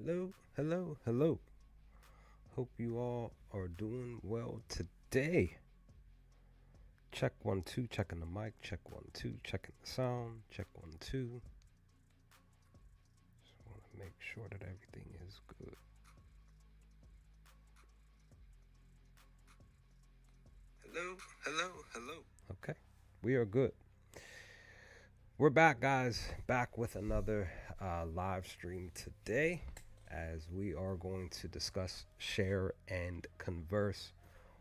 Hello, hello, hello. Hope you all are doing well today. Check one, two, checking the mic. Check one, two, checking the sound. Check one, two. Just want to make sure that everything is good. Hello, hello, hello. Okay, we are good. We're back, guys. Back with another live stream today as we are going to discuss, share, and converse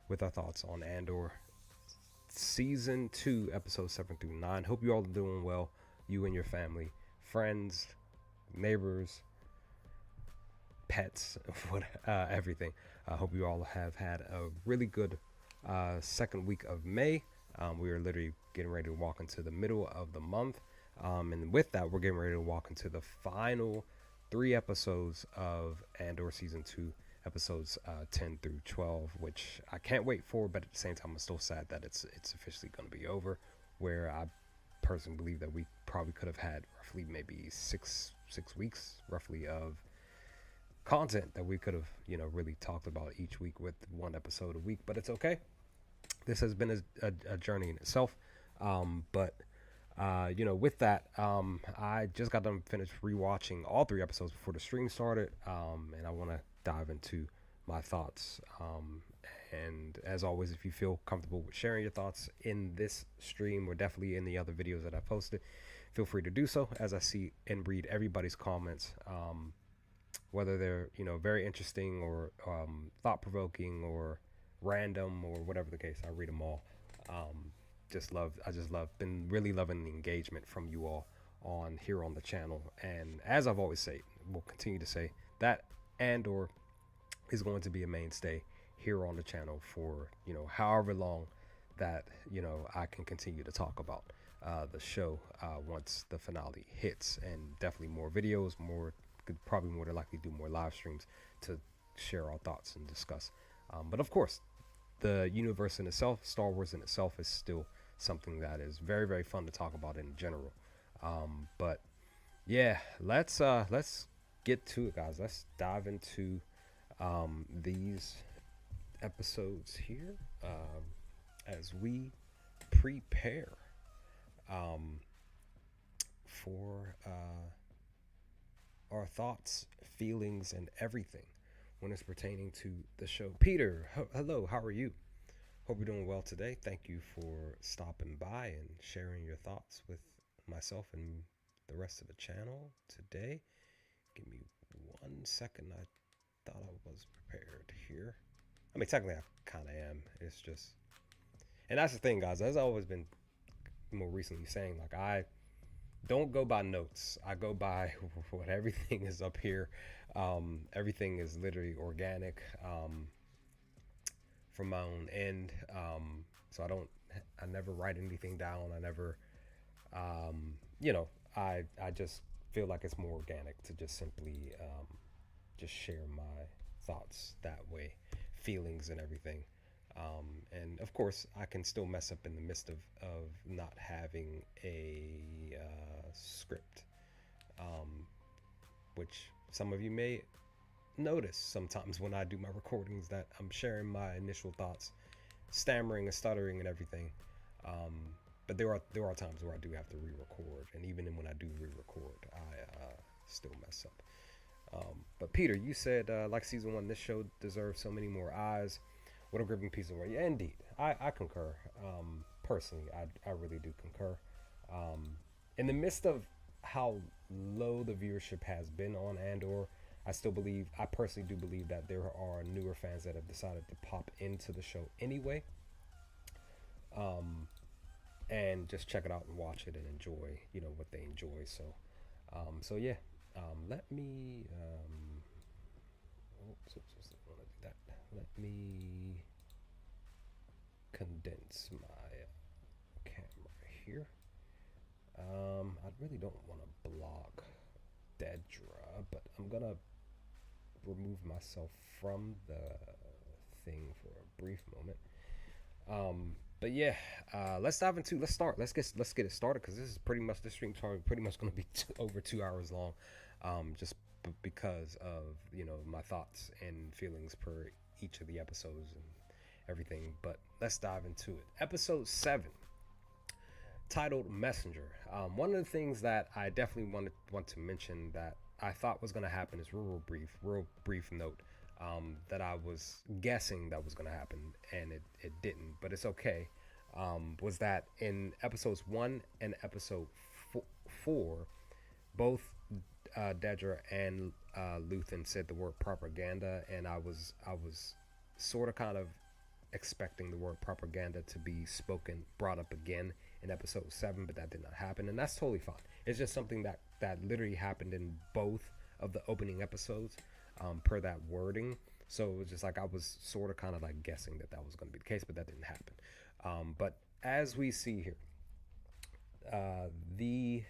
with our thoughts on Andor season 2, episodes 7 through 9. Hope you all are doing well, you and your family, friends, neighbors, pets, what everything. I hope you all have had a really good second week of May. We are literally getting ready to walk into the middle of the month, and with that, we're getting ready to walk into the final 3 episodes of Andor season 2, episodes 10 through 12, which I can't wait for, but at the same time I'm still sad that it's officially going to be over, where I personally believe that we probably could have had roughly maybe six weeks roughly of content that we could have really talked about each week with one episode a week. But it's okay. This has been a journey in itself. But with that, I just got done finished rewatching all 3 episodes before the stream started, and I want to dive into my thoughts. And as always, if you feel comfortable with sharing your thoughts in this stream or definitely in the other videos that I posted, feel free to do so as I see and read everybody's comments, whether they're very interesting or thought-provoking or random or whatever the case. I read them all. I just love, been really loving the engagement from you all on here on the channel. And as I've always said, will continue to say that Andor is going to be a mainstay here on the channel for however long that I can continue to talk about the show once the finale hits, and definitely more videos, could probably more than likely do more live streams to share our thoughts and discuss. But of course, the universe in itself, Star Wars in itself, is still something that is very, very fun to talk about in general. But yeah, let's get to it, guys. Let's dive into these episodes here as we prepare for our thoughts, feelings, and everything when it's pertaining to the show. Peter, hello, how are you? Hope you're doing well today. Thank you for stopping by and sharing your thoughts with myself and the rest of the channel today. Give me 1 second. I thought I was prepared here. I mean, technically, I kind of am. It's just, and that's the thing, guys. As I've always been more recently saying, like, I don't go by notes. I go by what everything is up here. Everything is literally organic from my own end. So I never write anything down. I never, I just feel like it's more organic to just simply just share my thoughts that way, feelings and everything. And of course, I can still mess up in the midst of not having a script, which some of you may notice sometimes when I do my recordings that I'm sharing my initial thoughts, stammering and stuttering and everything. But there are times where I do have to re-record, and even when I do re-record, I still mess up. But Peter, you said like season 1, this show deserves so many more eyes. What a gripping piece of work. Yeah, indeed. I concur. Personally, I really do concur. In the midst of how low the viewership has been on Andor, I personally do believe that there are newer fans that have decided to pop into the show anyway. And just check it out and watch it and enjoy, what they enjoy. So yeah. Let me, let me condense my camera here. I really don't want to block Dedra, but I'm gonna remove myself from the thing for a brief moment. But yeah, let's dive into. Let's get it started, because this stream's pretty much going to be over 2 hours long. Just because of my thoughts and feelings per each of the episodes and everything. But let's dive into it. Episode 7, titled Messenger. One of the things that I definitely want to mention that I thought was going to happen is real brief note, that I was guessing that was going to happen, and it didn't, but it's okay. Was that in episodes 1 and episode 4, both Dedra and Luthen said the word propaganda, and I was sort of kind of expecting the word propaganda to be brought up again in episode 7, but that did not happen, and that's totally fine. It's just something that literally happened in both of the opening episodes, per that wording. So it was just like I was sort of kind of like guessing that was going to be the case, but that didn't happen. But as we see here, the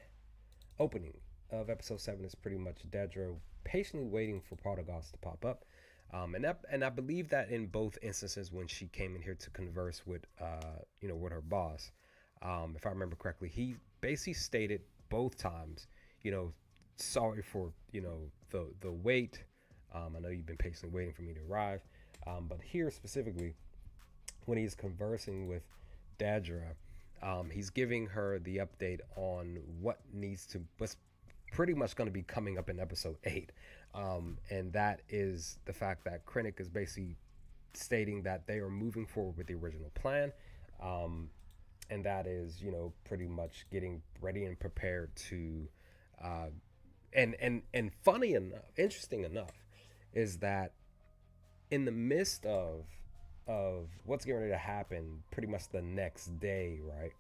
opening of episode 7 is pretty much Dedra patiently waiting for Partagas to pop up. And I believe that in both instances when she came in here to converse with with her boss, if I remember correctly, he basically stated both times, sorry for the wait. I know you've been patiently waiting for me to arrive, but here specifically, when he's conversing with Dedra, he's giving her the update on what's pretty much going to be coming up in episode 8. And that is the fact that Krennic is basically stating that they are moving forward with the original plan. And that is, pretty much getting ready and prepared to, and funny enough, interesting enough, is that in the midst of what's getting ready to happen pretty much the next day, right,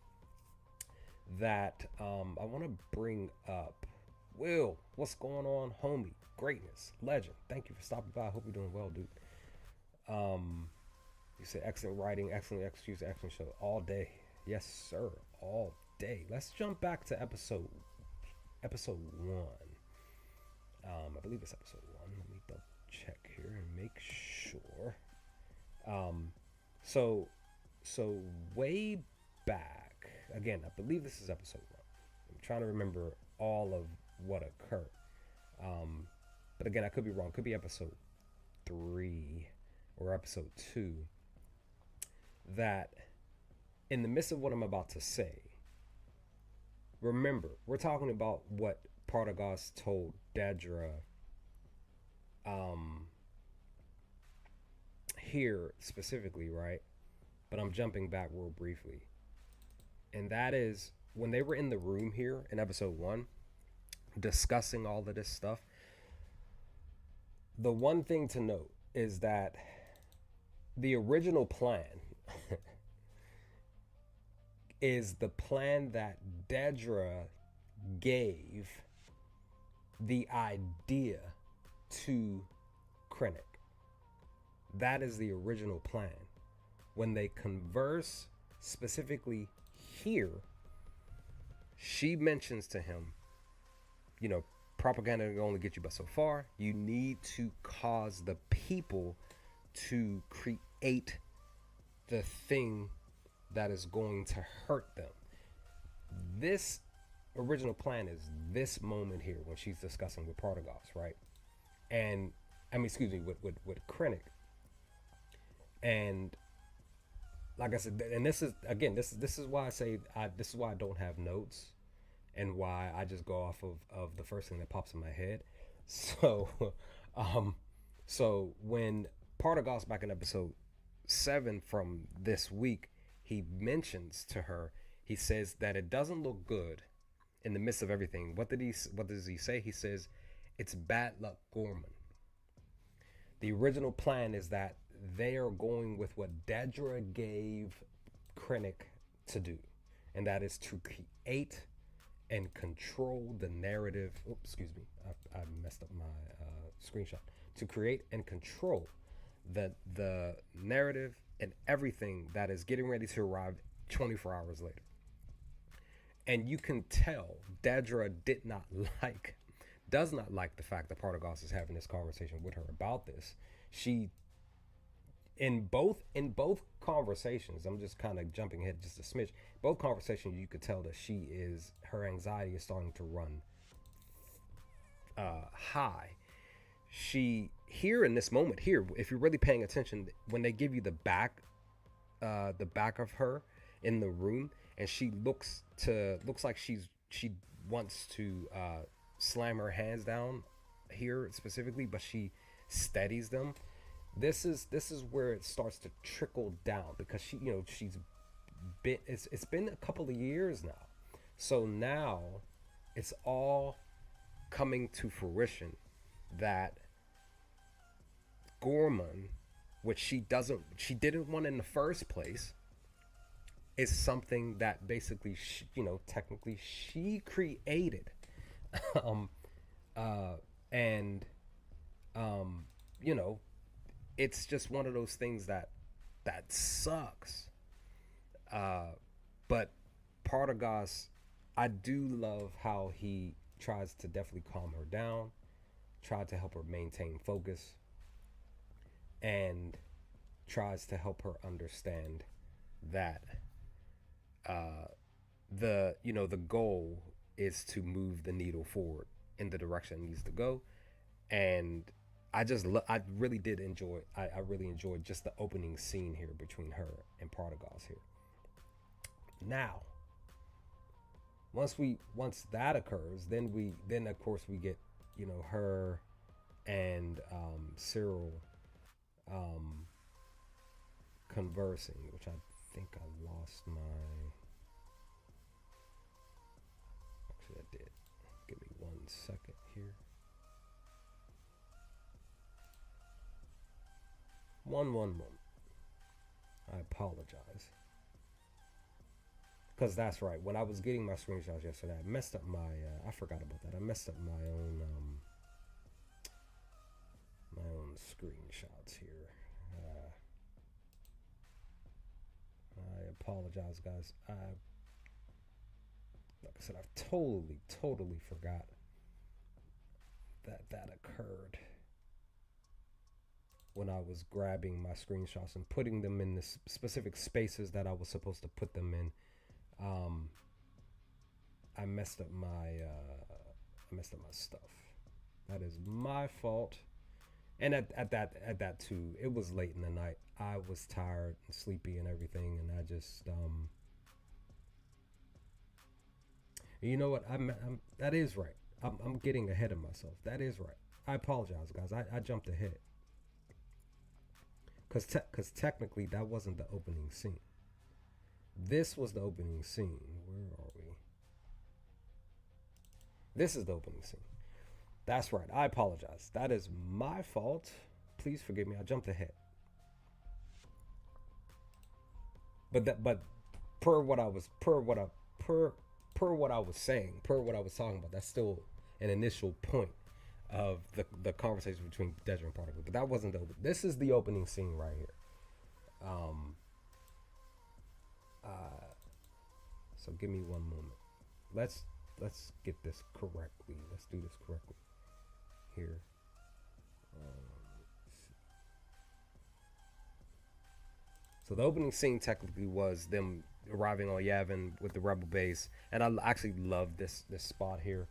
that I want to bring up Will. What's going on, homie? Greatness, legend. Thank you for stopping by. I hope you're doing well, dude. You said excellent writing, excellent execution, excellent show all day. Yes, sir, all day. Let's jump back to episode 1. I believe it's episode 1. Let me double check here and make sure. So way back again, I believe this is episode 1. I'm trying to remember all of what occurred. But again, I could be wrong. Could be episode 3 or episode 2. That in the midst of what I'm about to say, remember, we're talking about what Partagas told Dedra here specifically, right? But I'm jumping back real briefly. And that is when they were in the room here in episode 1 discussing all of this stuff. The one thing to note is that the original plan is the plan that Dedra gave the idea to Krennic. That is the original plan. When they converse specifically here, she mentions to him, propaganda can only get you but so far. You need to cause the people to create the thing that is going to hurt them. This original plan is this moment here when she's discussing with Partagas, right? And with Krennic. And like I said, and this is why I say this is why I don't have notes, and why I just go off of the first thing that pops in my head. So so when Partagas back in episode 7 from this week, he mentions to her, he says that it doesn't look good in the midst of everything. What does he say? He says it's bad luck, Gorman. The original plan is that they are going with what Dedra gave Krennic to do, and that is to create and control the narrative. Oops, excuse me, I messed up my screenshot. To create and control the narrative and everything that is getting ready to arrive 24 hours later. And you can tell Dedra does not like the fact that Partagas is having this conversation with her about this. She, in both conversations, I'm just kind of jumping ahead just a smidge. Both conversations, you could tell that her anxiety is starting to run high, she here in this moment here, if you're really paying attention, when they give you the back of her in the room, and she looks like she wants to slam her hands down here specifically, but she steadies them. This is where it starts to trickle down, because she's been it's been a couple of years now, so now it's all coming to fruition that Gorman, which she didn't want in the first place, is something that basically technically she created. um and you know it's just one of those things that sucks. But Partagas, I do love how he tries to definitely calm her down, try to help her maintain focus, and tries to help her understand that uh, the goal is to move the needle forward in the direction it needs to go. And I really did enjoy, I really enjoyed just the opening scene here between her and Partagas here. Now, once that occurs, then of course we get her and Cyril um, conversing, which I think I lost my. Actually, I did. Give me 1 second here. One moment. I apologize. Because that's right. When I was getting my screenshots yesterday, I messed up my. I forgot about that. I messed up my own screenshots here. I apologize, guys. Like I said, I've totally forgot that occurred when I was grabbing my screenshots and putting them in the specific spaces that I was supposed to put them in. Um, I messed up my stuff. That is my fault. And at that too, it was late in the night. I was tired and sleepy and everything, and I just you know what? I'm that is right. I'm getting ahead of myself. That is right. I apologize, guys. I jumped ahead because technically that wasn't the opening scene. This was the opening scene. Where are we? This is the opening scene. That's right. I apologize. That is my fault. Please forgive me. I jumped ahead. But per what I was per what I per what I was saying, per what I was talking about, that's still an initial point of the conversation between Dedra and Particle. But that wasn't the this is the opening scene right here. Um so give me one moment. Let's get this correctly. Let's do this correctly here. So the opening scene technically was them arriving on Yavin with the rebel base, and I actually love this spot here.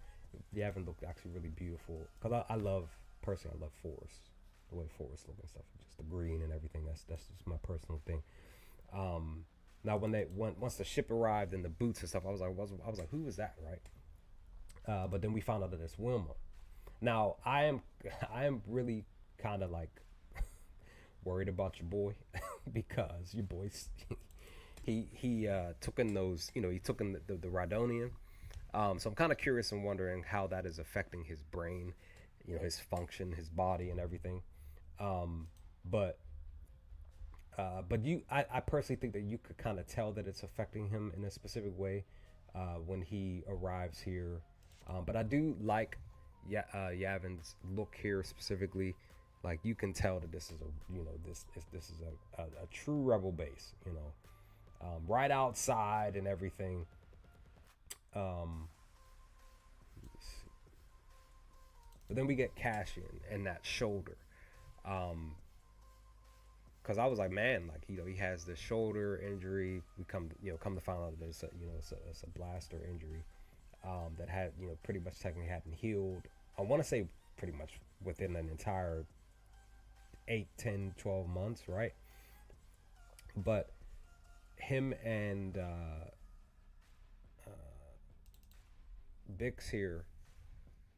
Yavin looked actually really beautiful because I love personally, I love forests, the way forests look and stuff, just the green and everything. That's just my personal thing. Now once the ship arrived and the boots and stuff, I was like, who is that, right? But then we found out that it's Wilma. Now I am really kind of like worried about your boy because your boy's he took in those, he took in the Rhydonian. So I'm kind of curious and wondering how that is affecting his brain, his function, his body, and everything. Um, but I personally think that you could kind of tell that it's affecting him in a specific way when he arrives here. But I do like Yavin's look here specifically. Like you can tell that this is this is a true rebel base. Right outside and everything. Let me see. But then we get Cassian and that shoulder. Because I was like, man, like he has this shoulder injury. We come to find out that it's a blaster injury that had pretty much technically hadn't healed. I want to say pretty much within an entire 8, 10, 12 months, right? But him and Bix here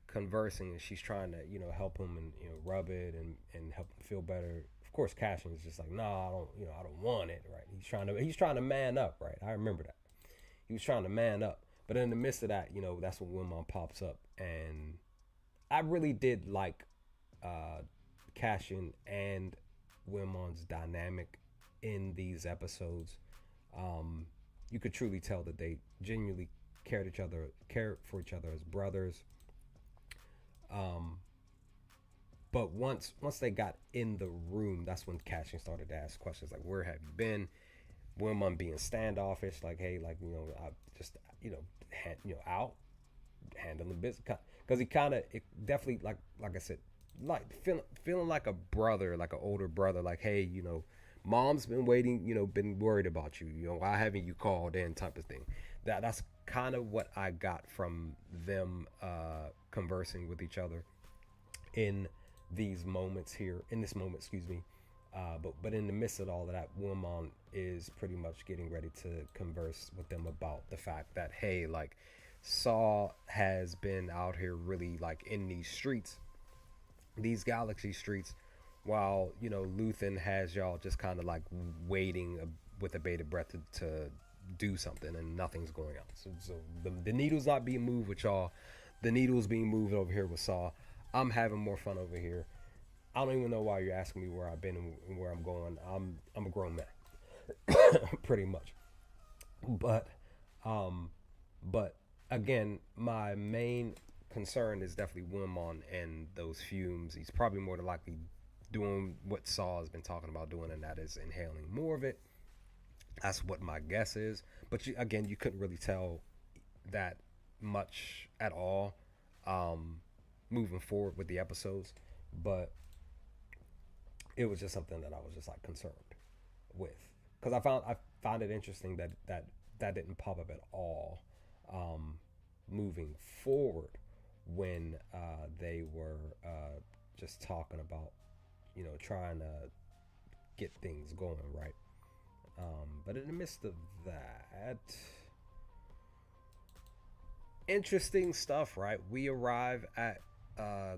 conversing, and she's trying to help him and rub it and help him feel better. Of course, Cashin is just like, nah, I don't want it, right? He's trying to man up, right? I remember that he was trying to man up, but in the midst of that, that's when Wilmon pops up, and I really did like uh, Cashin and Wilmon's dynamic in these episodes. Um, you could truly tell that they genuinely cared for each other as brothers. Um, but once they got in the room, that's when Cashin started to ask questions like, "Where have you been?" Wilmon being standoffish, like, "Hey, like I just out handling business," because he kind of definitely like I said, like feeling like a brother, like an older brother, like, "Hey, mom's been waiting, been worried about you, why haven't you called in," type of thing. That's kind of what I got from them conversing with each other in these moments here, in this moment, excuse me. But in the midst of all of that, Wilmon is pretty much getting ready to converse with them about the fact that, hey, like, Saw has been out here really like in these streets, these galaxy streets, while Luthen has y'all just kind of like waiting with a bated breath to do something, and nothing's going on. So the needle's not being moved with y'all. The needle's being moved over here with Saw. I'm having more fun over here. I don't even know why you're asking me where I've been and where I'm going. I'm a grown man, pretty much. But but again, my main concern is definitely Wilmon and those fumes. He's probably more than likely doing what Saw has been talking about doing, and that is inhaling more of it. That's what my guess is. But again, you couldn't really tell that much at all moving forward with the episodes. But it was just something that I was just like concerned with, because I found it interesting that didn't pop up at all moving forward when they were just talking about trying to get things going right. But in the midst of that, interesting stuff, right? We arrive at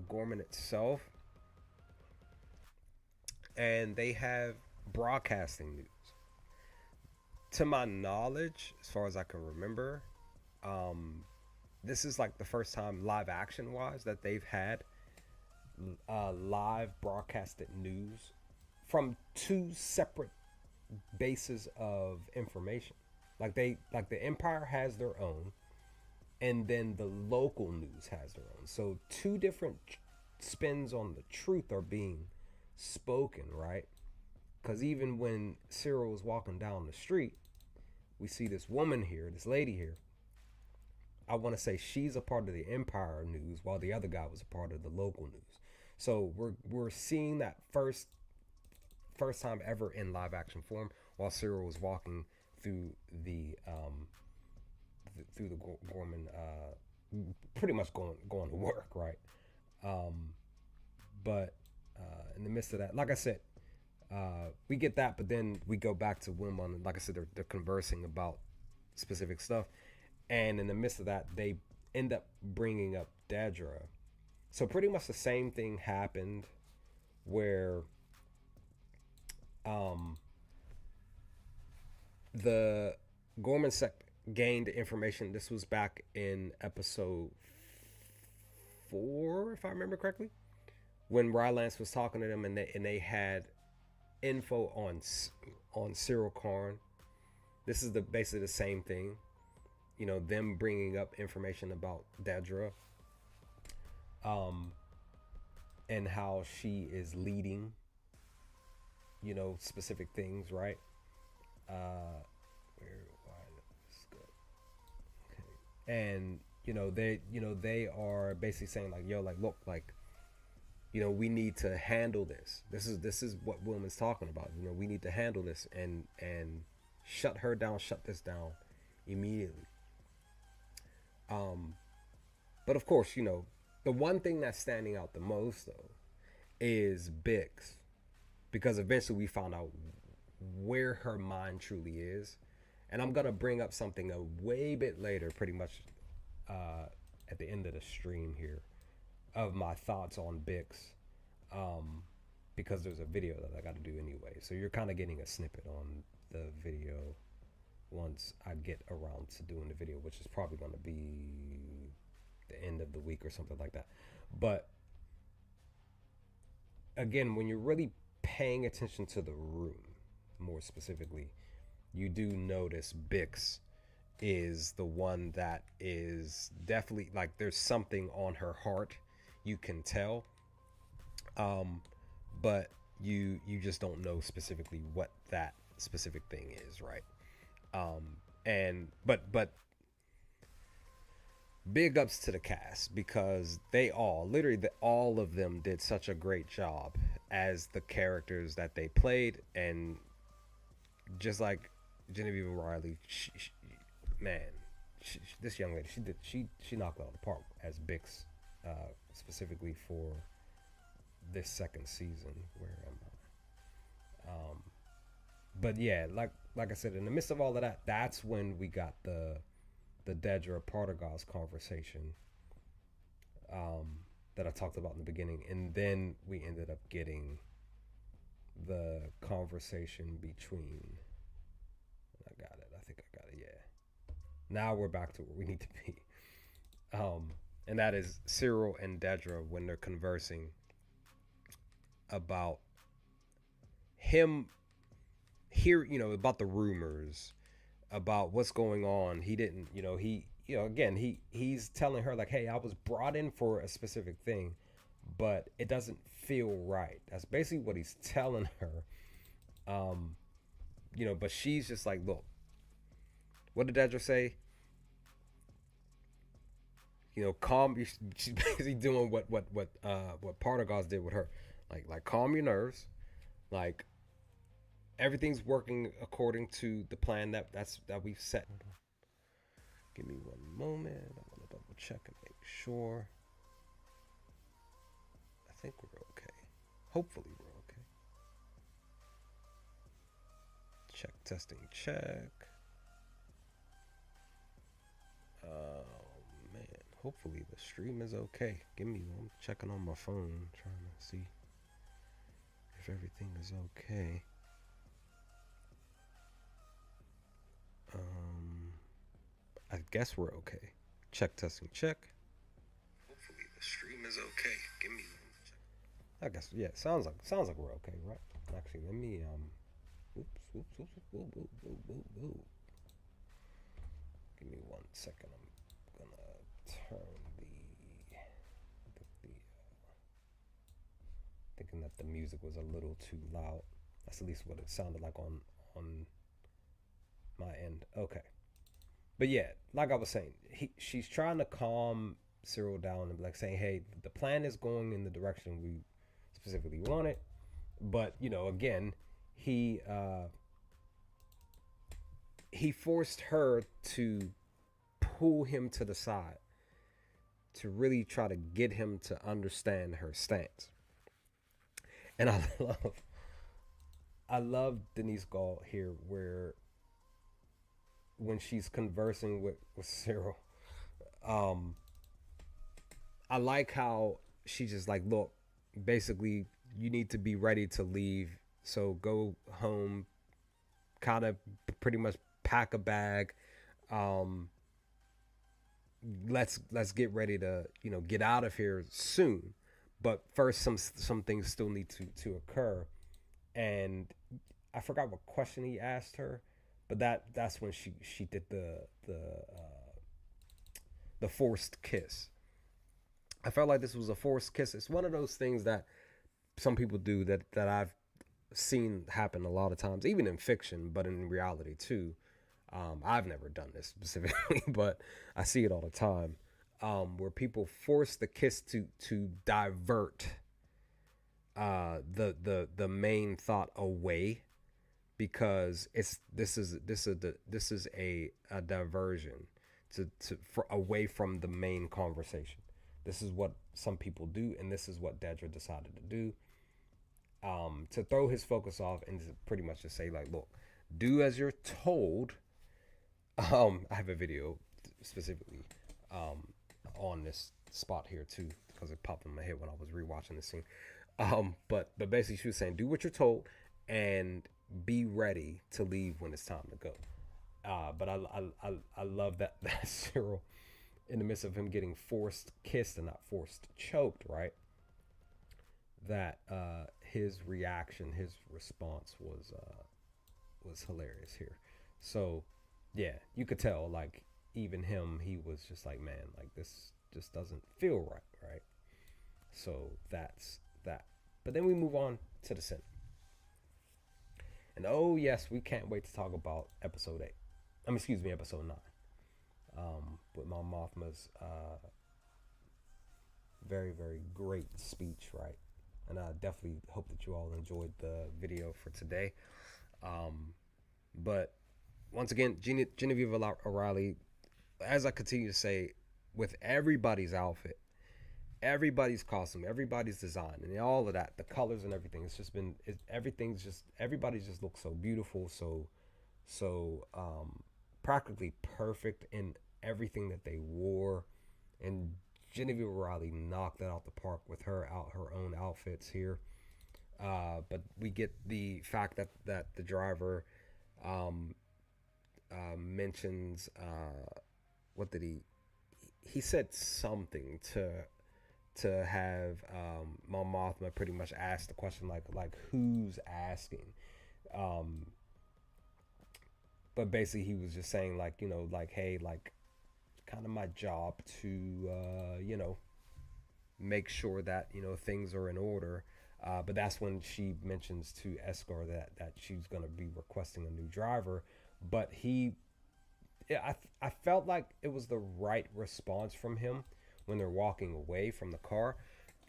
Gorman itself, and they have broadcasting news. To my knowledge, as far as I can remember, this is like the first time live action wise that they've had live broadcasted news from two separate bases of information. Like the Empire has their own, and then the local news has their own. So two different spins on the truth are being spoken, right? Because even when Cyril was walking down the street, we see this woman here, this lady here. I want to say she's a part of the Empire news, while the other guy was a part of the local news. So we're seeing that first time ever in live action form, while Cyril was walking through the Gorman, pretty much going to work, right? But in the midst of that, like I said, we get that, but then we go back to Wilmon, and like I said, they're conversing about specific stuff, and in the midst of that, they end up bringing up Dedra. So pretty much the same thing happened, where the Gorman sect gained information. This was back in episode 4, if I remember correctly, when Rylance was talking to them, and they had info on Cyril Karn. This is basically the same thing, them bringing up information about Dedra, and how she is leading, specific things, right? Let's go. Okay. And they are basically saying like, yo, like, look, like, we need to handle this. This is what Wilman's talking about. We need to handle this and shut her down, shut this down immediately. But of course, The one thing that's standing out the most though is Bix, because eventually we found out where her mind truly is, and I'm gonna bring up something a way bit later, pretty much uh, at the end of the stream here, of my thoughts on Bix, um, because there's a video that I got to do anyway. So you're kind of getting a snippet on the video once I get around to doing the video, which is probably going to be the end of the week or something like that. But again, when you're really paying attention to the room, more specifically, you do notice Bix is the one that is definitely like there's something on her heart. You can tell, um, but you just don't know specifically what that specific thing is, right? And but big ups to the cast because they all literally all of them did such a great job as the characters that they played, and just like Genevieve Riley, man, this young lady, she knocked it out of the park as Bix, specifically for this second season. Where am I? But yeah, like I said, in the midst of all of that, that's when we got the Dedra Partagas conversation, um, that I talked about in the beginning, and then we ended up getting the conversation between. I got it. I think I got it. Yeah. Now we're back to where we need to be, and that is Cyril and Dedra when they're conversing about him here, about the rumors about what's going on. He didn't, again, he's telling her like, hey, I was brought in for a specific thing, but it doesn't feel right. That's basically what he's telling her. But she's just like, look, what did Dedra say? Calm. She's basically doing what Partagas did with her, like calm your nerves, like everything's working according to the plan that we've set. Give me one moment. I'm gonna double check and make sure. I think we're okay. Hopefully we're okay. Check, testing, check. Oh man. Hopefully the stream is okay. Give me one. I'm checking on my phone, trying to see if everything is okay. I guess we're okay. Check, testing, check. Hopefully the stream is okay. Give me one. I guess yeah. Sounds like we're okay, right? Actually, let me oops. Whoa. Give me 1 second. I'm gonna turn the thinking that the music was a little too loud. That's at least what it sounded like on my end. Okay. But yeah, like I was saying, she's trying to calm Cyril down and like saying, hey, the plan is going in the direction we specifically want it. But, again, he forced her to pull him to the side to really try to get him to understand her stance. And I love Denise Gall here where when she's conversing with Cyril, I like how she's just like, look, basically you need to be ready to leave, so go home, kind of pretty much pack a bag. Let's get ready to get out of here soon, but first some things still need to occur. And I forgot what question he asked her, but that's when she did the forced kiss. I felt like this was a forced kiss. It's one of those things that some people do that I've seen happen a lot of times, even in fiction, but in reality too. I've never done this specifically, but I see it all the time, where people force the kiss to divert the main thought away, because this is a diversion to for away from the main conversation. This is what some people do, and this is what Dedra decided to do. To throw his focus off and to pretty much just say like, look, do as you're told. I have a video specifically on this spot here too because it popped in my head when I was rewatching the scene. But basically she was saying, do what you're told and be ready to leave when it's time to go. But I love that that Cyril, in the midst of him getting forced kissed and not forced choked, right? That his reaction, his response was hilarious here. So yeah, you could tell like even him, he was just like, man, like this just doesn't feel right, right? So that's that. But then we move on to the Senate. And oh yes, we can't wait to talk about episode 8. Excuse me, episode 9. With my Mothma's very, very great speech, right? And I definitely hope that you all enjoyed the video for today. But once again, Genevieve O'Reilly, as I continue to say, with everybody's outfit, everybody's costume, everybody's design, and all of that, the colors and everything, it's just been, everything's just, everybody's just looks so beautiful, so practically perfect in everything that they wore. And Genevieve O'Reilly knocked that out the park with her own outfits here. But we get the fact that the driver um, mentions what did he said something to have Mon Mothma pretty much ask the question like who's asking, um, but basically he was just saying like like hey like kind of my job to make sure that things are in order. But that's when she mentions to Escar that she's going to be requesting a new driver. But yeah, I felt like it was the right response from him when they're walking away from the car,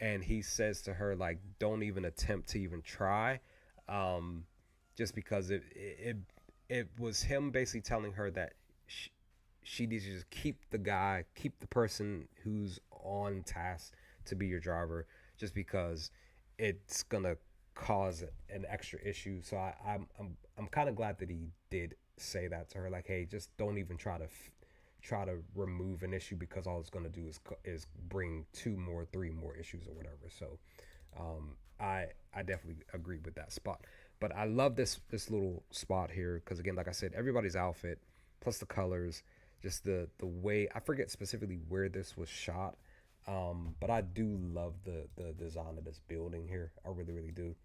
and he says to her like, "Don't even attempt to even try," um, just because it was him basically telling her that she needs to just keep the person who's on task to be your driver, just because it's gonna cause an extra issue. So I'm kind of glad that he did say that to her, like, hey, just don't even try to remove an issue because all it's gonna do is bring two more, three more issues or whatever. So I definitely agree with that spot. But I love this little spot here because again, like I said, everybody's outfit plus the colors, just the way, I forget specifically where this was shot, but I do love the design of this building here. I really really do.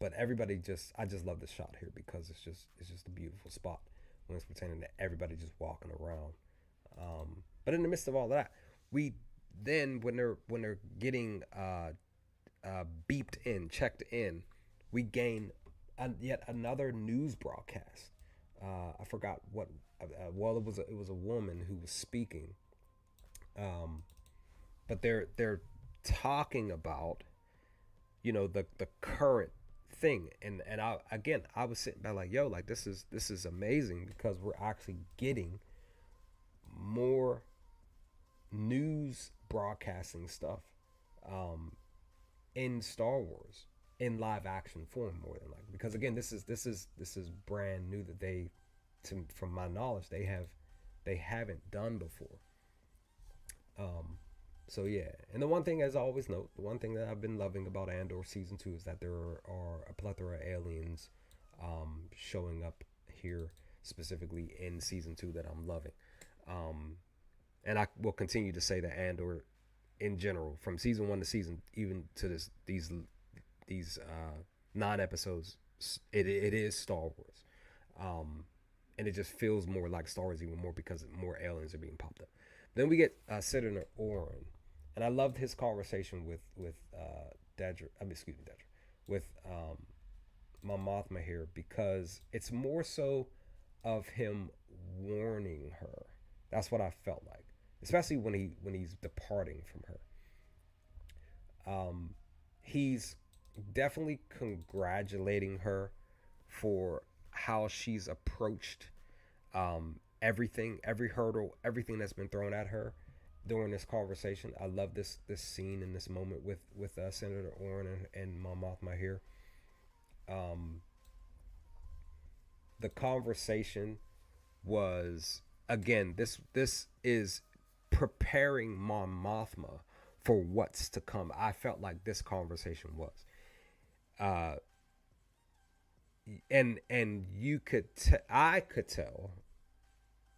But I just love this shot here because it's just a beautiful spot when it's pertaining to everybody just walking around. But in the midst of all that, we then when they're getting beeped in, checked in, we gain yet another news broadcast. I forgot what. Well, it was a woman who was speaking, but they're talking about the current thing, and I was sitting back like, yo, like this is amazing because we're actually getting more news broadcasting stuff in Star Wars in live action form more than like, because again, this is brand new that from my knowledge, they haven't done before. So yeah, and the one thing, as I always note, the one thing that I've been loving about Andor season 2 is that there are a plethora of aliens showing up here, specifically in season 2, that I'm loving. And I will continue to say that Andor, in general, from season 1 to season even to these 9 episodes, it is Star Wars. And it just feels more like Star Wars even more because more aliens are being popped up. Then we get Senator Oren, and I loved his conversation with Dedra. Excuse me, Dedra, with Mon Mothma here, because it's more so of him warning her. That's what I felt like, especially when he's departing from her. He's definitely congratulating her for how she's approached everything, every hurdle, everything that's been thrown at her, during this conversation. I love this scene in this moment with Senator Orrin and Mon Mothma here. Um, the conversation was, again, this is preparing Mon Mothma for what's to come. I felt like this conversation was, uh, and I could tell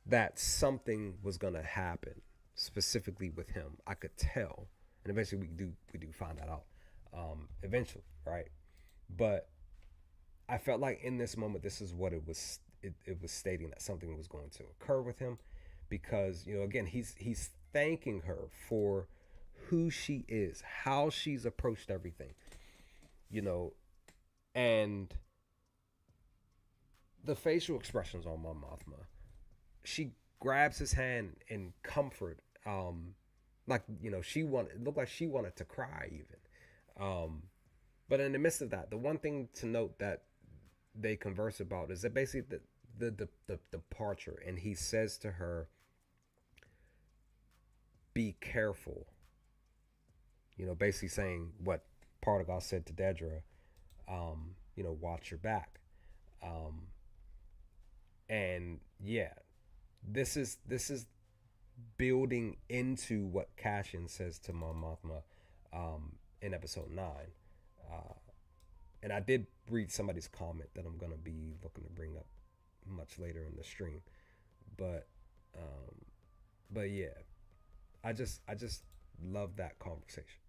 that something was gonna happen specifically with him. I could tell, and eventually we do find that out. Eventually, right? But I felt like in this moment, this is what it was. It was stating that something was going to occur with him, because again, he's thanking her for who she is, how she's approached everything, you know, and the facial expressions on Mon Mothma. She grabs his hand in comfort, like she wanted. It looked like she wanted to cry even. But in the midst of that, the one thing to note that they converse about is that basically the departure, and he says to her, "Be careful." Basically saying what Partagas said to Dedra. Watch your back. Um, and yeah, this is building into what Cassian says to Mon Mothma in episode 9. Uh, and I did read somebody's comment that I'm gonna be looking to bring up much later in the stream, but um, but yeah, I just love that conversation,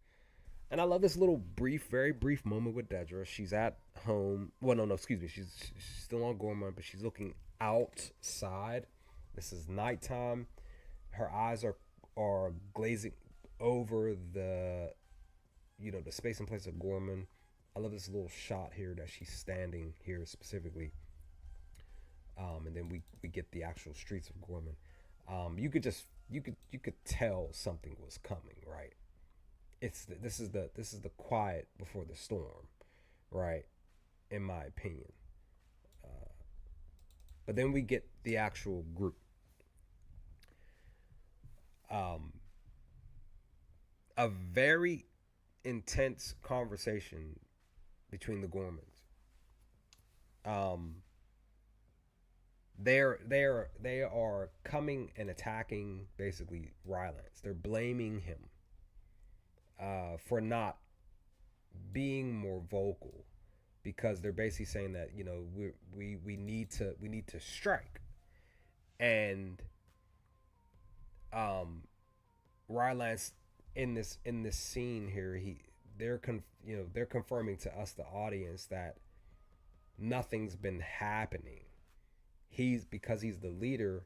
and I love this little brief, very brief moment with Dedra. She's at home. Well, no, excuse me. She's still on Gorman, but she's looking outside. This is nighttime. Her eyes are glazing over the space and place of Gorman. I love this little shot here that she's standing here specifically, and then we get the actual streets of Gorman. You could tell something was coming, right? This is the quiet before the storm, right? In my opinion. But then we get the actual group. Um, a very intense conversation between the Gormans. Um, they are coming and attacking basically Rylance. They're blaming him for not being more vocal, because they're basically saying that we need to strike, and Rylance in this scene here, they're confirming to us, the audience, that nothing's been happening. Because he's the leader,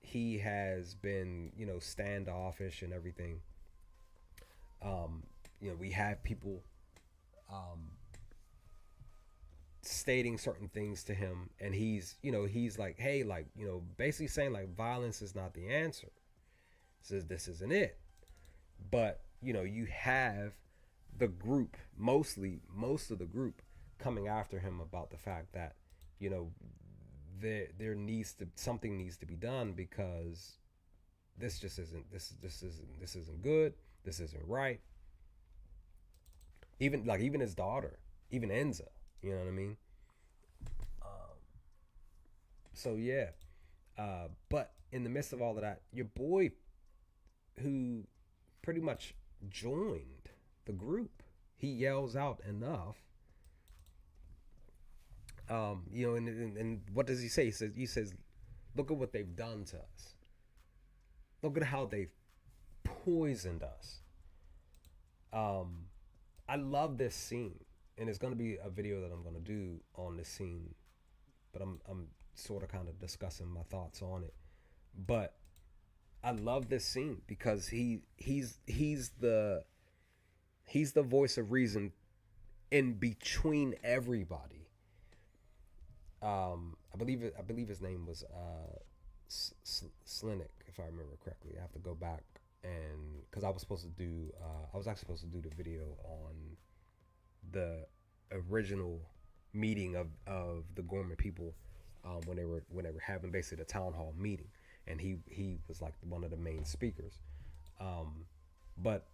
he has been standoffish and everything. We have people stating certain things to him, and he's like, hey, like, basically saying like violence is not the answer. Says this isn't it. But you have the group, most of the group, coming after him about the fact that something needs to be done, because this isn't good. This isn't right. Even his daughter, even Enza, you know what I mean. So yeah, but in the midst of all of that, your boy, who pretty much joined the group, he yells out enough. And what does he say? He says, look at what they've done to us. Look at how they've poisoned us. I love this scene, and it's gonna be a video that I'm gonna do on this scene, but I'm sort of kind of discussing my thoughts on it. But I love this scene because he's the voice of reason in between everybody. I believe his name was Slinick, if I remember correctly. I have to go back, and because I was actually supposed to do the video on the original meeting of the Gorman people, when they were having basically the town hall meeting, and he was like one of the main speakers. Um, but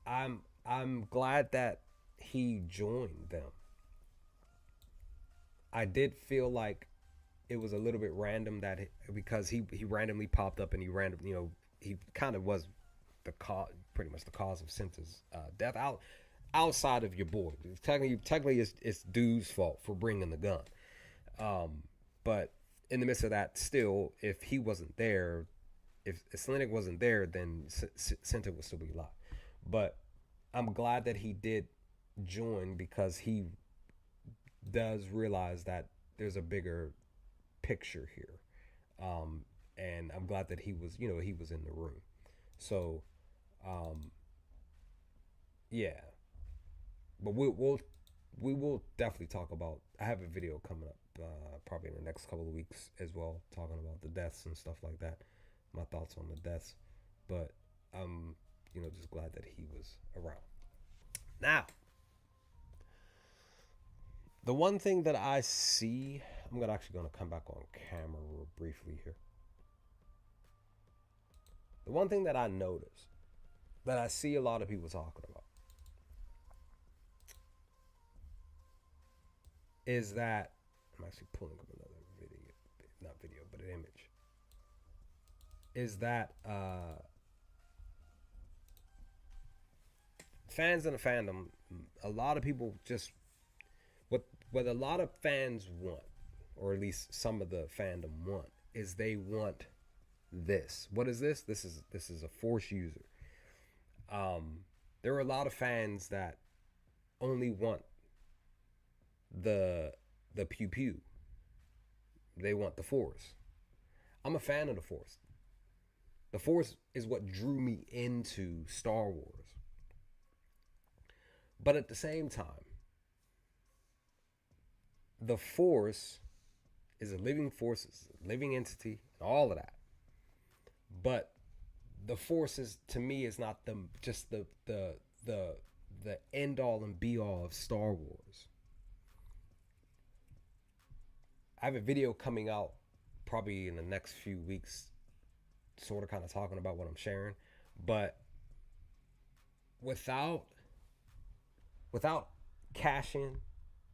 I'm glad that he joined them. I did feel like it was a little bit random that because he randomly popped up and he random he kind of was the cause, pretty much the cause of Cinta's death outside of your boy. Technically it's dude's fault for bringing the gun. But in the midst of that, still, if he wasn't there, if Selenic wasn't there, then Cinta would still be alive. But I'm glad that he did join because he does realize that there's a bigger picture here. And I'm glad that he was in the room. So, um, yeah, but we will definitely talk about. I have a video coming up probably in the next couple of weeks as well, talking about the deaths and stuff like that. My thoughts on the deaths, but I'm just glad that he was around. Now, the one thing that I see, I'm gonna come back on camera real briefly here. The one thing that I notice that I see a lot of people talking about is that I'm actually pulling up another video, not video, but an image. Is that fans in the fandom, a lot of people just what a lot of fans want, or at least some of the fandom want, is they want this. What is this? This is a Force user. There are a lot of fans that only want the pew pew. They want the Force. I'm a fan of the Force. The Force is what drew me into Star Wars. But at the same time, the Force is a living force, it's a living entity, and all of that. But the Force is, to me, is not just the end all and be all of Star Wars. I have a video coming out probably in the next few weeks, sort of kind of talking about what I'm sharing, but without Cashin,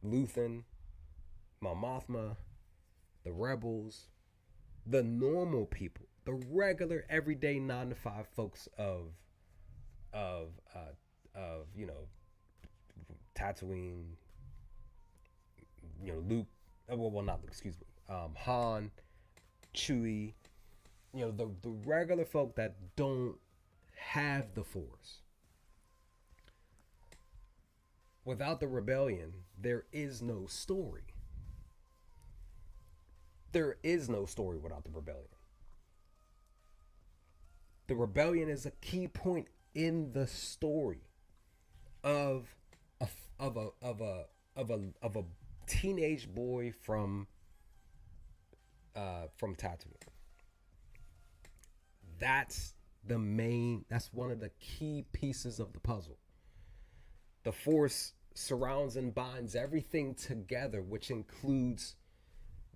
Luthen, Mon Mothma, the rebels, the normal people, the regular everyday 9 to 5 folks of Tatooine, Luke, well not Luke, excuse me, Han, Chewie, the regular folk that don't have the Force. Without the rebellion, there is no story. There is no story without the rebellion. The rebellion is a key point in the story of a teenage boy from Tatooine. That's one of the key pieces of the puzzle. The Force surrounds and binds everything together, which includes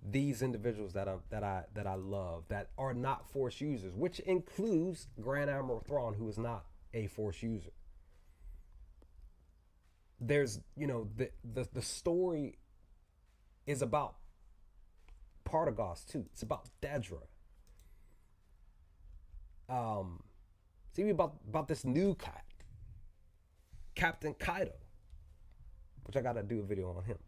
these individuals that I love that are not Force users, which includes Grand Admiral Thrawn, who is not a Force user. There's the story is about Partagas too. It's about Dedra. It's even about this new cat, Captain Kaido, which I gotta do a video on him.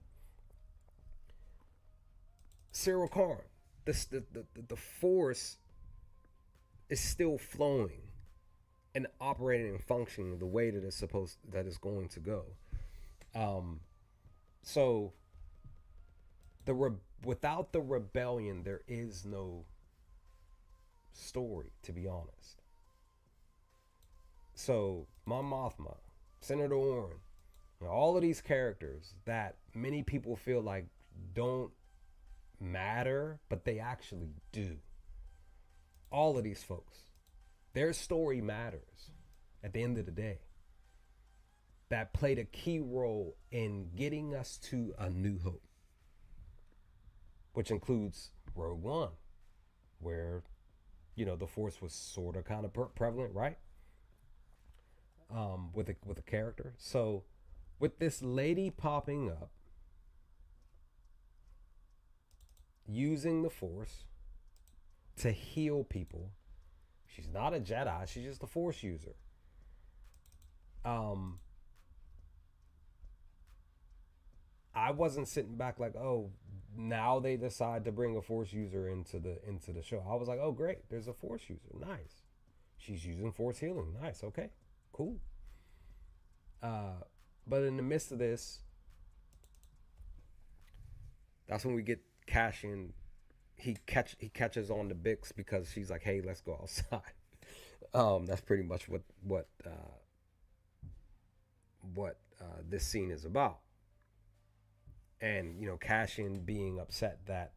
Cyril Karn. The Force is still flowing and operating and functioning the way that it's going to go. So without the rebellion, there is no story, to be honest. So Mon Mothma, Senator Orrin, all of these characters that many people feel like don't matter, but they actually do. All of these folks, their story matters at the end of the day. That played a key role in getting us to A New Hope, which includes Rogue One, where the Force was sort of kind of prevalent, right? With a character. So with this lady popping up, using the Force to heal people. She's not a Jedi. She's just a Force user. Um, I wasn't sitting back like, oh, now they decide to bring a Force user into the show. I was like, oh, great, there's a Force user. Nice. She's using Force healing. Nice. Okay. Cool. Uh, but in the midst of this, that's when we get Cash in. He catches on to Bix because she's like, hey, let's go outside. That's pretty much what this scene is about. And Cash in being upset that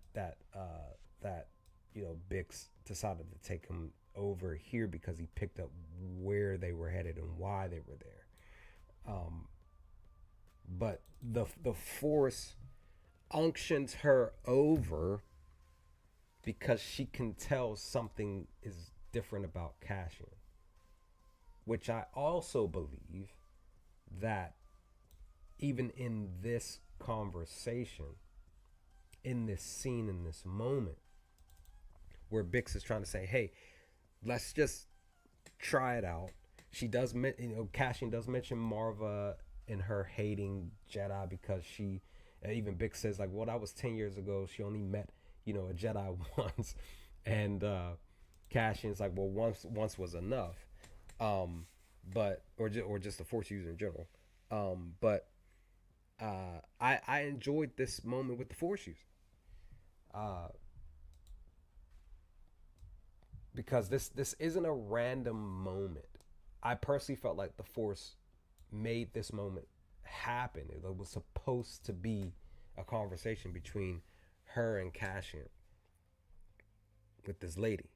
Bix decided to take him over here because he picked up where they were headed and why they were there. But the Force unctions her over because she can tell something is different about Cassian, which I also believe that even in this conversation, in this scene, in this moment, where Bix is trying to say, hey, let's just try it out. She does, Cassian does mention Marva and her hating Jedi because even Bix says, like, well, that was 10 years ago. She only met, a Jedi once. And Cassian's like, well, once was enough. Or just the Force user in general. But I enjoyed this moment with the Force user. Because this isn't a random moment. I personally felt like the Force made this moment happen. It was supposed to be a conversation between her and Cassian with this lady.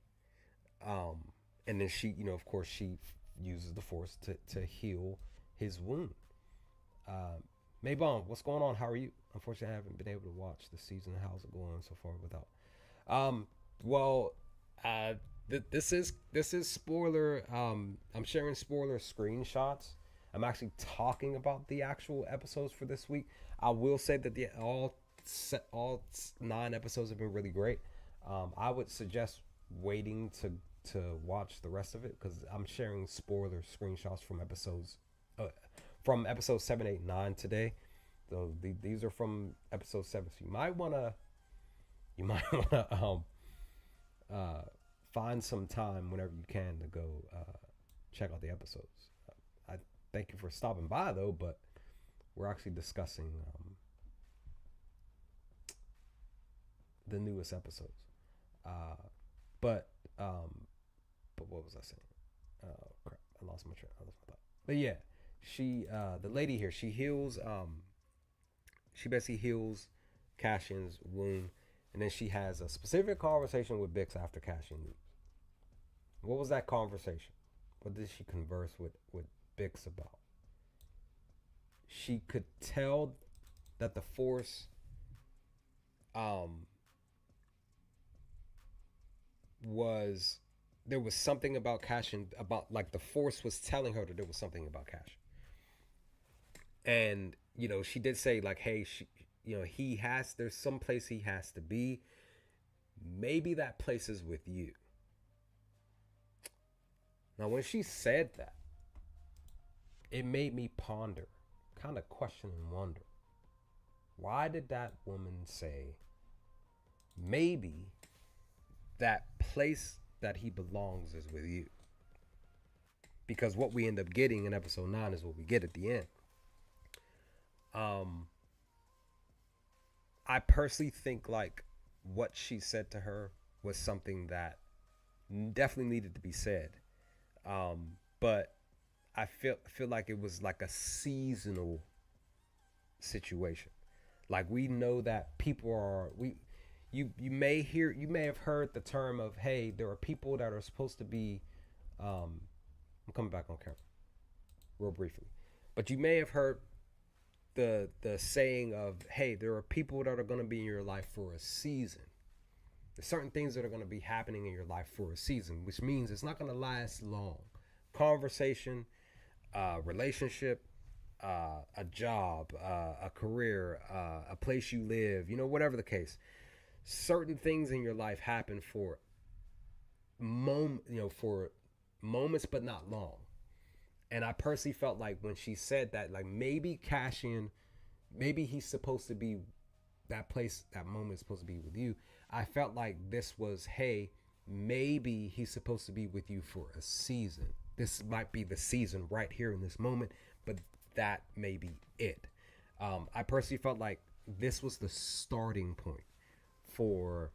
And then she, of course, she uses the Force to heal his wound. Maybon, what's going on? How are you? Unfortunately, I haven't been able to watch the season. How's it going so far without? Well, this is spoiler. I'm sharing spoiler screenshots. I'm actually talking about the actual episodes for this week. I will say that all 9 episodes have been really great. I would suggest waiting to watch the rest of it because I'm sharing spoiler screenshots from episode 7, 8, 9 today. So these are from episode 7. So you might wanna find some time whenever you can to go check out the episodes. I thank you for stopping by though, but we're actually discussing the newest episodes. But what was I saying? Oh crap! I lost my thought. But yeah, the lady here, she heals. She basically heals Cassian's wound, and then she has a specific conversation with Bix after Cassian leaves. What was that conversation? What did she converse with Bix about? She could tell that the Force there was something about Cassian, about like the Force was telling her that there was something about Cassian. And she did say like, hey, there's some place he has to be. Maybe that place is with you. Now when she said that, it made me ponder, kind of question and wonder, why did that woman say maybe that place that he belongs is with you? Because what we end up getting in episode 9 is what we get at the end. I personally think like what she said to her was something that definitely needed to be said. But I feel like it was like a seasonal situation. Like we know that people are you may have heard the term of, hey, there are people that are supposed to be I'm coming back on camera real briefly. But you may have heard the saying of, hey, there are people that are going to be in your life for a season. There's certain things that are going to be happening in your life for a season, which means it's not going to last long. Conversation, relationship, a job, a career, a place you live, whatever the case. Certain things in your life happen for for moments, but not long. And I personally felt like when she said that, like maybe Cassian, maybe he's supposed to be that place, that moment is supposed to be with you. I felt like this was, hey, maybe he's supposed to be with you for a season. This might be the season right here in this moment, but that may be it. I personally felt like this was the starting point for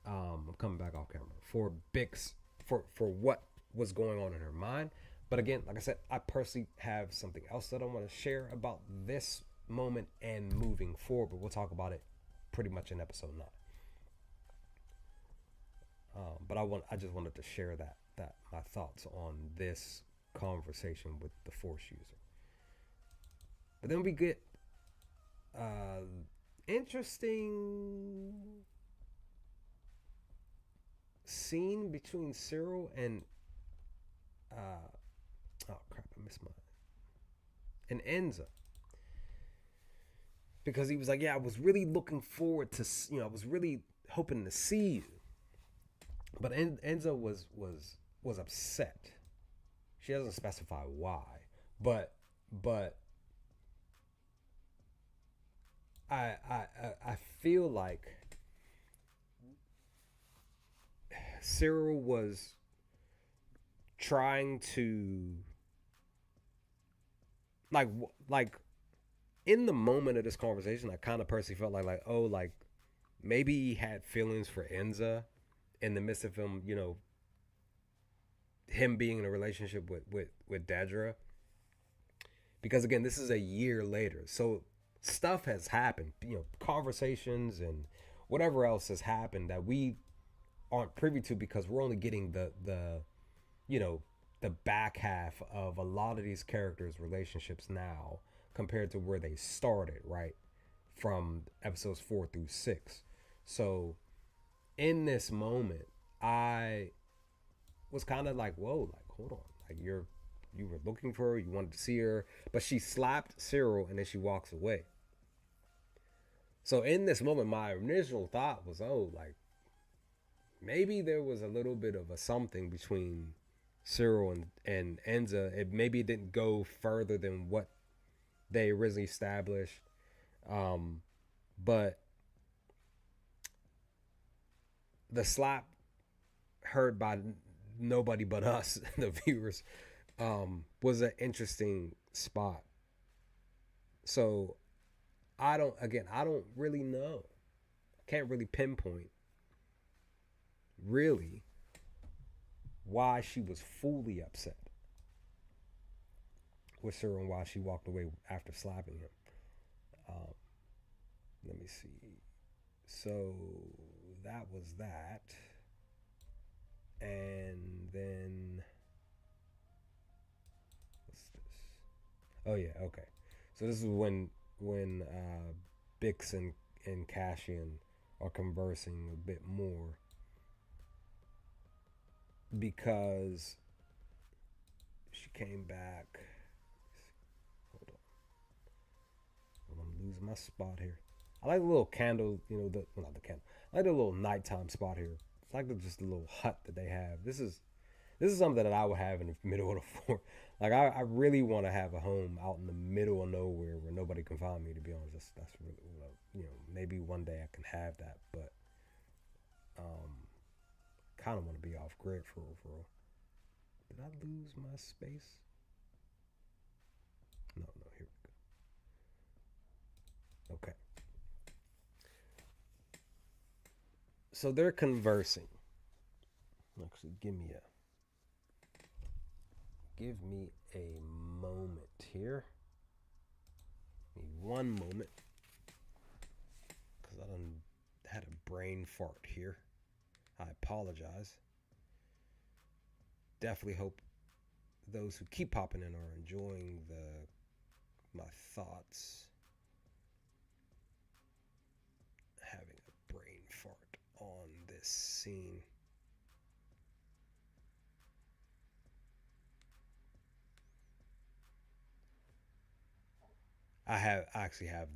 I'm coming back off camera for Bix for what was going on in her mind. But again, like I said, I personally have something else that I want to share about this moment and moving forward, but we'll talk about it pretty much in episode 9. But I just wanted to share that my thoughts on this conversation with the Force user. But then we get interesting scene between Cyril and oh crap, I missed mine. And Enza. Because he was like, yeah, I was really looking forward to, I was really hoping to see you. But Enza was upset. She doesn't specify why, but I feel like Cyril was trying to like in the moment of this conversation, I kind of personally felt like oh, like maybe he had feelings for Enza in the midst of him, him being in a relationship with Dedra. Because again, this is a year later, so stuff has happened, conversations and whatever else has happened that we aren't privy to because we're only getting the back half of a lot of these characters' relationships now compared to where they started, right? From episodes 4 through 6. So in this moment, I was kind of like, whoa, like, hold on. Like you were looking for her, you wanted to see her, but she slapped Cyril and then she walks away. So in this moment, my initial thought was, oh, like, maybe there was a little bit of a something between Cyril and Enza. Maybe it didn't go further than what they originally established. But the slap heard by nobody but us, the viewers, was an interesting spot. So I don't really know. I can't really pinpoint really why she was fully upset with Cyril and why she walked away after slapping him. Let me see. So that was that. And then what's this? Oh yeah, okay. So this is when Bix and Cassian are conversing a bit more because she came back. Hold on. I'm losing my spot here. I like the little candle, not the candle. I like the little nighttime spot here. It's like just a little hut that they have. This is something that I would have in the middle of the forest. Like I really want to have a home out in the middle of nowhere where nobody can find me. To be honest, that's really, maybe one day I can have that, but kind of want to be off grid for real. Did I lose my space? No, here we go. Okay. So they're conversing. Actually, give me a moment here. Give me one moment. Because I done had a brain fart here. I apologize. Definitely hope those who keep popping in are enjoying my thoughts. Having a brain fart on this this scene. I actually have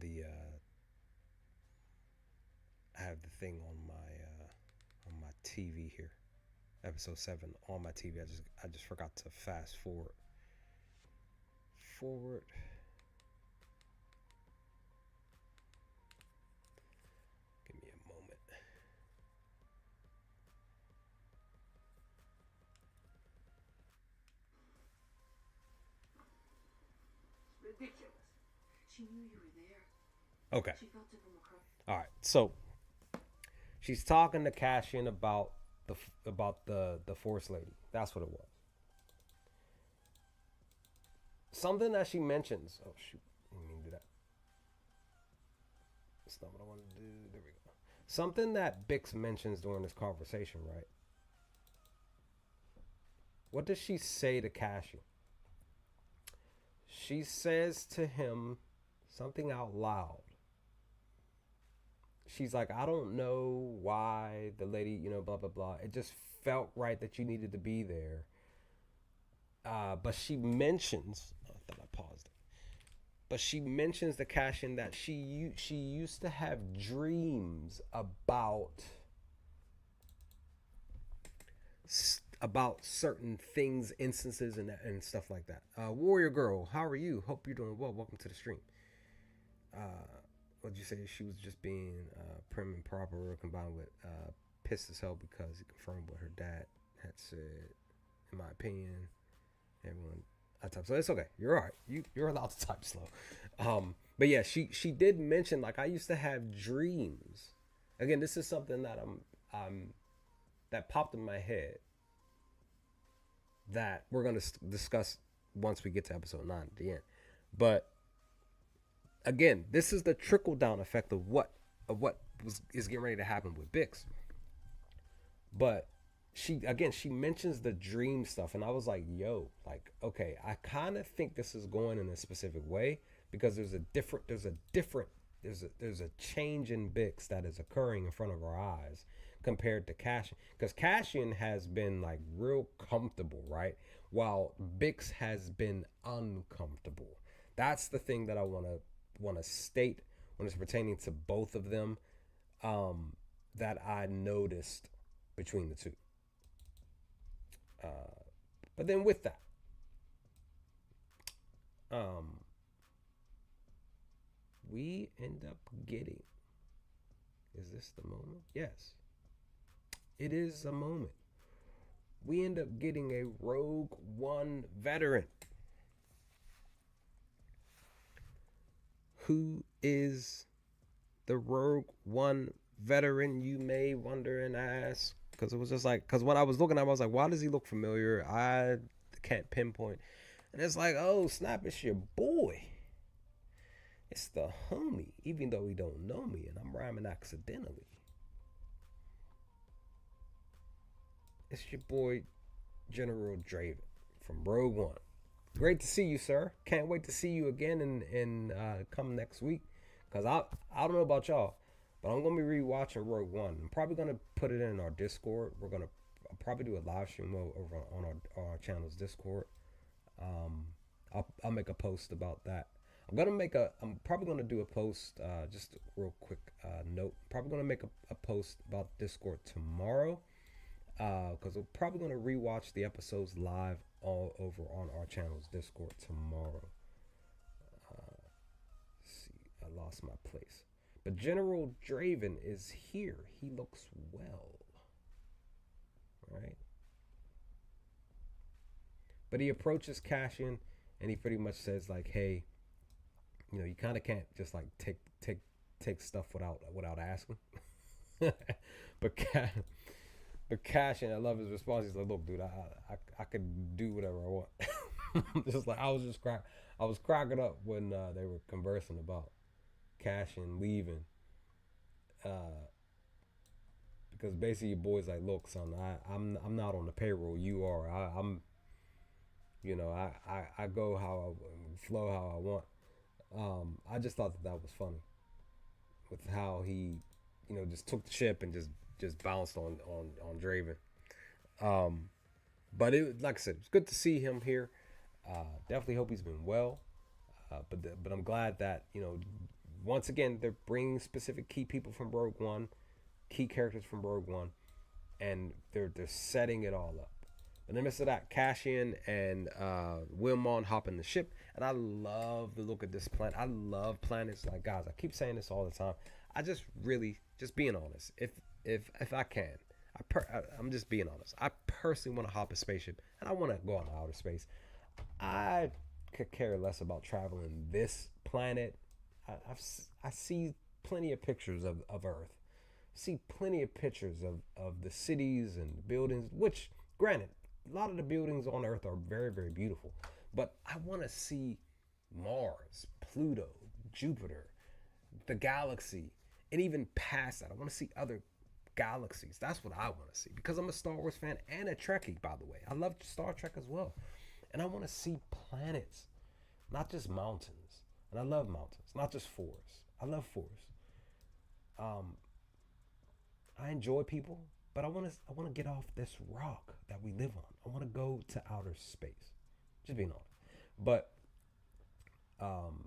I have the thing on my TV here. Episode 7 on my TV. I just forgot to fast forward. Give me a moment. Ridiculous. She knew you were there. Okay. She felt it from across. All right. So she's talking to Cassian about the Force Lady. That's what it was. Something that she mentions. Oh shoot! I didn't mean to do that. That's not what I wanted to do. There we go. Something that Bix mentions during this conversation, right? What does she say to Cassian? She says to him something out loud. She's like, I don't know why the lady, blah, blah, blah. It just felt right that you needed to be there. But she mentions, I thought I paused it. But she mentions to Cassian that she used to have dreams about certain things, instances, and stuff like that. Warrior Girl, how are you? Hope you're doing well. Welcome to the stream. What did you say? She was just being prim and proper, combined with pissed as hell because he confirmed what her dad had said. In my opinion, everyone I type slow. It's okay. You're all right. You're allowed to type slow. But yeah, she did mention like I used to have dreams. Again, this is something that I'm that popped in my head that we're gonna discuss once we get to episode 9 at the end. But again, this is the trickle down effect of what is getting ready to happen with Bix. But she mentions the dream stuff, and I was like, yo, like, okay, I kind of think this is going in a specific way because there's a change in Bix that is occurring in front of our eyes compared to Cassian, because Cassian has been like real comfortable, right, while Bix has been uncomfortable. That's the thing that I want to state when it's pertaining to both of them, that I noticed between the two. But then with that, we end up getting. Is this the moment? Yes, it is a moment. We end up getting a Rogue One veteran. Who is the Rogue One veteran, you may wonder and ask? Because it was just like, because when I was looking at him, I was like, why does he look familiar? I can't pinpoint. And it's like, oh, snap, it's your boy. It's the homie, even though he don't know me and I'm rhyming accidentally. It's your boy, General Draven from Rogue One. Great to see you, sir. Can't wait to see you again and come next week. Because I don't know about y'all, but I'm going to be rewatching Rogue One. I'm probably going to put it in our Discord. We're going to probably do a live stream over on our channel's Discord. I'll make a post about that. I'm probably going to do a post, just a real quick note. Probably going to make a post about Discord tomorrow. Because we're probably going to rewatch the episodes live all over on our channel's Discord tomorrow. See, I lost my place. But General Draven is here. He looks well. Right? But he approaches Cassian and he pretty much says like, hey, you kind of can't just like take stuff without asking. But Cassian, I love his response. He's like, "Look, dude, I could do whatever I want." Just like I was cracking up when they were conversing about Cassian leaving, because basically your boy's like, "Look, son, I'm not on the payroll. You are. I'm, I go how I flow how I want." I just thought that was funny with how he just took the ship and just bounced on Draven. Um, but it, like I said, it's good to see him here. Definitely hope he's been well. But I'm glad that once again they're bringing specific key people from Rogue One, key characters from Rogue One, and they're setting it all up. In the midst of that, Cassian and Wilmon hop in the ship, and I love the look of this planet. I love planets like, guys. I keep saying this all the time. I just really, just being honest. If I can, I'm just being honest. I personally want to hop a spaceship, and I want to go out into outer space. I could care less about traveling this planet. I see plenty of pictures of Earth. See plenty of pictures of the cities and buildings, which, granted, a lot of the buildings on Earth are very, very beautiful. But I want to see Mars, Pluto, Jupiter, the galaxy, and even past that. I want to see other galaxies. That's what I want to see because I'm a Star Wars fan and a Trekkie, by the way. I love Star Trek as well. And I want to see planets, not just mountains. And I love mountains, not just forests. I love forests. Um, I enjoy people, but I want to get off this rock that we live on. I want to go to outer space. Just being honest. But um,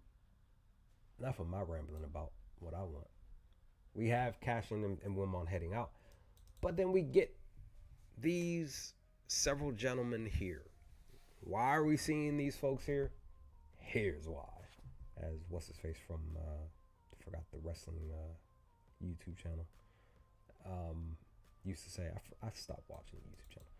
enough of my rambling about what I want. We have Cashin and Wilmon heading out, but then we get these several gentlemen here. Why are we seeing these folks here? Here's why. As what's his face from I forgot the wrestling YouTube channel used to say. I stopped watching the YouTube channel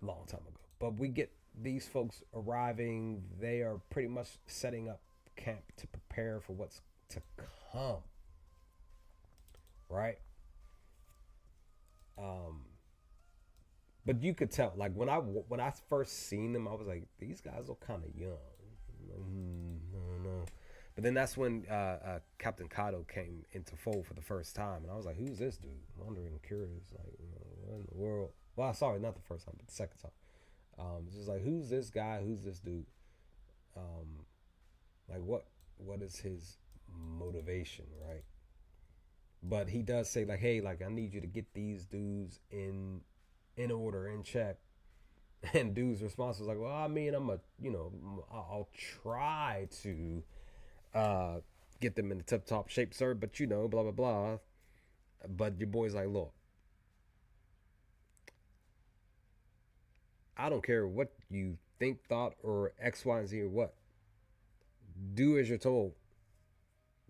a long time ago. But we get these folks arriving. They are pretty much setting up camp to prepare for what's to come. Right? But you could tell, like when I first seen them, I was like, these guys are kind of young. No. But then that's when Captain Kato came into fold for the first time, and I was like, who's this dude? Wondering, curious, like, what in the world? Well, sorry, not the first time, but the second time. It's just like, who's this guy? Who's this dude? Like, what is his motivation, right? But he does say like, hey, like I need you to get these dudes in order, in check. And dude's response was like, well, I mean, I'll try to get them in the tip top shape, sir, but blah blah blah. But your boy's like, look, I don't care what you think, thought, or X, Y, and Z or what. Do as you're told.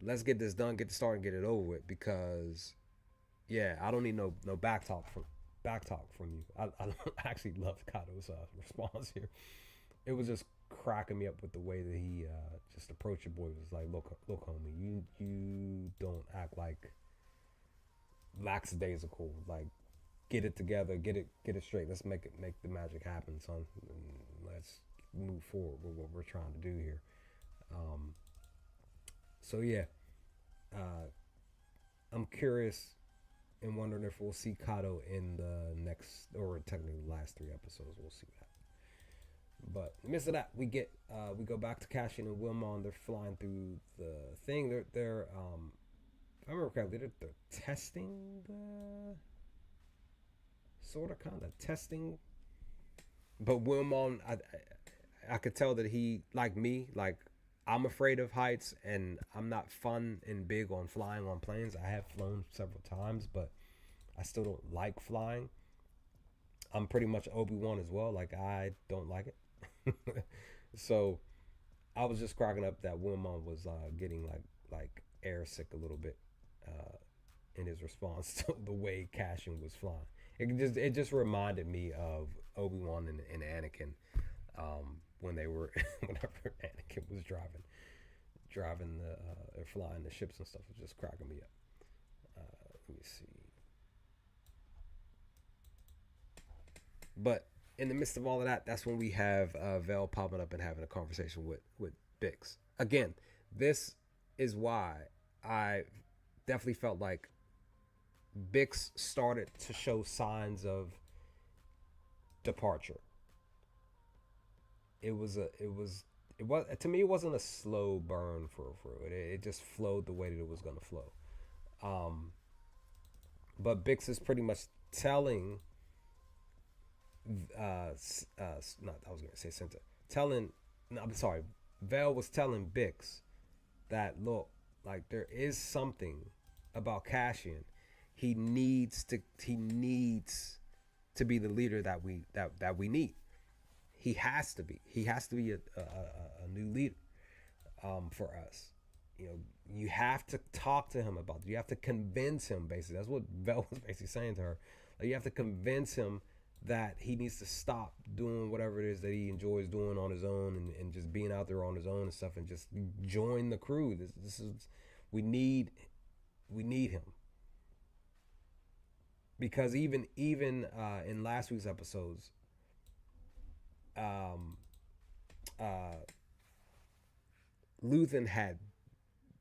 Let's get this done, get the start, and get it over with. Because, yeah, I don't need no back talk from you. I actually loved Kato's response here. It was just cracking me up with the way that he just approached your boy. It was like, look, homie, you don't act like lackadaisical. Like, get it together, get it straight. Let's make the magic happen, son. And let's move forward with what we're trying to do here. So yeah, I'm curious and wondering if we'll see Kato in the next, or technically the last 3 episodes. We'll see what happens. But in the midst of that, we go back to Cassian and Wilmon. They're flying through the thing. They're if I remember correctly, they're testing the sort of kind of testing. But Wilmon, I could tell that he, like me, like I'm afraid of heights, and I'm not fun and big on flying on planes. I have flown several times, but I still don't like flying. I'm pretty much Obi-Wan as well. Like, I don't like it. So I was just cracking up that Wilmon was getting like air sick a little bit in his response to the way Cassian was flying. It just reminded me of Obi-Wan and Anakin when they were whenever Anakin was driving the or flying the ships and stuff. It was just cracking me up. Let me see. But in the midst of all of that, that's when we have Vel popping up and having a conversation with Bix. Again, this is why I definitely felt like Bix started to show signs of departure. It was to me, it wasn't a slow burn for it. It just flowed the way that it was gonna flow. But Bix is pretty much telling, not I was gonna say Senta, telling. No, I'm sorry. Vel was telling Bix that look, like there is something about Cassian. He needs to be the leader that we need. He has to be. He has to be a new leader for us. You know, you have to talk to him about it. You have to convince him, basically. That's what Vel was basically saying to her. Like, you have to convince him that he needs to stop doing whatever it is that he enjoys doing on his own, and just being out there on his own and stuff, and just join the crew. This is we need him, because even in last week's episodes, um, uh, Luthen had,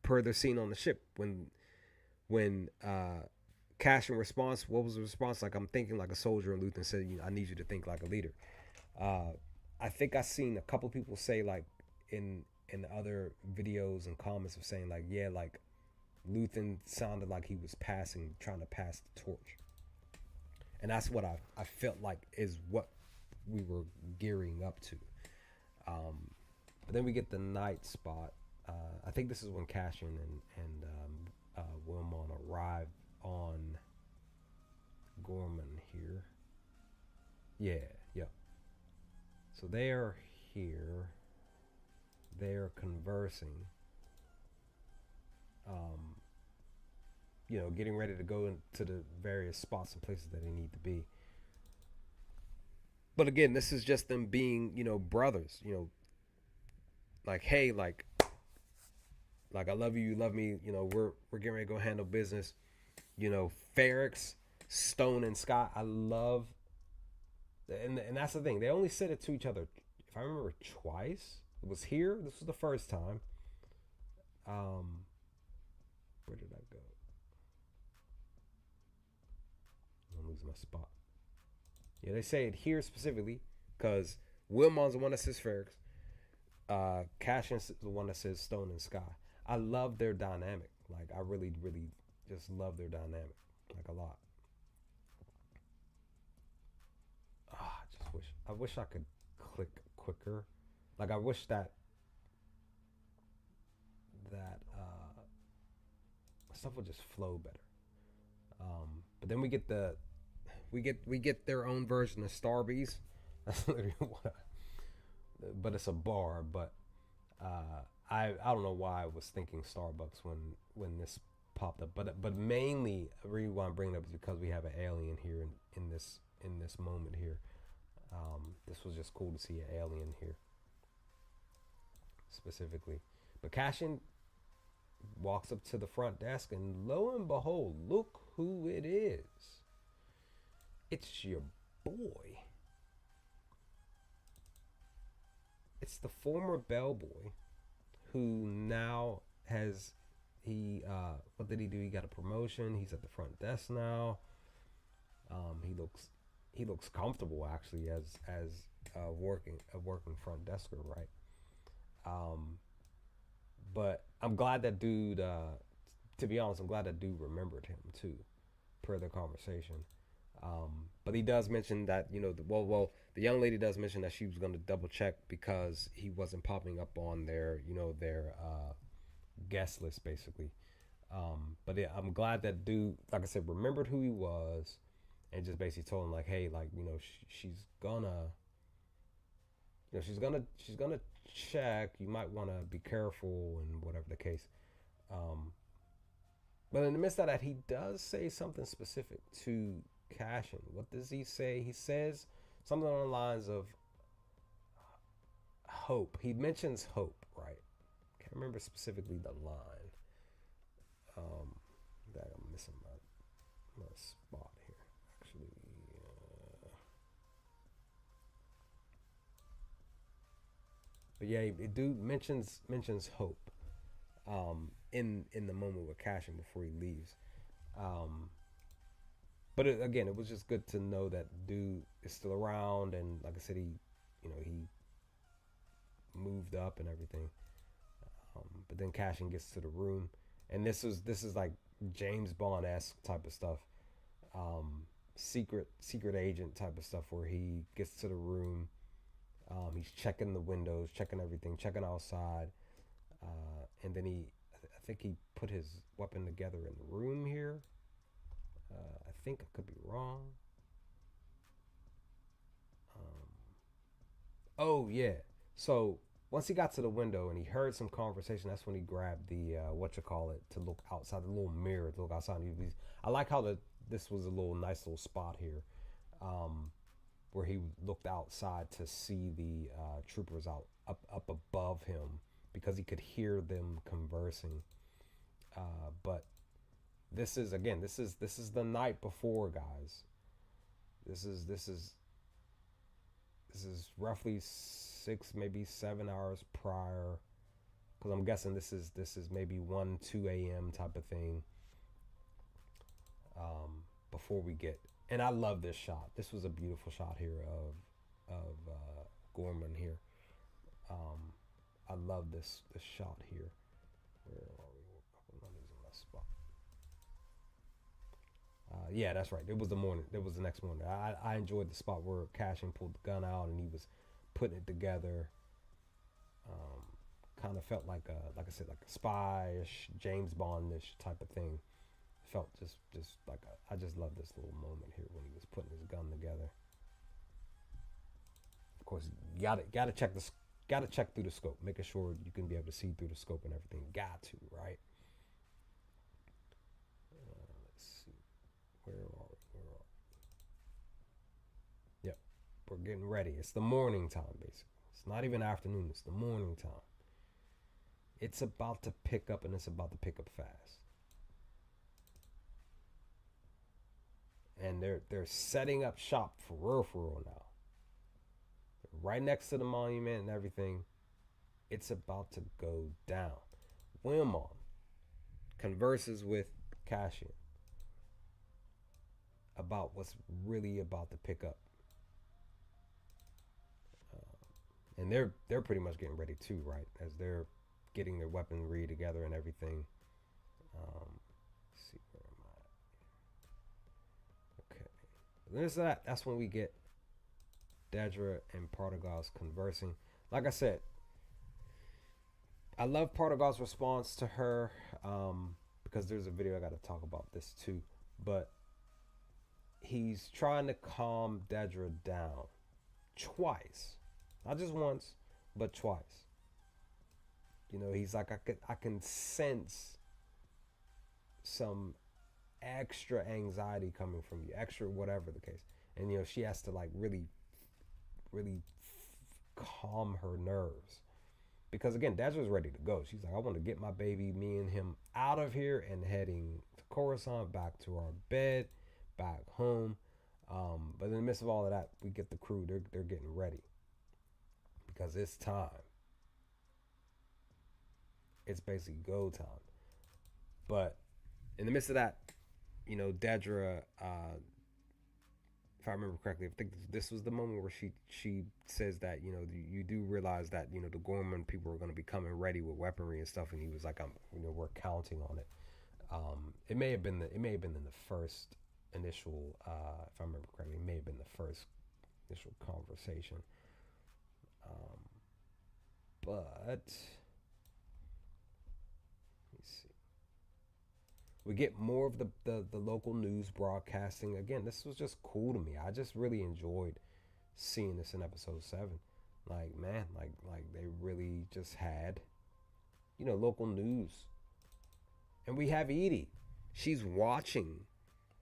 per the scene on the ship, when Cash in response, what was the response? Like, I'm thinking like a soldier, and Luthen said, I need you to think like a leader. Uh, I think I've seen a couple people say, like, in other videos and comments of saying, like, yeah, like Luthen sounded like he was trying to pass the torch, and that's what I felt like is what we were gearing up to. But then we get the night spot. I think this is when Cassian and Wilmon arrive on Gorman here. Yeah, yeah. So they are here. They're conversing. Um, getting ready to go into the various spots and places that they need to be. But again, this is just them being, brothers. Like, hey, like I love you, you love me. We're getting ready to go handle business. Ferrex, Stone, and Scott. I love, and that's the thing. They only said it to each other, if I remember, twice. It was here. This was the first time. Where did I go? I'm losing my spot. Yeah, they say it here specifically because Wilmon's the one that says Ferrex. Cassian's the one that says Stone and Sky. I love their dynamic. Like, I really, really just love their dynamic, like, a lot. I wish I could click quicker. Like, I wish that stuff would just flow better. But then we get their own version of Starbies. That's literally what. But it's a bar. But I don't know why I was thinking Starbucks when this popped up. But mainly, I really want to bring it up is because we have an alien here in this moment here. This was just cool to see an alien here specifically. But Cassian walks up to the front desk, and lo and behold, look who it is. It's your boy. It's the former bellboy who now has what did he do? He got a promotion. He's at the front desk now. He looks comfortable, actually, as a working front desker, right? But I'm glad that dude. To be honest, I'm glad that dude remembered him too, per the conversation. But he does mention that, the young lady does mention that she was going to double check because he wasn't popping up on their guest list, basically. But yeah, I'm glad that dude, like I said, remembered who he was, and just basically told him, like, hey, like, she's gonna, she's gonna check. You might want to be careful and whatever the case. But in the midst of that, he does say something specific to Cashin. What does he say? He says something on the lines of hope. He mentions hope, right? Can't remember specifically the line. That I'm missing my spot here. Actually, but yeah, it dude mentions hope. In the moment with Cashin before he leaves. But again, it was just good to know that dude is still around, and like I said, he moved up and everything. But then Cashin gets to the room, and this is like James Bond esque type of stuff. um, secret agent type of stuff where he gets to the room. He's checking the windows, checking everything, checking outside, and then I think he put his weapon together in the room here. I think I could be wrong. Um, oh yeah. So once he got to the window and he heard some conversation, that's when he grabbed the what you call it to look outside, the little mirror to look outside. I like how this was a little nice little spot here, um, where he looked outside to see the troopers out up above him because he could hear them conversing. But this is the night before, guys. This is this is this is roughly 6 maybe 7 hours prior, because I'm guessing this is maybe 1 2 a.m. type of thing, before we get. And I love this shot. This was a beautiful shot here of Gorman here. Um, I love this shot here. Where are we? I'm not losing my spot. Yeah, that's right. It was the morning. It was the next morning. I enjoyed the spot where Cashin pulled the gun out and he was putting it together. Um, kind of felt like I said, like a spy-ish, James Bond-ish type of thing. Felt just like I just love this little moment here when he was putting his gun together. Of course, you gotta check through the scope, making sure you can be able to see through the scope and everything. Got to, right? Let's see. Where are we? Yep, we're getting ready. It's the morning time, basically. It's not even afternoon. It's the morning time. It's about to pick up, and it's about to pick up fast. And they're setting up shop for real now. Right next to the monument and everything. It's about to go down. Wilmon converses with Cassian about what's really about to pick up, and they're pretty much getting ready too, right? As they're getting their weaponry together and everything. Let's see, where am I? Okay, there's that. That's when we get Dedra and Partagas conversing. Like I said, I love Partagas' response to her, because there's a video I got to talk about this too. But he's trying to calm Dedra down twice, not just once, but twice. He's like, I can sense some extra anxiety coming from you, extra whatever the case. And she has to like really, really calm her nerves. Because again, Dedra's ready to go. She's like, I want to get my baby, me and him, out of here and heading to Coruscant, back to our bed, back home. But in the midst of all of that, we get the crew. They're getting ready because it's time. It's basically go time. But in the midst of that, Dedra, if I remember correctly, I think this was the moment where she says that you do realize that the Gorman people are going to be coming ready with weaponry and stuff, and he was like, we're counting on it. It may have been in the first initial, if I remember correctly, it may have been the first initial conversation. But we get more of the local news broadcasting. Again, this was just cool to me. I just really enjoyed seeing this in episode 7. Like, man, like they really just had, local news. And we have Edie. She's watching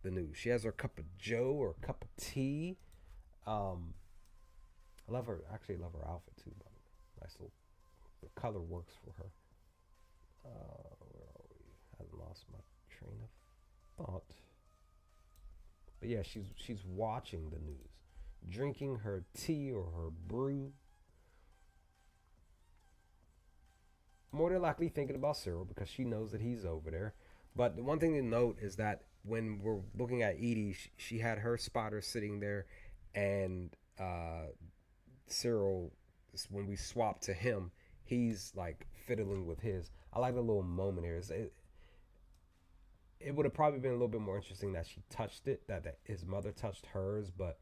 the news. She has her cup of joe or cup of tea. I love her. Actually, I love her outfit too. By the way, nice little. The color works for her. Where are we? I lost my train of thought. But yeah, she's watching the news, drinking her tea or her brew. More than likely thinking about Cyril because she knows that he's over there. But the one thing to note is that when we're looking at Edie, she had her spotter sitting there, and Cyril, when we swap to him, he's like fiddling with his. I like the little moment here. it would have probably been a little bit more interesting that she touched it, that his mother touched hers, but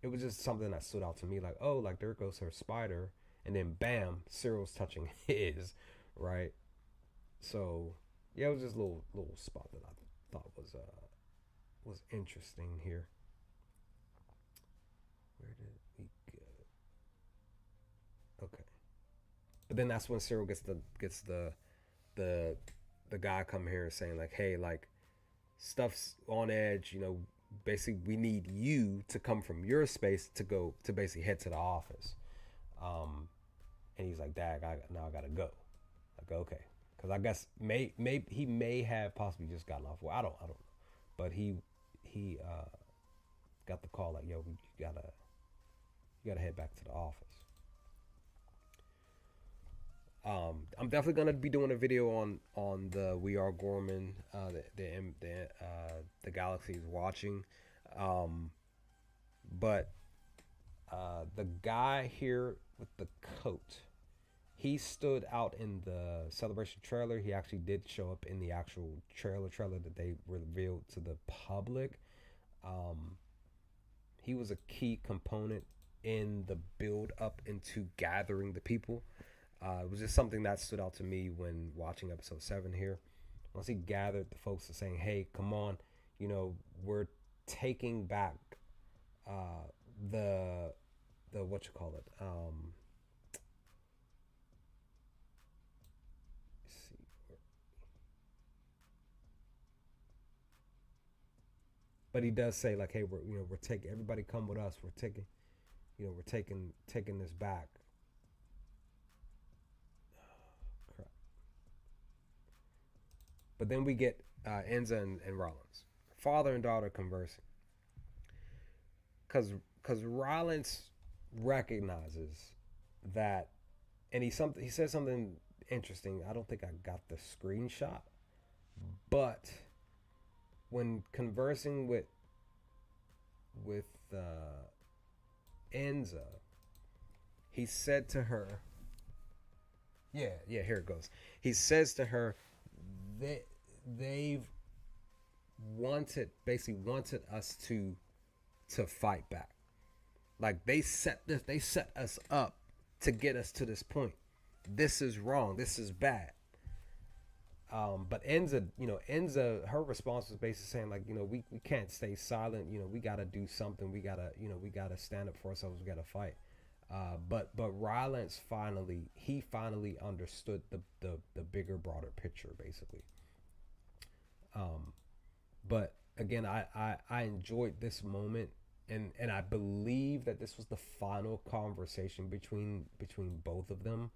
it was just something that stood out to me. Like, oh, like there goes her spider, and then bam, Cyril's touching his, right? So yeah, it was just a little spot that I thought was interesting here. Where did we go? Okay, but then that's when Cyril the the guy come here saying like, hey, like stuff's on edge. Basically we need you to come from your space to go to basically head to the office. Um, and he's like, Dag, now I gotta go. I go, okay, because I guess may he may have possibly just gotten off. Well, I don't know, but he got the call like, yo, you gotta head back to the office. I'm definitely gonna be doing a video on the We Are Gorman, the galaxies watching, um, but the guy here with the coat, he stood out in the celebration trailer. He actually did show up in the actual trailer that they revealed to the public. Um, he was a key component in the build up into gathering the people. It was just something that stood out to me when watching episode 7 here. Once he gathered the folks and saying, hey, come on, we're taking back uh, the what you call it. Let's see. But he does say like, hey, we're taking, everybody come with us. We're taking this back. Crap. But then we get Enza and Rollins, father and daughter conversing, because Rollins recognizes that, and he says something interesting. I don't think I got the screenshot, but when conversing with Enza, he said to her, yeah, here it goes. He says to her, they've basically wanted us to fight back. Like they set us up to get us to this point. This is wrong. This is bad. But Enza, her response was basically saying like, we can't stay silent. We gotta do something. We gotta stand up for ourselves. We gotta fight. But Rylance finally understood the bigger, broader picture, basically. Um, but again, I enjoyed this moment, and I believe that this was the final conversation between both of them,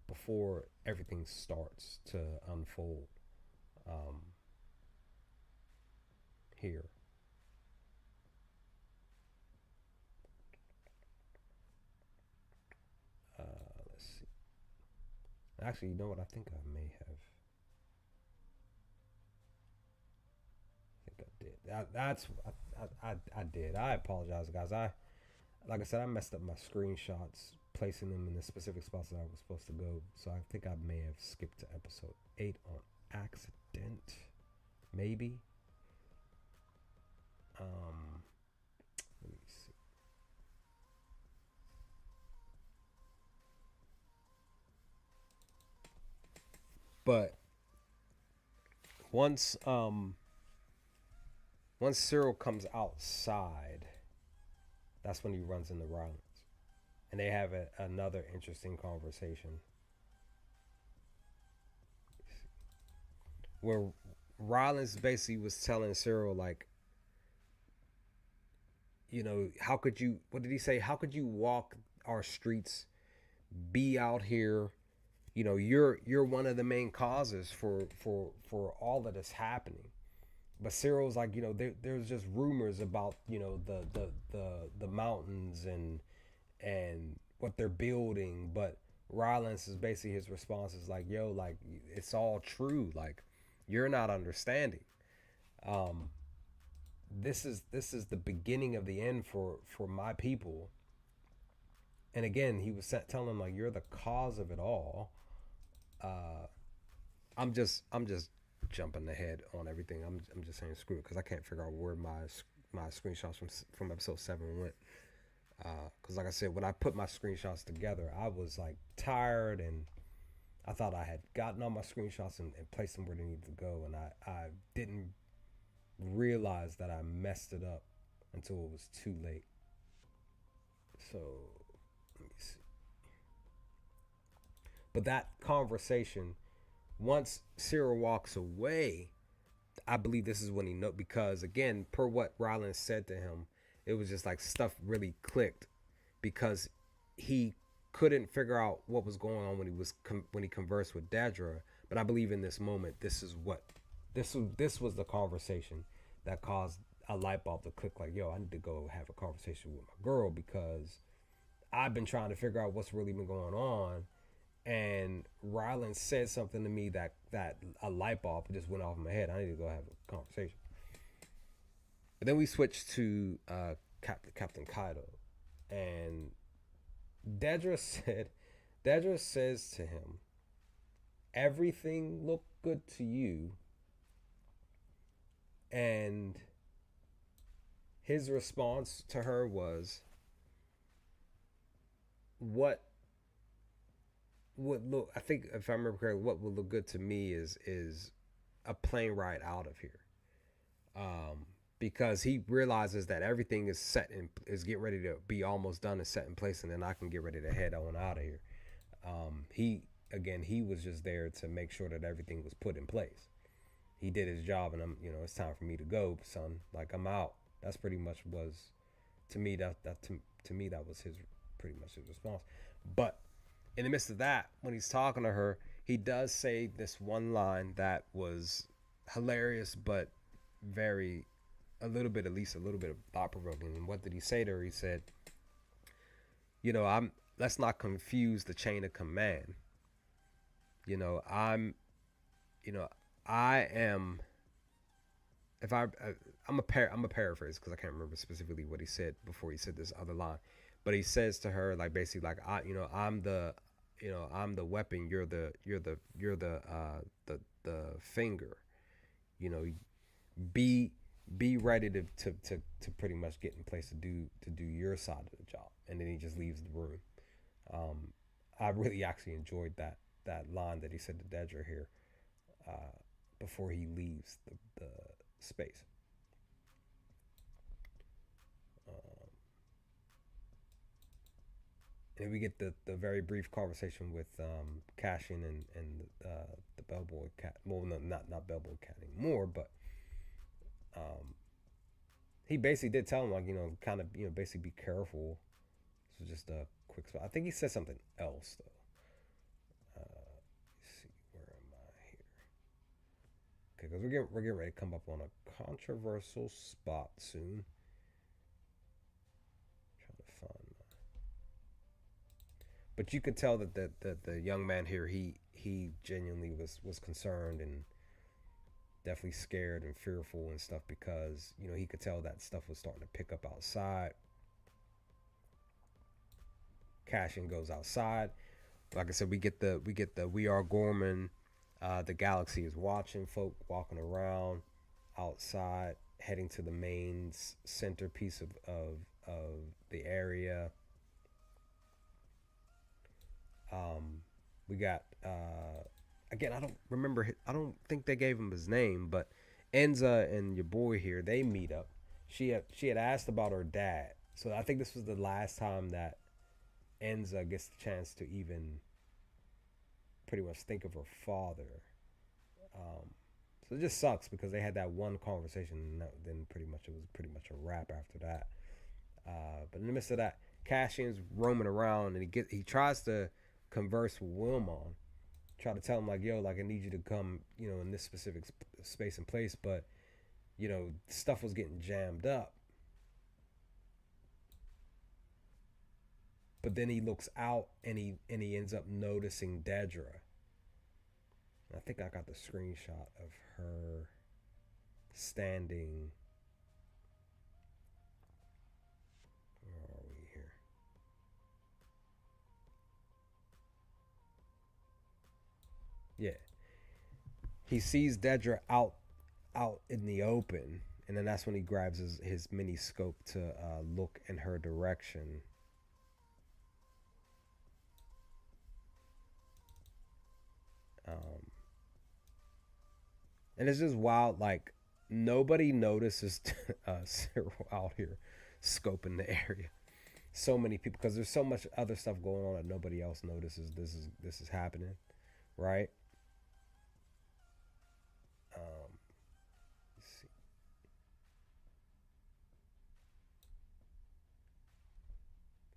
before everything starts to unfold, um, here. Let's see. Actually, you know what? I think I may have. I think I did. That's I did. I apologize, guys. Like I said, I messed up my screenshots, placing them in the specific spots that I was supposed to go. So I think I may have skipped to episode 8 on accident, maybe. Let me see. But once once Cyril comes outside, that's when he runs into Rollins, and they have another interesting conversation where Rollins basically was telling Cyril like, how could you? What did he say? How could you walk our streets, be out here? You're one of the main causes for all that is happening. But Cyril's like, there's just rumors about, the mountains and what they're building. But Rollins is basically, his response is like, yo, like it's all true. Like you're not understanding. Um, this is the beginning of the end for my people. And again, he was telling them like, you're the cause of it all. Uh, I'm just jumping ahead on everything. I'm just saying screw it because I can't figure out where my screenshots from episode 7 went. Because like I said, when I put my screenshots together, I was like tired and I thought I had gotten all my screenshots and placed them where they needed to go, and I didn't realize that I messed it up until it was too late. So let me see. But that conversation, once Cyril walks away, I believe this is when he know, because again, per what Ryland said to him, it was just like stuff really clicked because he couldn't figure out what was going on when he conversed with Dadra. But I believe in this moment, this was the conversation that caused a light bulb to click. Like, yo, I need to go have a conversation with my girl because I've been trying to figure out what's really been going on. And Ryland said something to me that a light bulb just went off in my head. I need to go have a conversation. But then we switched to Captain Kaido, and Dedra says to him, everything looked good to you, and his response to her was, what would look, I think if I remember correctly, what would look good to me is a plane ride out of here. Because he realizes that everything is set and is getting ready to be almost done and set in place, and then I can get ready to head on out of here. He was just there to make sure that everything was put in place. He did his job, and it's time for me to go, son. Like, I'm out. That's pretty much was, to me, to me that was his pretty much his response. But in the midst of that, when he's talking to her, he does say this one line that was hilarious, but very, at least a little bit of thought provoking. And what did he say to her? He said, let's not confuse the chain of command. I am, if I'm a paraphrase because I can't remember specifically what he said before he said this other line, but he says to her, like, basically, like, I'm the weapon, you're the finger. Be ready to pretty much get in place to do your side of the job. And then he just leaves the room. I really actually enjoyed that line that he said to Dedra here before he leaves the space. And we get the very brief conversation with Cassian and the bellboy cat. Well, no, not bellboy cat anymore, but he basically did tell him, like, kind of, basically be careful. This was just a quick spot. I think he said something else though. Let's see, where am I here? Okay, because we're getting ready to come up on a controversial spot soon. But you could tell that the young man here, he genuinely was concerned and definitely scared and fearful and stuff, because he could tell that stuff was starting to pick up outside. Cassian goes outside. Like I said, we get the We Are Gorman. The galaxy is watching, folk walking around outside, heading to the main centerpiece of the area. We got again, I don't remember, I don't think they gave him his name, but Enza and your boy here, they meet up. She had asked about her dad, so I think this was the last time that Enza gets the chance to even pretty much think of her father. So it just sucks because they had that one conversation, and then it was pretty much a wrap after that. But in the midst of that, Cassian's roaming around, and he tries to converse with Wilmon, try to tell him, like, yo, like, I need you to come, in this specific space and place, but stuff was getting jammed up. But then he looks out, and he ends up noticing Dedra. I think I got the screenshot of her standing. Where are we here? Yeah. he sees Dedra out in the open, and then that's when he grabs his mini scope to look in her direction. Um, and it's just wild. Like nobody notices Cyril out here scoping the area. So many people because there's so much other stuff going on that nobody else notices. This is happening, right? Let's see.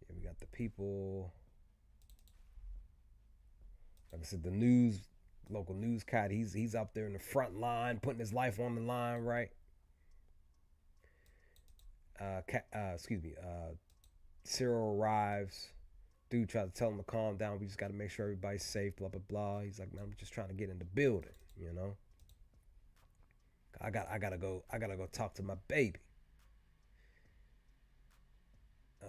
Yeah, we got the people. Like I said, the news, local news cat. He's up there in the front line, putting his life on the line, right? Excuse me. Cyril arrives. Dude tries to tell him to calm down. We just got to make sure everybody's safe. Blah blah blah. He's like, man, I'm just trying to get in the building. You know, I gotta go. I gotta go talk to my baby. Uh,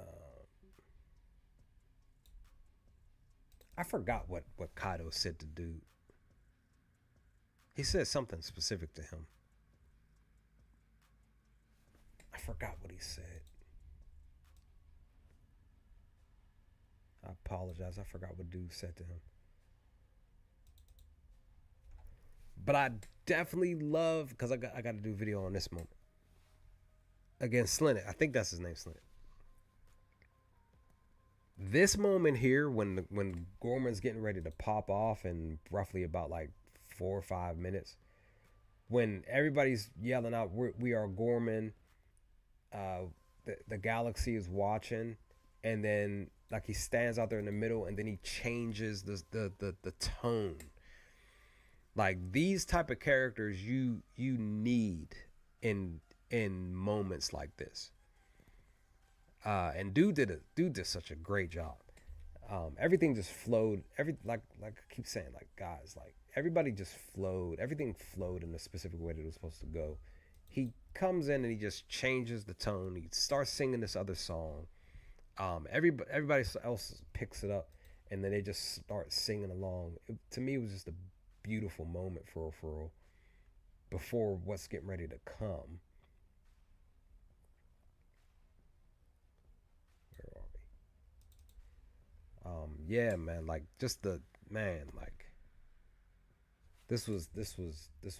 I forgot what Kaido said to do. He said something specific to him. I forgot what he said. I apologize. I forgot what dude said to him. But I definitely love because I got to do a video on this moment again. Slinnet, I think that's his name, Slinnet. This moment here, when Gorman's getting ready to pop off in roughly about like 4 or 5 minutes, when everybody's yelling out, "We are Gorman," the galaxy is watching, and then like he stands out there in the middle, and then he changes the tone. Like these type of characters you need in moments like this. And dude did such a great job. Everything just flowed. Like I keep saying, like guys, like everybody just flowed. Everything flowed in the specific way that it was supposed to go. He comes in and he just changes the tone. He starts singing this other song. Everybody else picks it up, and then they just start singing along. To me, it was just a beautiful moment for before what's getting ready to come. Where are we? Yeah, man. Like just the man. Like this was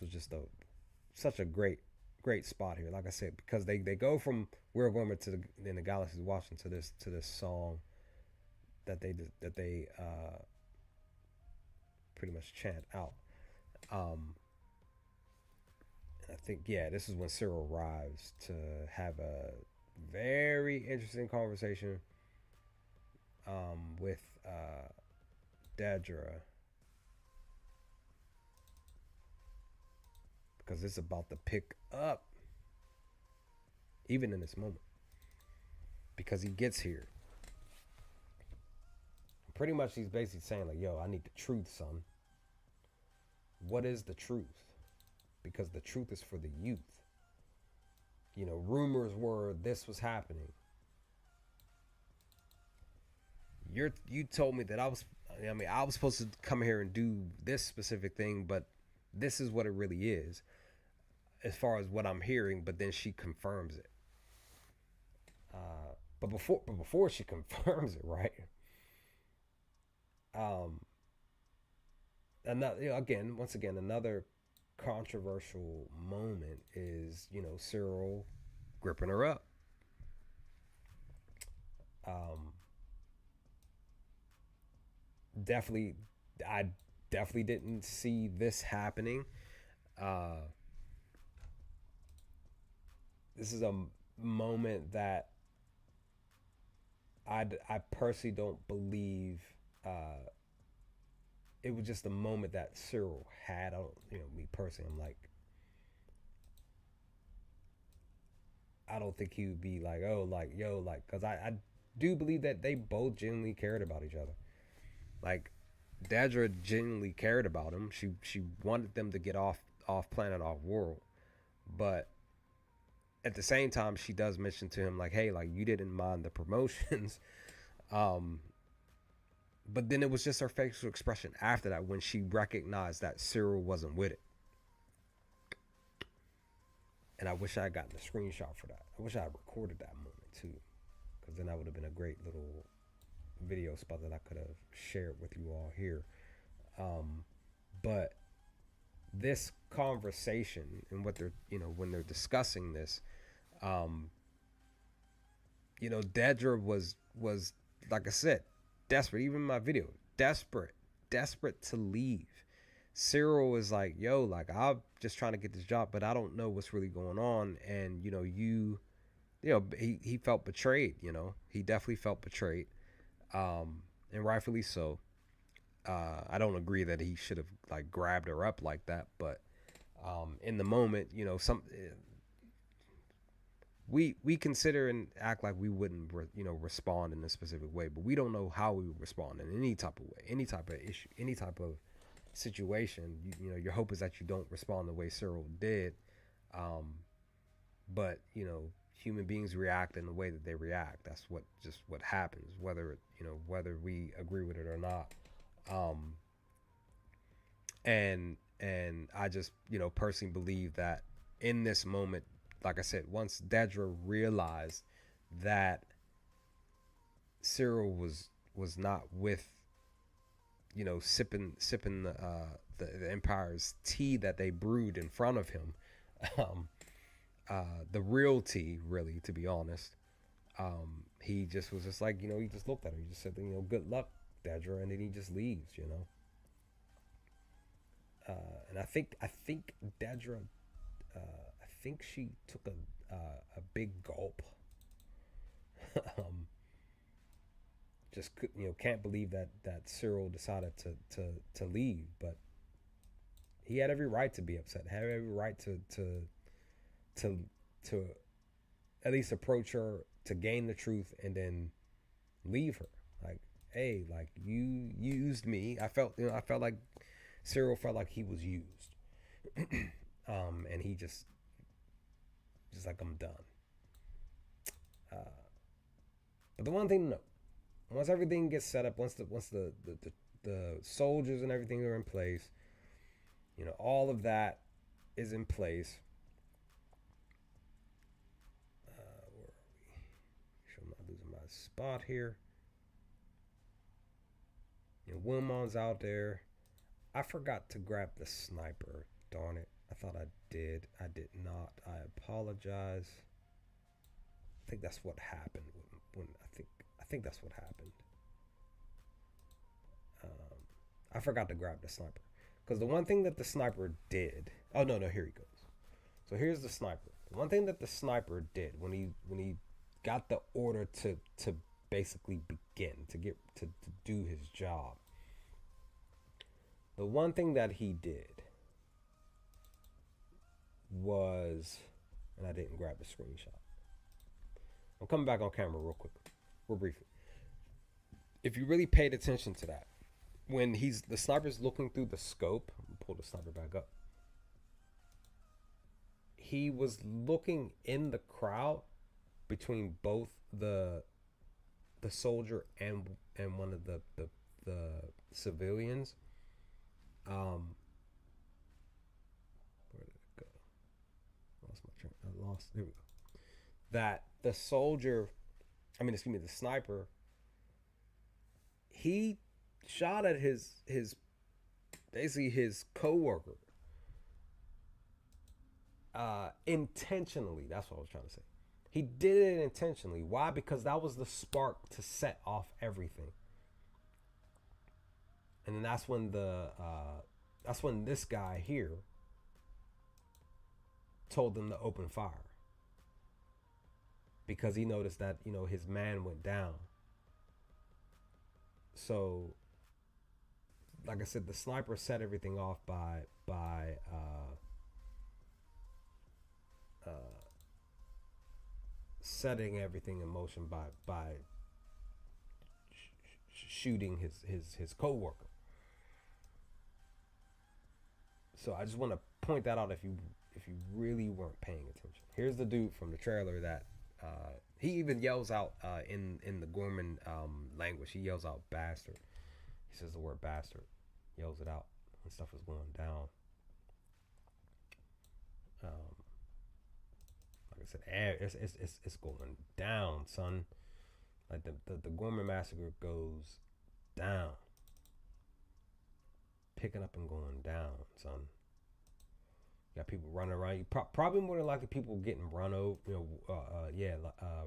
just a such a great spot here. Like I said, because they go from we're going to the in the galaxy's watching to this song that they pretty much chant out. Um, I think yeah, this is when Cyril arrives to have a very interesting conversation with Dedra because it's about to pick up even in this moment because he gets here. Pretty much, he's basically saying like, "Yo, I need the truth, son. What is the truth? Because the truth is for the youth. You know, rumors were this was happening. You told me that I was supposed to come here and do this specific thing, but this is what it really is, as far as what I'm hearing." But then she confirms it. But before she confirms it, right? Um, another again, once again, another controversial moment is Cyril gripping her up. Um, definitely, I definitely didn't see this happening. Uh, this is a moment that I personally don't believe. It was just a moment that Cyril had. I don't, me personally, I'm like, I don't think he would be like, oh, like, yo, like, because I do believe that they both genuinely cared about each other. Like, Dedra genuinely cared about him. She wanted them to get off planet, off world, but at the same time, she does mention to him like, hey, like you didn't mind the promotions. um, but then it was just her facial expression after that when she recognized that Cyril wasn't with it. And I wish I had gotten a screenshot for that. I wish I had recorded that moment too, because then that would have been a great little video spot that I could have shared with you all here. But this conversation and what they're, when they're discussing this, um, Dedra was like I said, desperate. Even in my video, desperate to leave. Cyril is like, yo, like I'm just trying to get this job, but I don't know what's really going on. And he felt betrayed. He definitely felt betrayed, and rightfully so. I don't agree that he should have like grabbed her up like that, but in the moment, we consider and act like we wouldn't respond in a specific way, but we don't know how we would respond in any type of way, any type of issue, any type of situation. Your hope is that you don't respond the way Cyril did, but human beings react in the way that they react. That's what happens, whether we agree with it or not. um, and I just personally believe that in this moment, like I said, once Dedra realized that Cyril was not with sipping the Empire's tea that they brewed in front of him, um, the real tea, really, to be honest. He just was just like, he just looked at her. He just said, good luck, Dedra, and then he just leaves. And I think Dedra, I think she took a big gulp. um, just can't believe that Cyril decided to leave, but he had every right to be upset. Had every right to to at least approach her to gain the truth and then leave her. Like, hey, like you used me. I felt like Cyril felt like he was used. And he just like, I'm done. Uh, but the one thing to know, once everything gets set up, once the soldiers and everything are in place, all of that is in place. Where are we? Make sure I'm not losing my spot here. Wilmon's out there. I forgot to grab the sniper. Darn it. I thought I did. I did not. I apologize. I think that's what happened. I think that's what happened. I forgot to grab the sniper. Because the one thing that the sniper did. Oh no, here he goes. So here's the sniper. The one thing that the sniper did when he got the order to basically begin to do his job. The one thing that he did was, and I didn't grab the screenshot. I'm coming back on camera real quick, real briefly. If you really paid attention to that, when the sniper's looking through the scope, pull the sniper back up. He was looking in the crowd between both the soldier and one of the civilians. Where did it go? Lost my train. I lost. There we go. That the soldier, the sniper, he shot at his basically his coworker. Intentionally. That's what I was trying to say. He did it intentionally. Why? Because that was the spark to set off everything. And then that's when this guy here told them to open fire, because he noticed that his man went down. So, like I said, the sniper set everything off by setting everything in motion by shooting his coworker. So I just want to point that out if you really weren't paying attention. Here's the dude from the trailer that he even yells out in the Gorman language. He yells out bastard. He says the word bastard. Yells it out when stuff is going down. said, it's going down, son. Like the Gorman massacre goes down, picking up and going down, son. You got people running around. You probably more than likely people getting run over.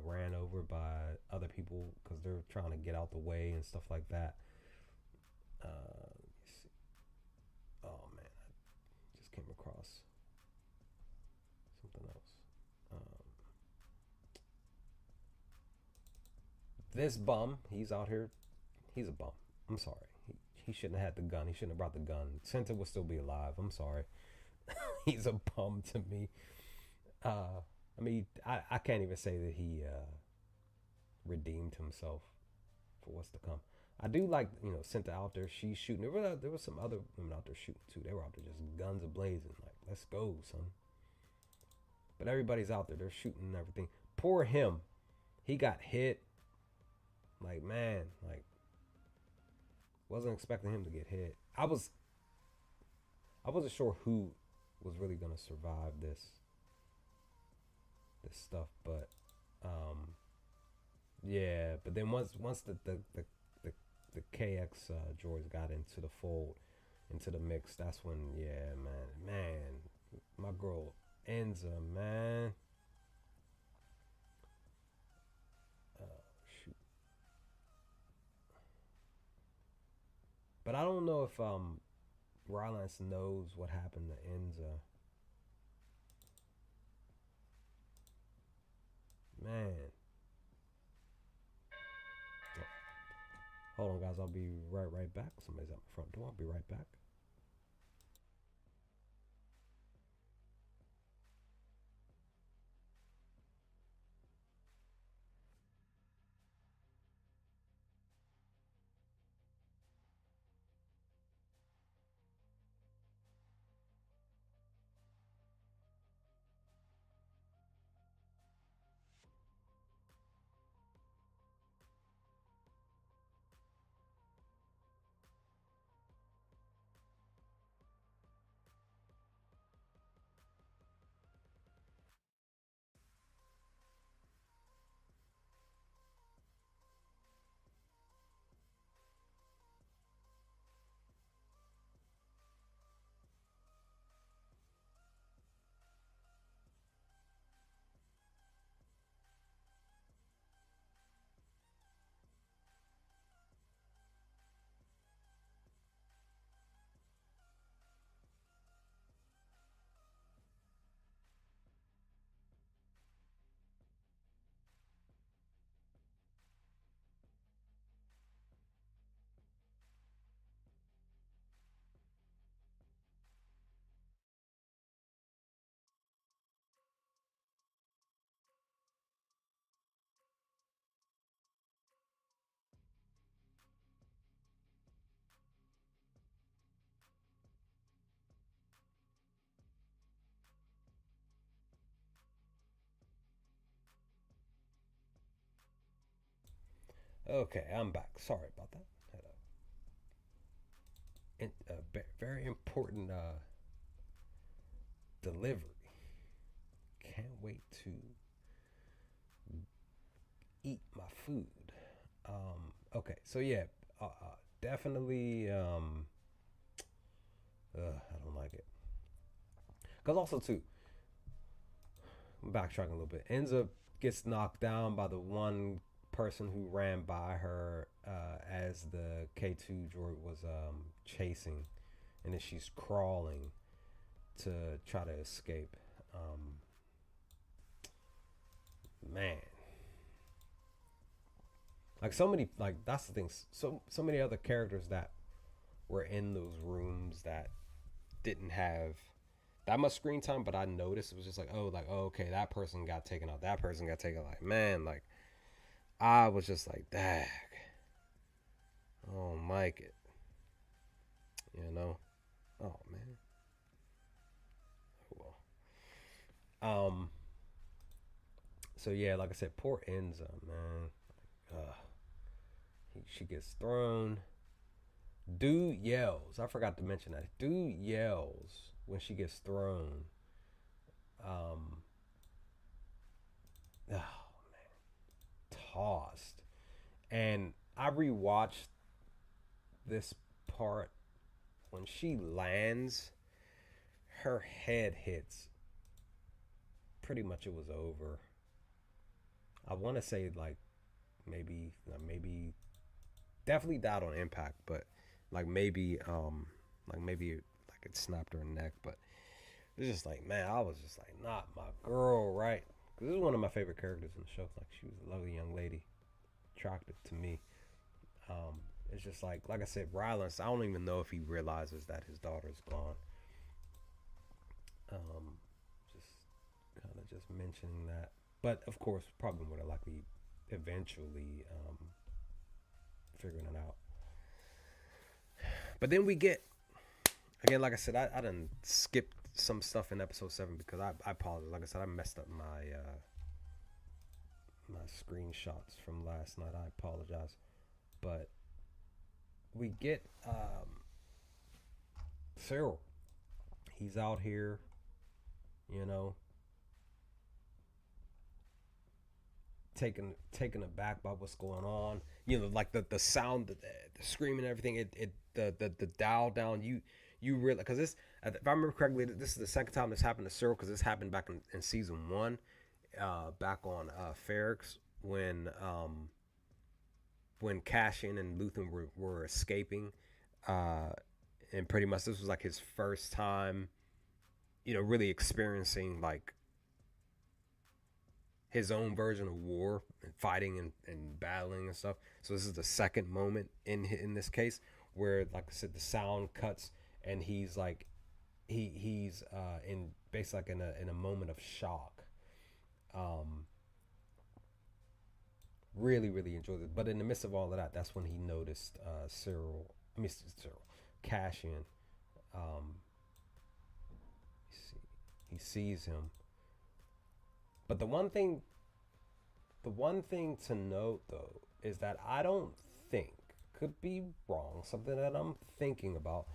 Ran over by other people because they're trying to get out the way and stuff like that. Let's see. Oh man, I just came across something else. Um, this bum, he's out here. He's a bum. I'm sorry. He shouldn't have had the gun. He shouldn't have brought the gun. Santa would still be alive. I'm sorry. He's a bum to me. I mean, I can't even say that he redeemed himself for what's to come. I do like, Senta out there. She's shooting. There was some other women out there shooting too. They were out there just guns a blazing. Like, let's go, son. But everybody's out there. They're shooting and everything. Poor him. He got hit. Like, man, like, wasn't expecting him to get hit. I wasn't sure who was really gonna survive this stuff, but yeah. But then once the KX droids got into the fold, into the mix, that's when, yeah, man, my girl Enza, man. Shoot. But I don't know if Rylance knows what happened to Enza. Man. Hold on, guys. I'll be right back. Somebody's at my front door. I'll be right back. Okay, I'm back. Sorry about that. Had a very important delivery. Can't wait to eat my food. Okay, so yeah, definitely. I don't like it. Cause also too, I'm backtracking a little bit. Enza gets knocked down by the one person who ran by her as the K2 droid was chasing, and then she's crawling to try to escape. Um, Man, like so many, like that's the thing. So many other characters that were in those rooms that didn't have that much screen time, but I noticed it was just like, oh, okay, that person got taken out, that person got taken. Like, man, like I was just like, dag, oh, Mike, you know, oh man, well, um, so yeah, like I said, poor Enza, man, she gets thrown. Dude yells. I forgot to mention that. Dude yells when she gets thrown. Um, paused. And I rewatched this part when she lands, her head hits. Pretty much it was over. I want to say like maybe definitely died on impact, but like maybe like it snapped her neck, but it's just like, man, I was just like, not my girl, right? Because this is one of my favorite characters in the show. Like, she was a lovely young lady, attractive to me. It's just like I said, Rylance. I don't even know if he realizes that his daughter's gone. Just kind of just mentioning that, but of course, probably more than likely, eventually figuring it out. But then we get again, like I said, I done skipped some stuff in episode 7 because I apologize. Like I said, I messed up my screenshots from last night. I apologize, but we get Cyril. He's out here, you know, taken aback by what's going on. You know, like the sound, the screaming, and everything. The dial down. You really, because this, if I remember correctly, this is the second time this happened to Cyril, because this happened back in season 1, back on Ferrex, when Cassian and Luthen were escaping, uh, and pretty much this was like his first time, you know, really experiencing like his own version of war and fighting and battling and stuff. So this is the second moment in this case where, like I said, the sound cuts and he's like he's in basically like in a moment of shock. Um, really enjoyed it. But in the midst of all of that, that's when he noticed Cyril, Cassian. Um, he sees him. But the one thing to note though is that I don't think, could be wrong, something that I'm thinking about,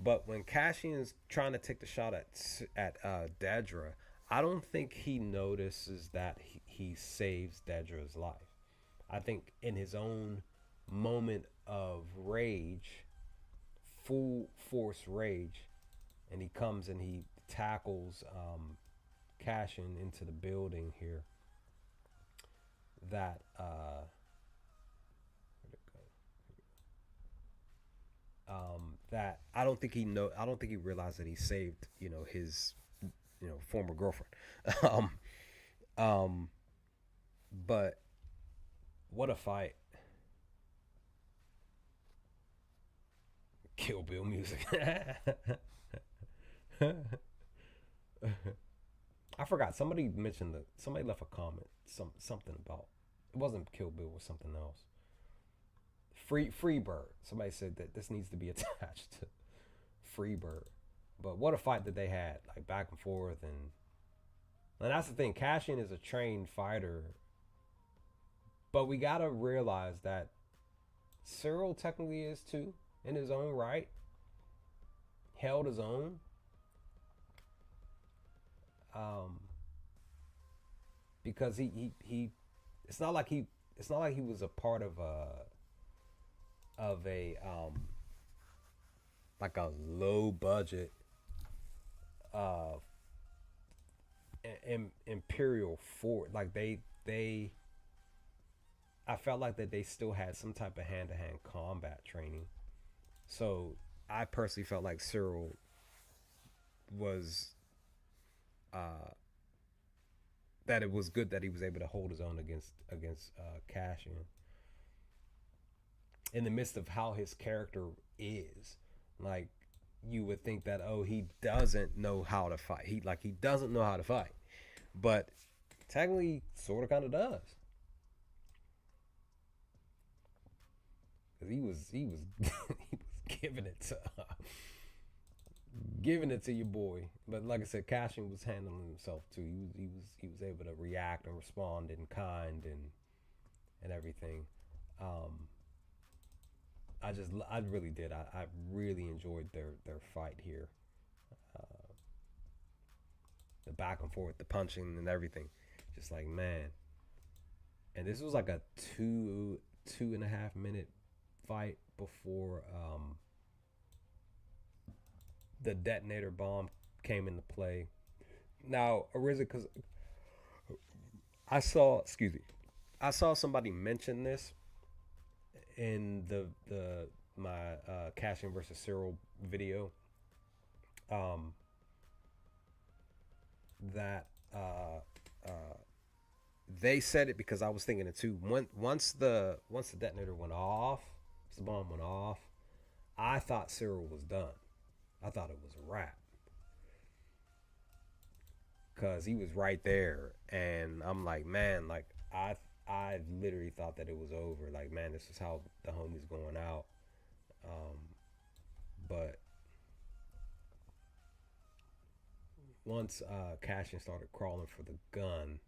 but when Cassian is trying to take the shot at Dedra, I don't think he notices that he saves Dedra's life. I think in his own moment of rage, full force rage, and he comes and he tackles Cassian into the building here. That that I don't think he realized that he saved, you know, his, you know, former girlfriend. um, um, but what a fight! Kill Bill music. I forgot. Somebody left a comment. Something about, it wasn't Kill Bill, it was something else. Freebird. Somebody said that this needs to be attached to Freebird. But what a fight that they had, like back and forth, and that's the thing. Cassian is a trained fighter, but we gotta realize that Cyril technically is too, in his own right, held his own. Um, because he it's not like he was a part of a like a low budget uh imperial fort. Like they I felt like that they still had some type of hand-to-hand combat training. So I personally felt like Cyril was uh that it was good that he was able to hold his own against Cassian in the midst of how his character is. Like, you would think that, oh, he doesn't know how to fight. He doesn't know how to fight, but technically, sort of, kind of does. Cause he was he was giving it to your boy. But like I said, Cashin was handling himself too. He was able to react and respond in kind and everything. Um, I really did. I really enjoyed their fight here. Uh, the back and forth, the punching and everything. Just like, man. and this was like a 2.5 minute fight before the detonator bomb came into play. Now, originally, because excuse me, I saw somebody mention this in the my Cashin versus Cyril video. Um, that uh, they said it because I was thinking it too. Once the detonator went off, the bomb went off, I thought Cyril was done. I thought it was a wrap because he was right there, and I'm like, man, like I literally thought that it was over. Like, man, this is how the homie's going out. Um, but once Cashin started crawling for the gun,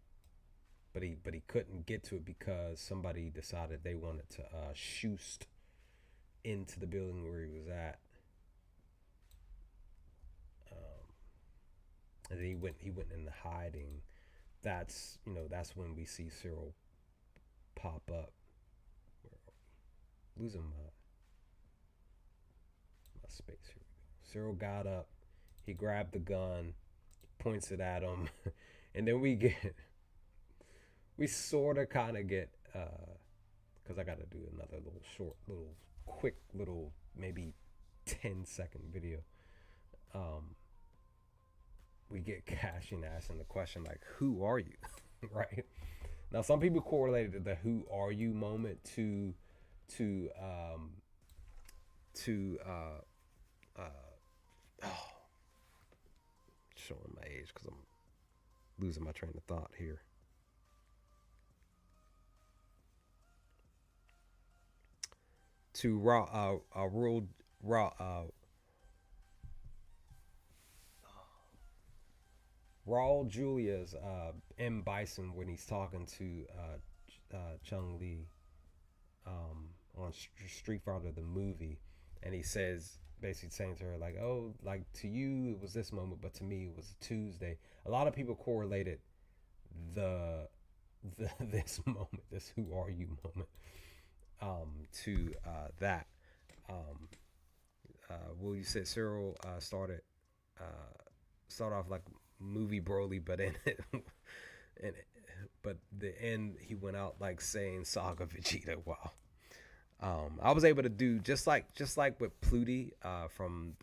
but he couldn't get to it because somebody decided they wanted to shoost into the building where he was at. Um, and then he went into hiding. That's when we see Cyril pop up. Losing my space here. Cyril got up. He grabbed the gun, points it at him, and then we sort of kind of get because I got to do another quick little maybe 10-second video. Um, we get Cashin asking the question like, "Who are you?" Right now, some people correlated the "Who are you" moment to to oh, showing my age because I'm losing my train of thought here. To Raul Julia's M Bison when he's talking to Chung Lee on Street Fighter the movie, and he says basically saying to her like, "Oh, like to you it was this moment, but to me it was a Tuesday." A lot of people correlated the this moment, this "Who are you" moment, to that. Um, well, you said Cyril start off like movie Broly, but in it, in it, but the end he went out like saying Saga Vegeta. Wow. I was able to do just like with Pluty from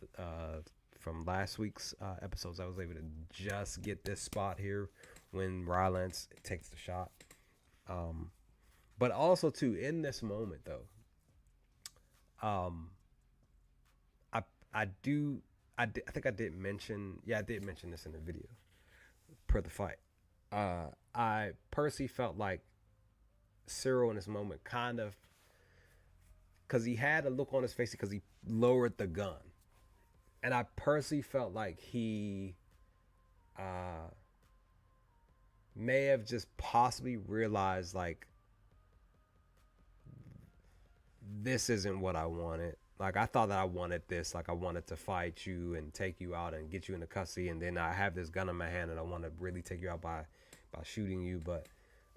last week's episodes. I was able to just get this spot here when Rylance takes the shot. Um, but also too in this moment though, um, I I do I think I did mention, yeah, I did mention this in the video per the fight. I personally felt like Cyril in this moment kind of, because he had a look on his face because he lowered the gun, and I personally felt like he uh, may have just possibly realized like this isn't what I wanted. Like I thought that I wanted this. Like I wanted to fight you and take you out and get you into custody, and then I have this gun in my hand and I want to really take you out by shooting you. But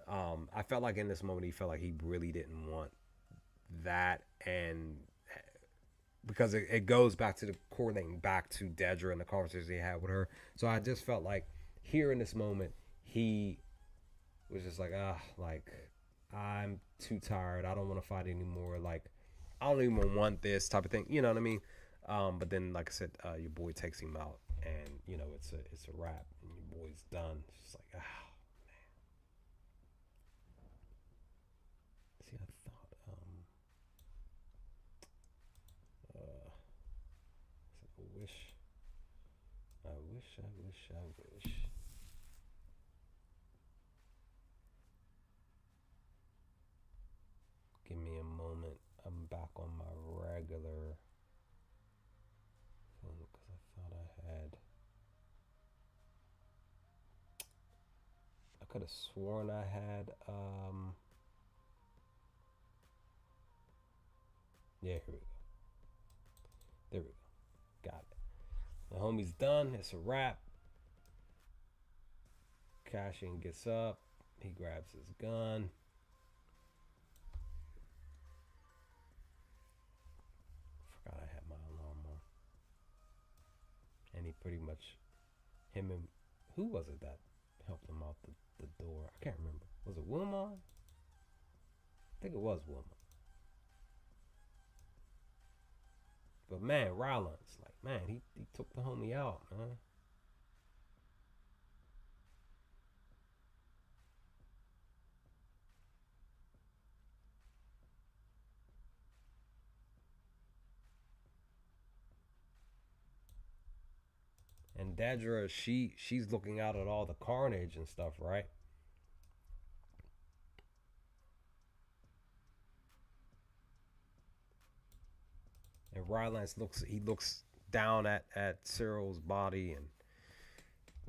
I felt like in this moment he felt like he really didn't want that, and because it goes back to the correlating back to Dedra and the conversation he had with her. So I just felt like here in this moment he was just like, like I'm too tired. I don't want to fight anymore. Like I don't even want this type of thing. You know what I mean? But then, like I said, your boy takes him out, and it's a wrap, and your boy's done. It's just like see, I thought I wish, I wish, I wish, I wish. Give me a moment. I'm back on my regular thing because I thought I had. I could have sworn I had. Yeah, here we go. There we go. Got it. The homie's done. It's a wrap. Cashin gets up. He grabs his gun. pretty much him and who was it that helped him out the door? I can't remember. Was it Wilmon? I think it was Wilmon. But man, Rollins, like man, he took the homie out, man. And Dadra, she's looking out at all the carnage and stuff, right? And Rylance looks down at Cyril's body, and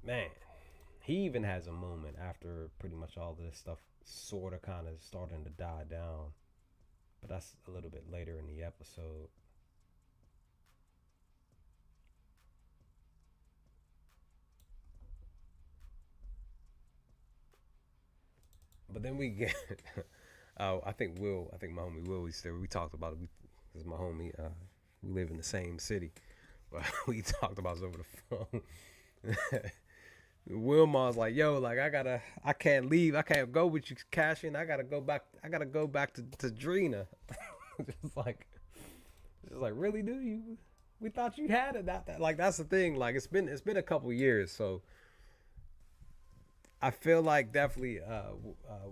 man, he even has a moment after pretty much all this stuff sort of kind of starting to die down. But that's a little bit later in the episode. But then we get, I think my homie Will, we talked about it. This is my homie. We live in the same city, but we talked about it over the phone. Wilma's like, yo, like I can't leave. I can't go with you, Cashin. I gotta go back. I gotta go back to Drina. just like, just like, really, do you? We thought you had it. That like that's the thing. Like it's been a couple years, so I feel like definitely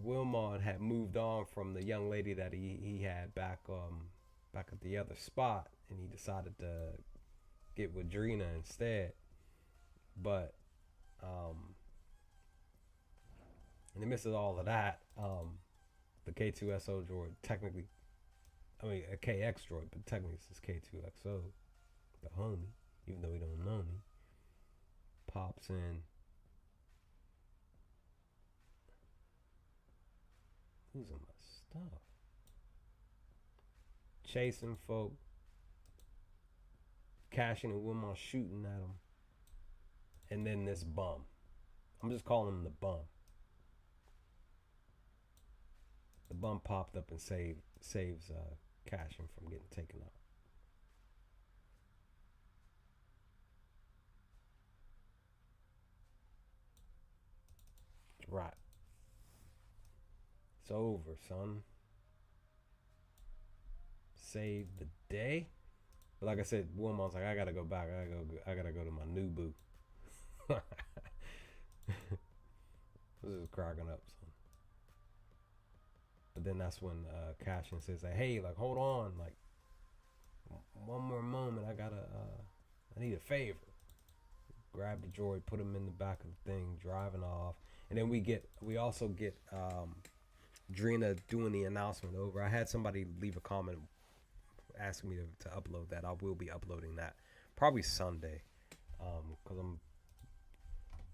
Wilmon had moved on from the young lady that he had back at the other spot, and he decided to get with Drina instead. But in the midst of all of that, the K2SO droid technically, I mean a KX droid, but technically it's K2XO, the homie, even though he don't know me, pops in. Who's in my stuff? Chasing folk, Cashin and Wilmon shooting at him, and then this bum. I'm just calling him the bum. The bum popped up and saves Cashin from getting taken out. Right. It's over, son. Save the day. But like I said, Wilmon's like, I gotta go back. I gotta go to my new boo. This is cracking up, son. But then that's when Cashin says, like, hey, like, hold on, like, one more moment. I need a favor. Grab the droid, put him in the back of the thing, driving off, and then we also get Drina doing the announcement over. I had somebody leave a comment asking me to upload that. I will be uploading that probably Sunday,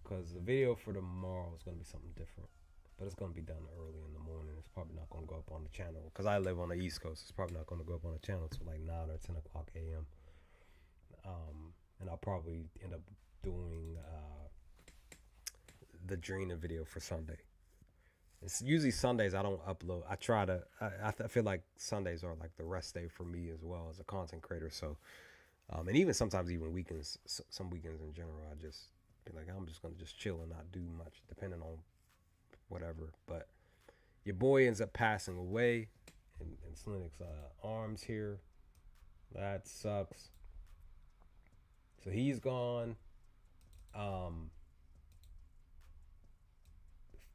because the video for tomorrow is going to be something different, but it's going to be done early in the morning. It's probably not going to go up on the channel because I live on the East Coast. It's probably not going to go up on the channel till like 9 or 10 o'clock a.m. And I'll probably end up doing the Drina video for Sunday. It's usually Sundays I don't upload. I try to. I feel like Sundays are like the rest day for me as well as a content creator. So, and even sometimes even weekends, some weekends in general, I just be like, I'm just gonna just chill and not do much, depending on whatever. But your boy ends up passing away in Slinik's arms here. That sucks. So he's gone.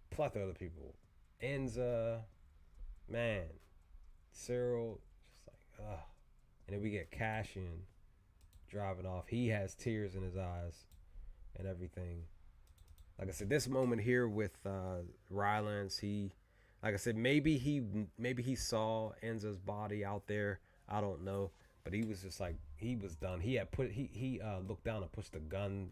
Plethora of other people. Enza, man, Cyril, just like, ugh. And then we get Cashin driving off. He has tears in his eyes and everything. Like I said, this moment here with Rylance, like I said, maybe he saw Enza's body out there. I don't know, but he was just like, he was done. He looked down and pushed the gun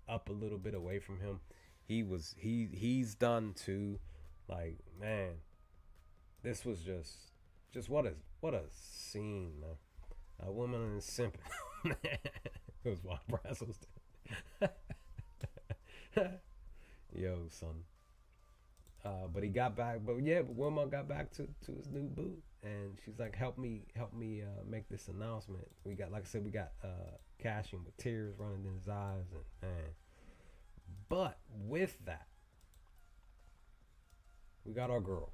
up a little bit away from him. He's done too. Like, man, this was just what a scene, man. A woman and simping. It was Juan Brazo's. Yo, son. But he got back. But yeah, Wilma got back to his new boo, and she's like, help me make this announcement. We got, like I said, we got Cassian with tears running in his eyes, and man. But with that, we got our girl.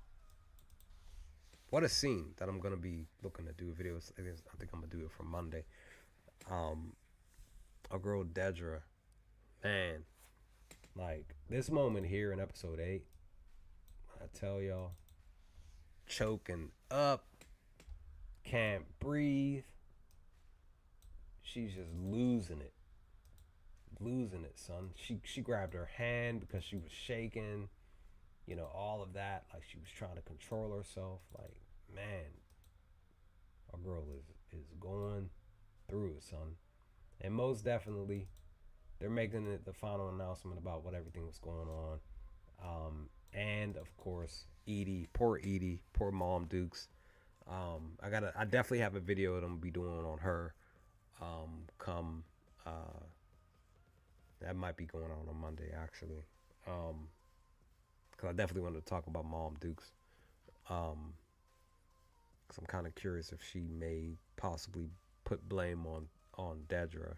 What a scene that I'm gonna be looking to do videos. I think I'm gonna do it for Monday. Um, our girl Dedra, man, like this moment here in episode 8, I tell y'all, choking up, can't breathe. She's just losing it, son. She grabbed her hand because she was shaking, all of that. Like she was trying to control herself. Like, man, our girl is going through it, son. And most definitely, they're making the final announcement about what everything was going on. And of course, Edie, poor Mom Dukes. I definitely have a video that I'm gonna be doing on her. Come, that might be going on Monday actually. Because I definitely wanted to talk about Mom Dukes. Because I'm kind of curious if she may possibly put blame on Dedra.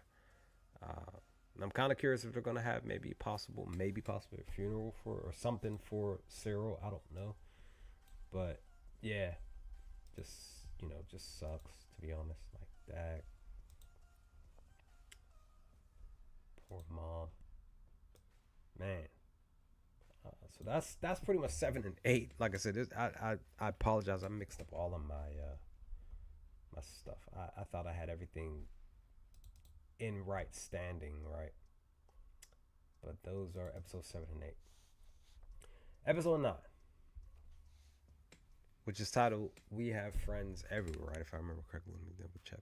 And I'm kind of curious if they're gonna have maybe possible a funeral for or something for Cyril. I don't know, but yeah, just just sucks to be honest. Like that, poor mom, man. So that's pretty much 7 and 8. Like I said, I apologize. I mixed up all of my stuff. I thought I had everything in right standing, right? But those are episode 7 and 8. Episode 9, which is titled "We Have Friends Everywhere." Right, if I remember correctly. Let me double check.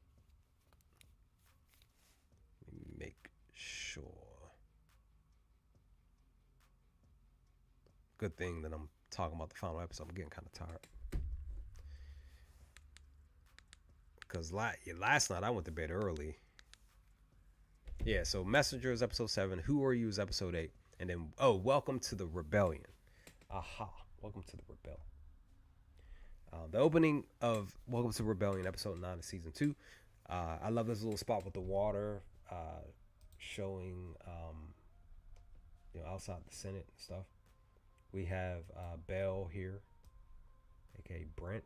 Let me make sure. Good thing that I'm talking about the final episode. I'm getting kind of tired. Because last night I went to bed early. Yeah, so Messenger is episode 7. Who Are You is episode 8. And then, Welcome to the Rebellion. Aha, Welcome to the Rebellion. The opening of Welcome to Rebellion, episode 9 of season 2. I love this little spot with the water showing, outside the Senate and stuff. We have Bell here, aka Brent,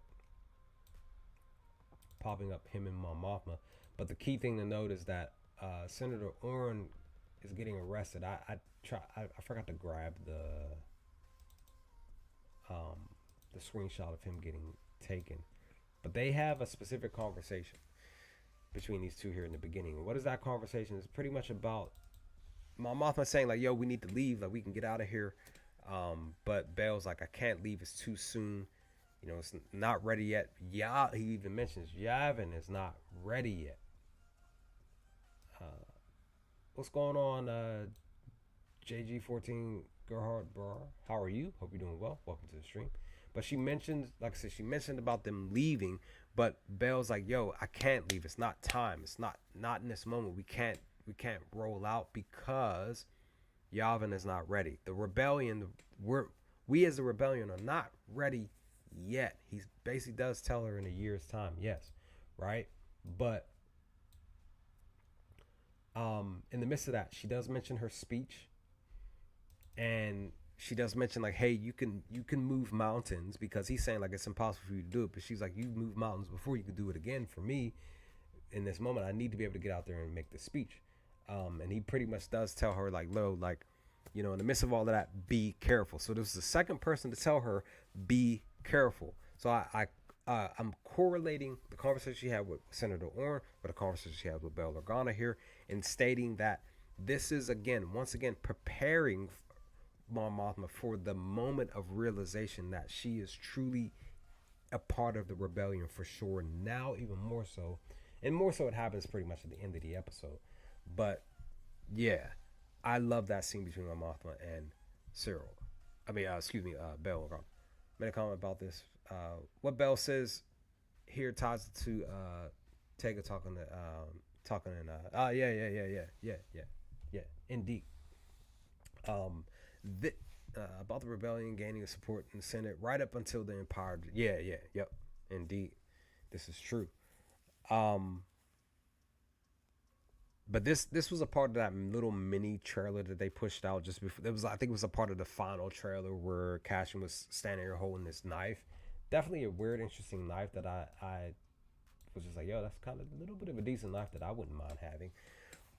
popping up him and Mon Mothma. But the key thing to note is that Senator Orrin is getting arrested. I forgot to grab the screenshot of him getting taken, but they have a specific conversation between these two here in the beginning. What is that conversation? It's pretty much about Mon Mothma saying like, "Yo, we need to leave. Like, we can get out of here." But Bell's like, "I can't leave. It's too soon. It's not ready yet." Yeah, he even mentions Yavin is not ready yet. What's going on, JG14 Gerhard Brar? How are you? Hope you're doing well. Welcome to the stream. But she mentioned, like I said, she mentioned about them leaving. But Bell's like, "Yo, I can't leave. It's not time. It's not in this moment. We can't roll out because Yavin is not ready. The rebellion, we as the rebellion are not ready yet." He basically does tell her in a year's time, yes, right? But in the midst of that, she does mention her speech, and she does mention like, "Hey, you can move mountains," because he's saying like it's impossible for you to do it. But she's like, "You moved mountains before. You could do it again for me. In this moment, I need to be able to get out there and make the speech." And he pretty much does tell her like, "Lo, like, in the midst of all of that, be careful." So this is the second person to tell her, "Be careful." So I'm correlating the conversation she had with Senator Orrin with the conversation she had with Bail Organa here, and stating that this is once again preparing Mon Mothma for the moment of realization that she is truly a part of the rebellion for sure. Now even more so, and more so it happens pretty much at the end of the episode. But yeah, I love that scene between Mon Mothma and Cyril. Bail Organa. Made a comment about this. What Bell says here ties to Tega talking indeed. About the rebellion gaining support in the Senate right up until the Empire. Yep, indeed, this is true. but this was a part of that little mini trailer that they pushed out just before. It was, I think it was a part of the final trailer where Cashin was standing there holding this knife. Definitely a weird, interesting knife that I was just like, yo, that's kind of a little bit of a decent knife that I wouldn't mind having.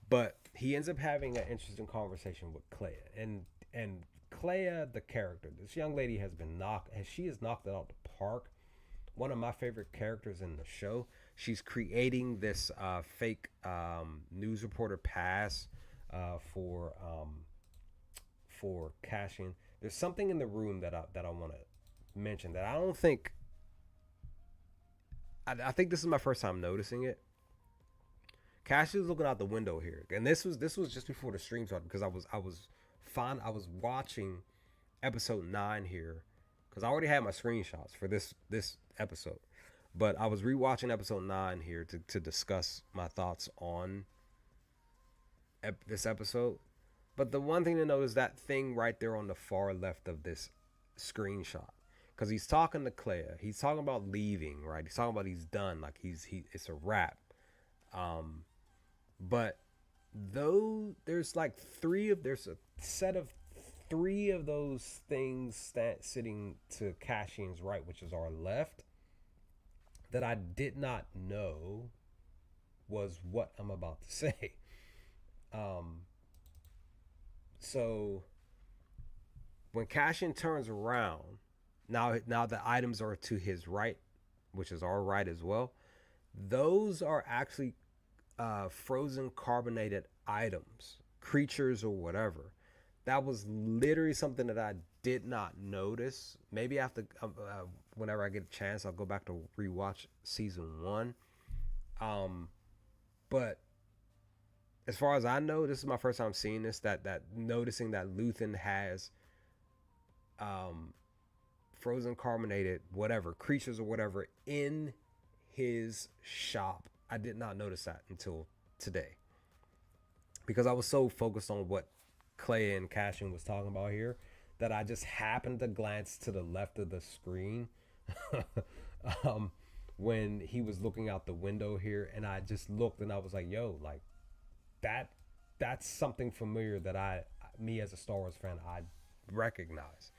But he ends up having an interesting conversation with Clea, and Clea, the character, this young lady has been knocked, and she has knocked it out the park. One of my favorite characters in the show. She's creating this fake news reporter pass for cashing. There's something in the room that I want to mention that I don't think. I think this is my first time noticing it. Cash is looking out the window here, and this was just before the stream started because I was watching episode 9 here because I already had my screenshots for this episode, but I was rewatching episode 9 here to discuss my thoughts on this episode. But the one thing to note is that thing right there on the far left of this screenshot, because he's talking to Claire. He's talking about leaving, right? He's talking about he's done, like it's a wrap. Um, but though there's a set of three of those things sitting to Cashin's right, which is our left, that I did not know was what I'm about to say. Um, so when Cashin turns around, now the items are to his right, which is our right as well. Those are actually frozen carbonated items, creatures or whatever. That was literally something that I did not notice. Maybe after whenever I get a chance, I'll go back to rewatch season 1. But as far as I know, this is my first time seeing this. That noticing that Luthen has frozen carbonated whatever creatures or whatever in his shop. I did not notice that until today because I was so focused on what Clay and Cashin was talking about here that I just happened to glance to the left of the screen when he was looking out the window here, and I just looked and I was like, yo, like that's something familiar that me as a Star Wars fan, I recognize.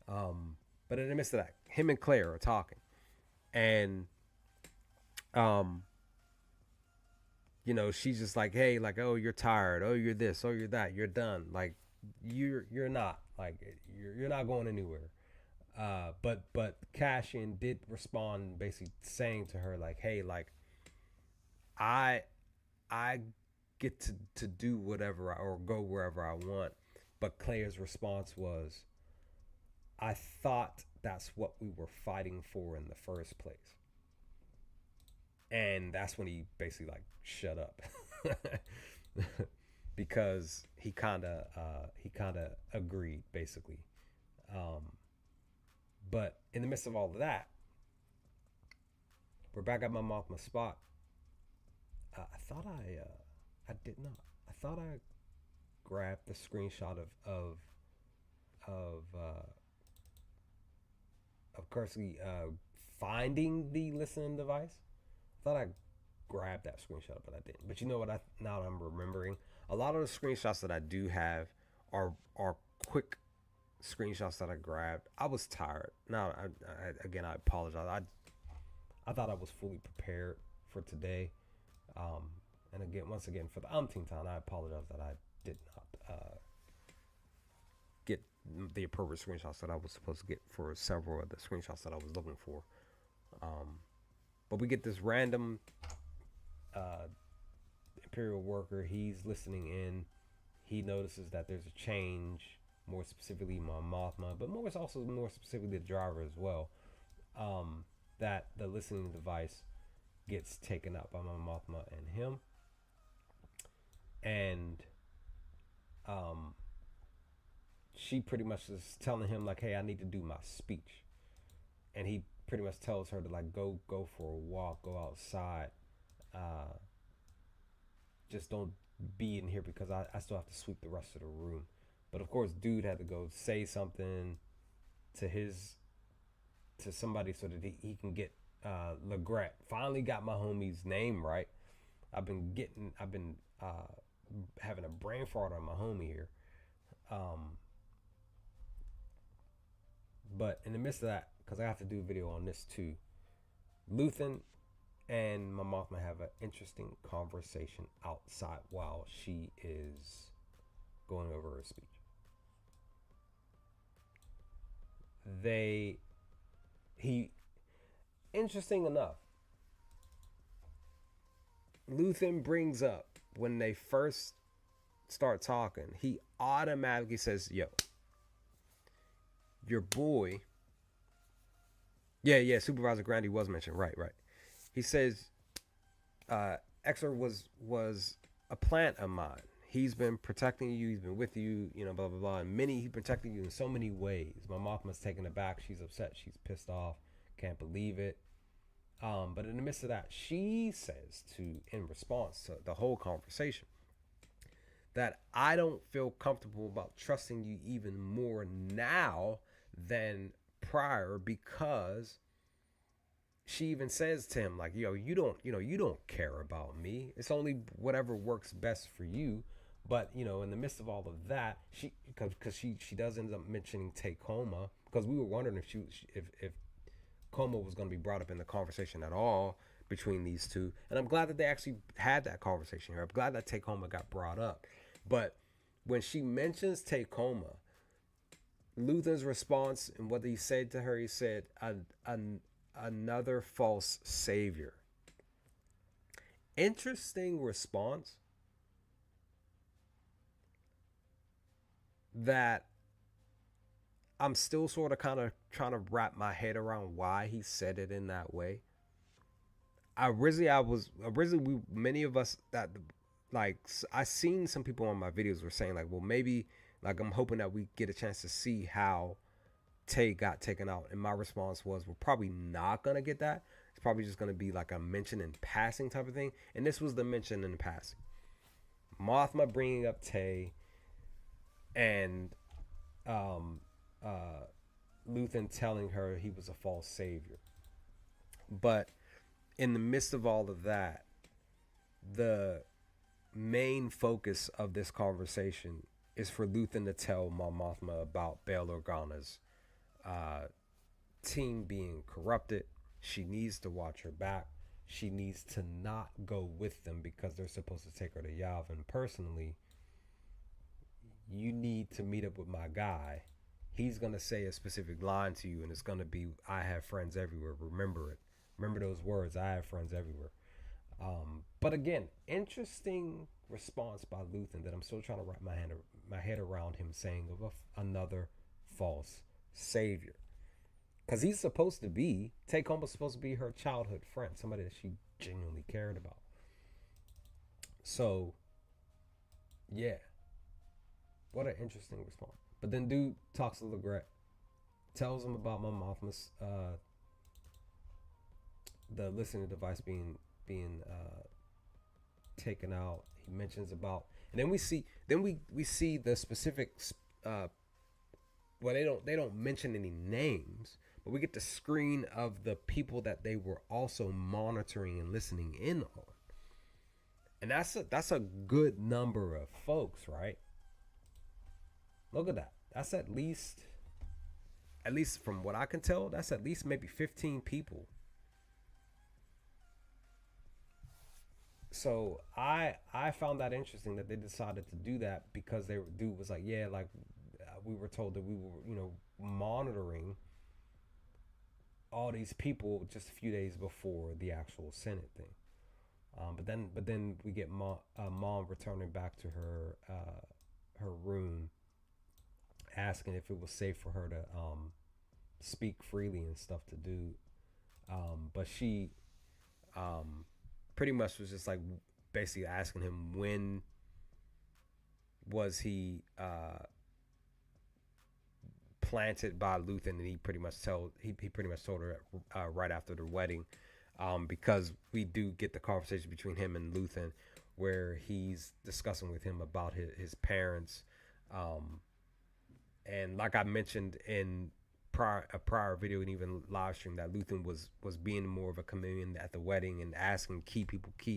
But in the midst of that, him and Claire are talking, and she's just like, hey, like, oh, you're tired, oh, you're this, oh, you're that, you're done, like you're not, like you're not going anywhere. But Cashin did respond, basically saying to her like, hey, like I I get to do whatever or go wherever I want. But Claire's response was, I thought that's what we were fighting for in the first place. And that's when he basically like shut up. Because he kind of agreed basically. But in the midst of all of that, we're back at my Mothma spot. I thought I did not. I thought I grabbed the screenshot of Kersey finding the listening device. I thought I grabbed that screenshot, but I didn't. But you know what? Now that I'm remembering, a lot of the screenshots that I do have are quick screenshots that I grabbed. I was tired. Now, again, I apologize. I thought I was fully prepared for today. And again, once again, for the umpteenth time, I apologize that I did not get the appropriate screenshots that I was supposed to get for several of the screenshots that I was looking for. But we get this random Imperial worker. He's listening in. He notices that there's a change, more specifically my Mothma, but more specifically the driver as well. That the listening device gets taken out by my Mothma and him. And she pretty much is telling him like, hey, I need to do my speech. And he pretty much tells her to like go for a walk, go outside. Just don't be in here because I still have to sweep the rest of the room. But of course, dude had to go say something to somebody so that he can get Legret. Finally got my homie's name right. I've been having a brain fart on my homie here. Um, but in the midst of that, because I have to do a video on this too, Luthen and my Mothma have an interesting conversation outside while she is going over her speech. They, he, interesting enough, Luthen brings up when they first start talking, he automatically says, "Yo, your boy." Yeah, Supervisor Grandy was mentioned. Right. He says, Exer was a plant of mine. He's been protecting you. He's been with you. You know, blah blah blah. And he's protecting you in so many ways. My Mothma's taken aback. She's upset. She's pissed off. Can't believe it. But in the midst of that, she says in response to the whole conversation, that I don't feel comfortable about trusting you even more now than prior, because she even says to him, like, yo, you don't care about me. It's only whatever works best for you. But in the midst of all of that, because she does end up mentioning Tacoma, because we were wondering if Coma was going to be brought up in the conversation at all between these two. And I'm glad that they actually had that conversation here. I'm glad that Tacoma got brought up. But when she mentions Tacoma, Luthen's response and what he said to her, he said, another false savior. Interesting response that I'm still sort of kind of trying to wrap my head around why he said it in that way. Many of us that, like, I seen some people on my videos were saying, like, well, maybe, like, I'm hoping that we get a chance to see how Tay got taken out. And my response was, we're probably not going to get that. It's probably just going to be like a mention in passing type of thing. And this was the mention in passing. Mothma bringing up Tay and Luthen telling her he was a false savior. But in the midst of all of that, the main focus of this conversation is for Luthen to tell Mon Mothma about Bail Organa's team being corrupted. She needs to watch her back. She needs to not go with them because they're supposed to take her to Yavin personally. You need to meet up with my guy. He's going to say a specific line to you, and it's going to be, I have friends everywhere. Remember it. Remember those words, I have friends everywhere. But again, interesting response by Luthen that I'm still trying to wrap my head around him saying of another false savior. Because he's supposed to be, Tacoma's supposed to be her childhood friend, somebody that she genuinely cared about. So, yeah. What an interesting response. But then dude talks to Legret, tells him about Mon Mothma's the listening device being taken out. He mentions about, and then we see the specifics. Well, they don't mention any names, but we get the screen of the people that they were also monitoring and listening in on, and that's a good number of folks, right? Look at that. That's at least from what I can tell, that's at least maybe 15 people. So I found that interesting that they decided to do that, because dude was like, yeah, like we were told that we were, monitoring all these people just a few days before the actual Senate thing. But then we get mom returning back to her room, asking if it was safe for her to speak freely and stuff to do. But she pretty much was just like basically asking him when was he planted by Luthen, and he pretty much told her right after the wedding, because we do get the conversation between him and Luthen where he's discussing with him about his parents, and like I mentioned in a prior video and even live stream, that Luthen was being more of a chameleon at the wedding and asking key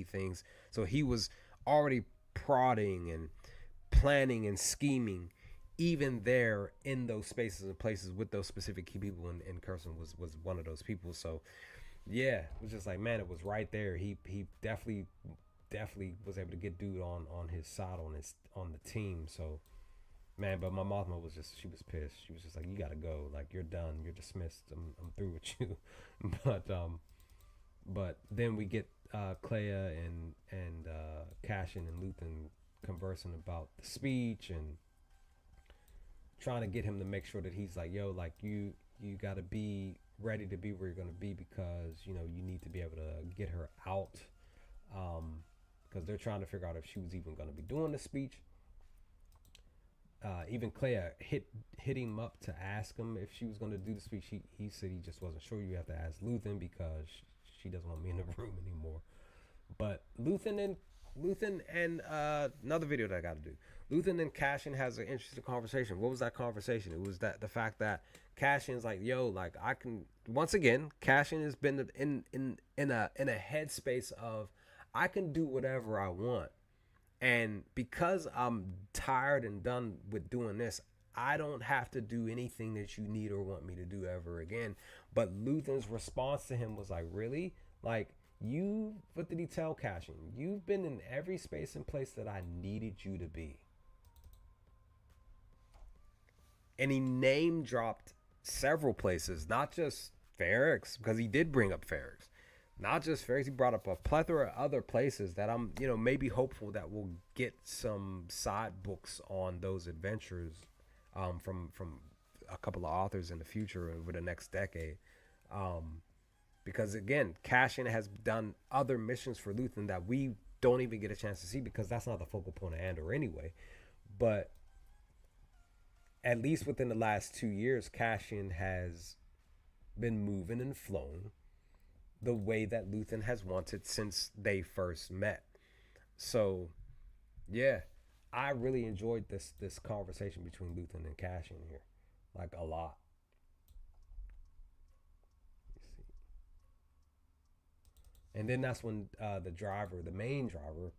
things. So he was already prodding and planning and scheming, even there in those spaces and places with those specific key people. And Carson was one of those people. So yeah, it was just like, man, it was right there. He definitely was able to get dude on his side, on the team. So man, but my Mothma was just, she was pissed. She was just like, you gotta go. Like, you're done. You're dismissed. I'm through with you. But then we get Clea and Cashin and Luthen conversing about the speech and trying to get him to make sure that he's like, yo, like you got to be ready to be where you're going to be, because you know you need to be able to get her out, because they're trying to figure out if she was even going to be doing the speech. Even Clea hit him up to ask him if she was going to do the speech. He said he just wasn't sure. You have to ask Luthen because she doesn't want me in the room anymore. But Luthen and another video that I got to do. Luthen and Cashin has an interesting conversation. What was that conversation? It was that the fact that Cashin's like, yo, like I can, once again, Cashin has been in a headspace of I can do whatever I want. And because I'm tired and done with doing this, I don't have to do anything that you need or want me to do ever again. But Luthen's response to him was like, really? Like, what did he tell Cashin? You've been in every space and place that I needed you to be. And he name dropped several places, not just Ferrix, because he did bring up Ferrix. Not just Ferrix, he brought up a plethora of other places that I'm, maybe hopeful that we'll get some side books on those adventures from a couple of authors in the future over the next decade. Because again, Cashin has done other missions for Luthen that we don't even get a chance to see, because that's not the focal point of Andor anyway. But at least within the last 2 years, Cashin has been moving and flowing the way that Luthen has wanted since they first met. So, yeah, I really enjoyed this conversation between Luthen and Cashin here, like a lot. And then that's when the main driver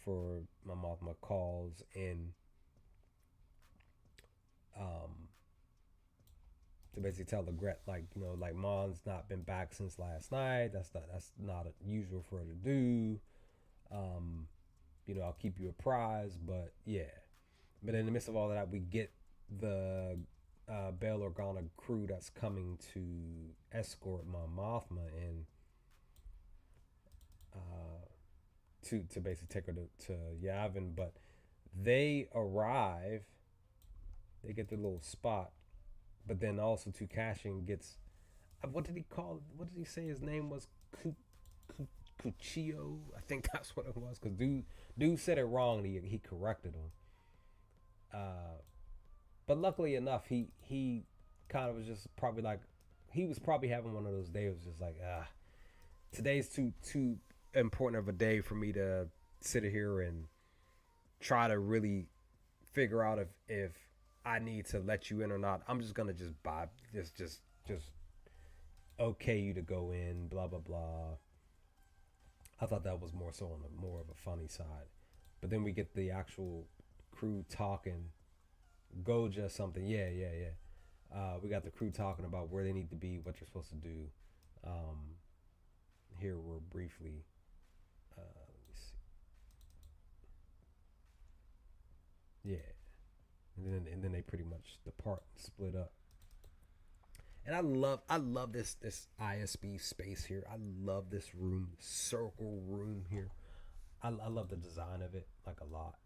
for my Mothma calls in to basically tell the Gret, like, like Mon's not been back since last night. That's not usual for her to do. I'll keep you apprised, but yeah. But in the midst of all of that, we get the Bail Organa crew that's coming to escort my Mothma in, to basically take her to Yavin. But they arrive, they get their little spot, but then also to Cashin gets, what did he say his name was? Cuchillo, I think that's what it was, because dude said it wrong and he corrected him. But luckily enough, he kind of was just probably like, he was probably having one of those days, just like, today's too important of a day for me to sit here and try to really figure out if I need to let you in or not. I'm just gonna just buy just okay you to go in, blah blah blah. I thought that was more so on more of a funny side. But then we get the actual crew talking. Goja something. Yeah. We got the crew talking about where they need to be, what they're supposed to do. Here we're briefly. Let me see. Yeah. And then they pretty much depart and split up. And I love this ISB space here. I love this room, circle room here. I love the design of it like a lot.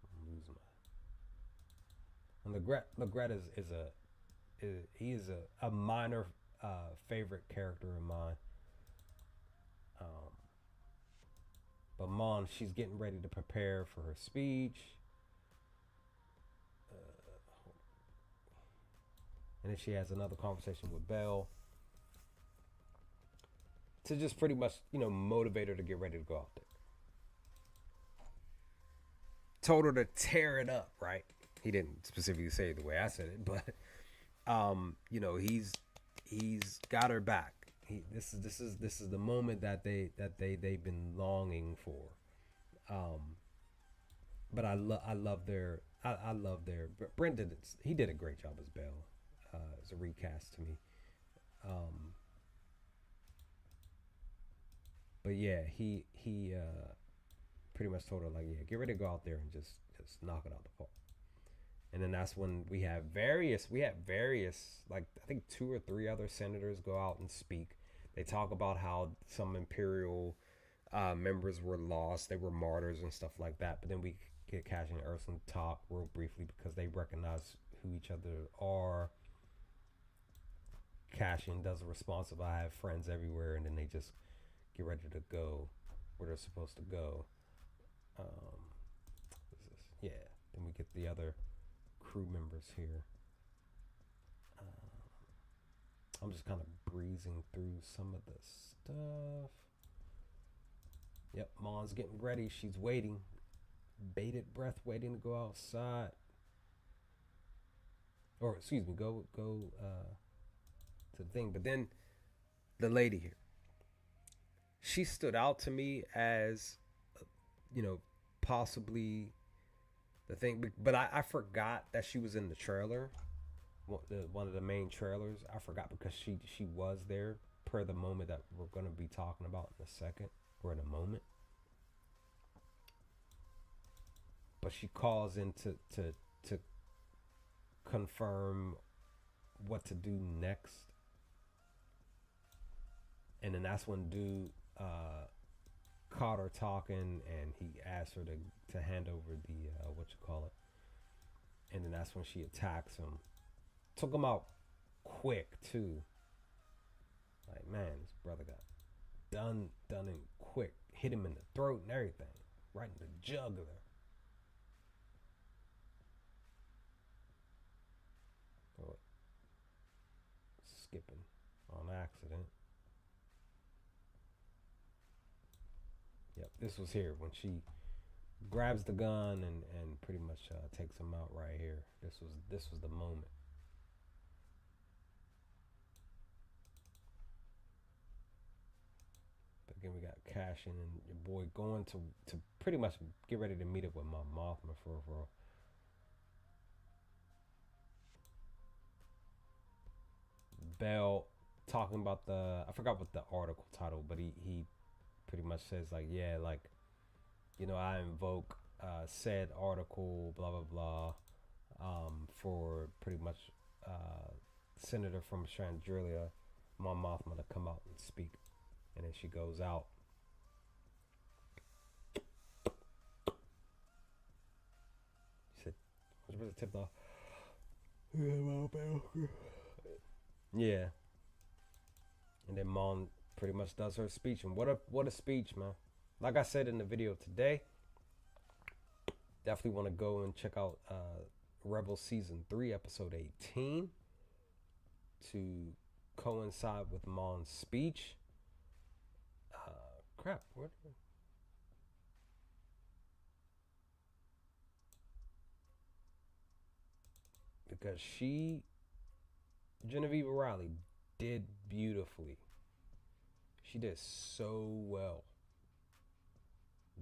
I'm losing my. And Legret is a minor favorite character of mine. But Mon, she's getting ready to prepare for her speech. And then she has another conversation with Belle to just pretty much, motivate her to get ready to go out there. Told her to tear it up, right? He didn't specifically say it the way I said it, but he's got her back. This is the moment that they've been longing for. Um, but I love their I love their Brent did it, he did a great job as Bell, as a recast to me. Um, but yeah, he pretty much told her like, yeah, get ready to go out there and just knock it out the park. And then that's when we had various like I think two or three other senators go out and speak. They talk about how some imperial members were lost, they were martyrs and stuff like that. But then we get Cash and Urson talk real briefly because they recognize who each other are. Cassian does a response of "I have friends everywhere," and then they just get ready to go where they're supposed to go. Um, yeah. Then we get the other crew members here. I'm just kind of breezing through some of the stuff. Yep, Mom's getting ready. She's waiting, bated breath, waiting to go outside. Or excuse me, go to the thing. But then the lady here, she stood out to me as, you know, possibly the thing. But I forgot that she was in the trailer, one of the main trailers. I forgot because she was there per the moment that we're going to be talking about in a second or in a moment. But she calls in to confirm what to do next, and then that's when dude caught her talking, and he asked her to hand over the what you call it, and then that's when she attacks him. Took him out quick too. Like man, this brother got done and quick. Hit him in the throat and everything, right in the jugular. Oh, skipping on accident. Yep, this was here when she grabs the gun and pretty much takes him out right here. This was the moment. But again, we got Cashin and your boy going to pretty much get ready to meet up with my Mothma for Bell talking about the I forgot what the article title, but he pretty much says like yeah like I invoke said article blah blah blah for pretty much senator from Chandrilia, Mon Mothma, to come out and speak, and then she goes out. She said, "What's the tip off?" Yeah, and then Mon pretty much does her speech, and what a speech, man! Like I said in the video today, definitely want to go and check out Rebel Season 3, Episode 18 to coincide with Mon's speech. Crap, what? Because Genevieve Riley, did beautifully. She did so well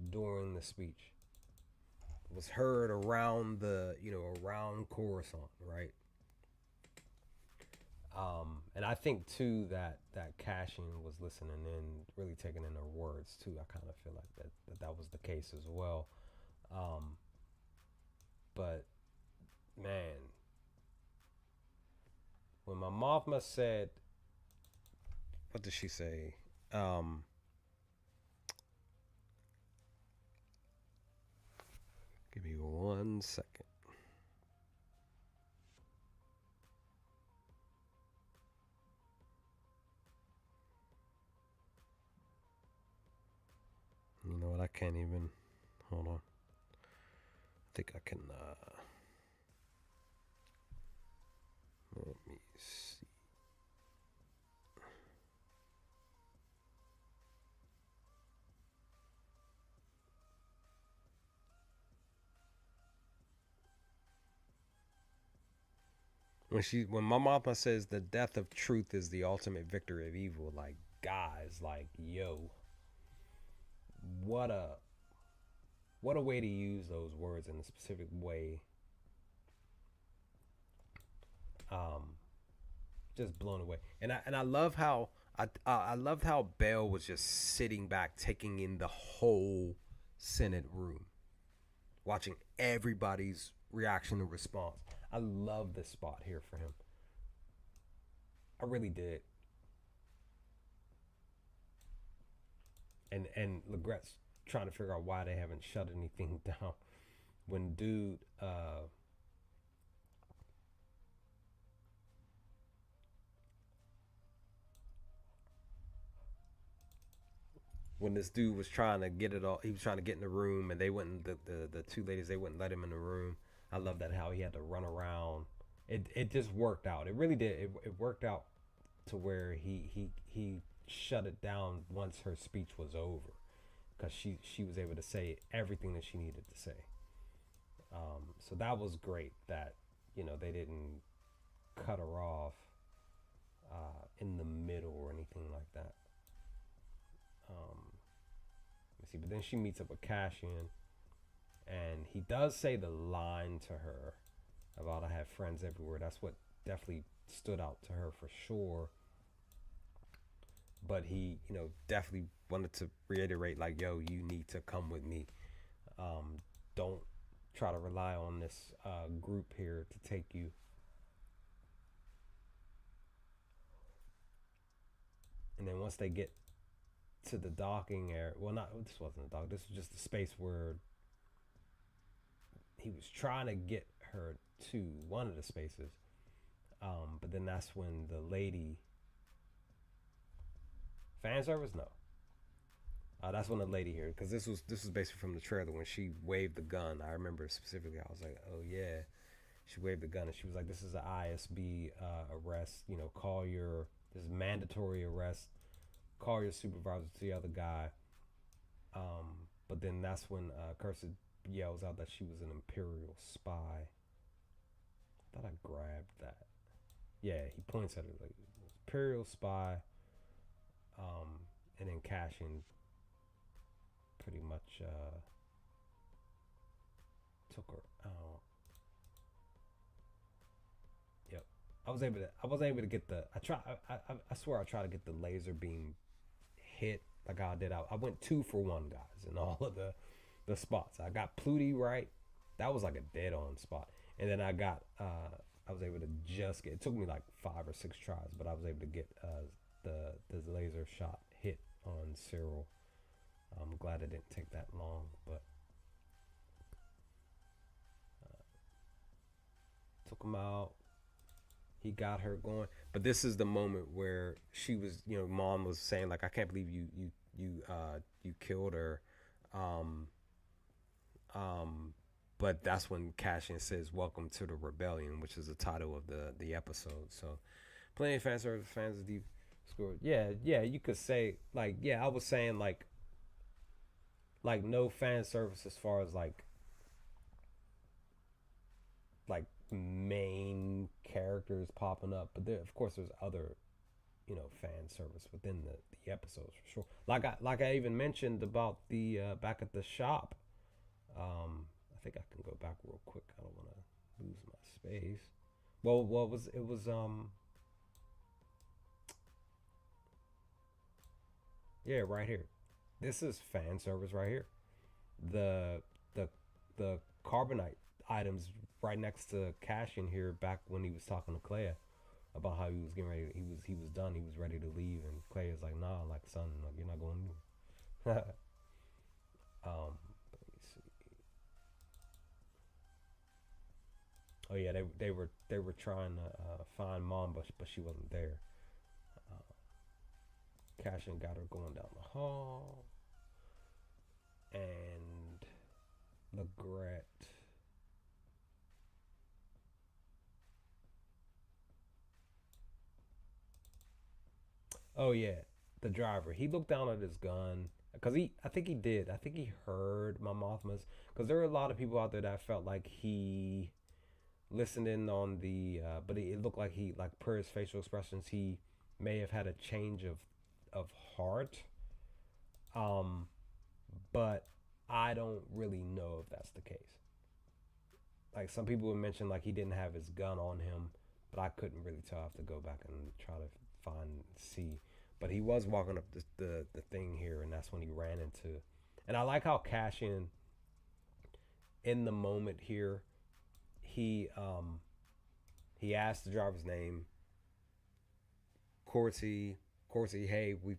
during the speech. It was heard around around Coruscant, right? And I think too that Cashin was listening in, really taking in her words too. I kind of feel like that was the case as well. But man, when my Mothma said, what did she say? Give me 1 second. You know what? I can't even. Hold on. I think I can. Let me see. When my mama says the death of truth is the ultimate victory of evil, like guys, like, yo, what a what a way to use those words in a specific way. Um, just blown away. And I love how I loved how Bell was just sitting back, taking in the whole Senate room, watching everybody's reaction and response. I love this spot here for him. I really did. And Legret's trying to figure out why they haven't shut anything down. When dude, when this dude was trying to get it all, he was trying to get in the room, and they wouldn't. The two ladies, they wouldn't let him in the room. I love that how he had to run around. It just worked out. It really did. It worked out to where he shut it down once her speech was over, because she was able to say everything that she needed to say. So that was great that they didn't cut her off in the middle or anything like that. Let's see, but then she meets up with Cassian, and he does say the line to her about "I have friends everywhere." That's what definitely stood out to her for sure. But he, definitely wanted to reiterate, like, "Yo, you need to come with me. Don't try to rely on this group here to take you." And then once they get to the docking area, well, not this wasn't a dock. This was just a space where he was trying to get her to one of the spaces. But then that's when the lady fan service, no. That's when the lady here, because this was basically from the trailer when she waved the gun. I remember specifically. I was like, oh yeah, she waved the gun, and she was like, "This is an ISB arrest. Call your this is mandatory arrest. Call your supervisor to the other guy." But then that's when Cursed yells out that she was an Imperial spy. I thought I grabbed that. Yeah, he points at her like Imperial spy. And then Cassian pretty much took her out. Yep. I was able to get the I swear I tried to get the laser beam hit like I did. I went 2 for 1, guys, in all of the spots. I got Pluty right. That was like a dead on spot. And then I was able to just get, it took me like 5 or 6 tries, but I was able to get the laser shot hit on Cyril. I'm glad it didn't take that long, but took him out. He got her going, but this is the moment where she was, mom was saying like, "I can't believe you killed her," um, but that's when Cassian says, "Welcome to the rebellion," which is the title of the episode. So, plenty of fan service fans of deep score. Yeah, yeah, you could say like, yeah, I was saying like no fan service as far as like main characters popping up, but there of course there's other fan service within the episodes for sure. Like I even mentioned about the back at the shop. I think I can go back real quick. I don't want to lose my space. Well, what was it was yeah, right here. This is fan service right here. The the the carbonite items right next to Cash in here back when he was talking to Clea about how he was getting ready. He was done. He was ready to leave, and Clea's like, "Nah, like son, like you're not going to." Let me see. Oh yeah, they were trying to find mom, but she wasn't there. Cashin got her going down the hall, and Legret. Oh yeah, the driver. He looked down at his gun because I think he did. I think he heard my Mothmas, because there were a lot of people out there that felt like he listened in on but it looked like he, like per his facial expressions, he may have had a change of heart. Um, but I don't really know if that's the case. Like some people would mention like he didn't have his gun on him, but I couldn't really tell. I have to go back and try to find see. But he was walking up the thing here, and that's when he ran into. And I like how Cassian in the moment here, he he asked the driver's name, Corsi, Corsi. Hey, we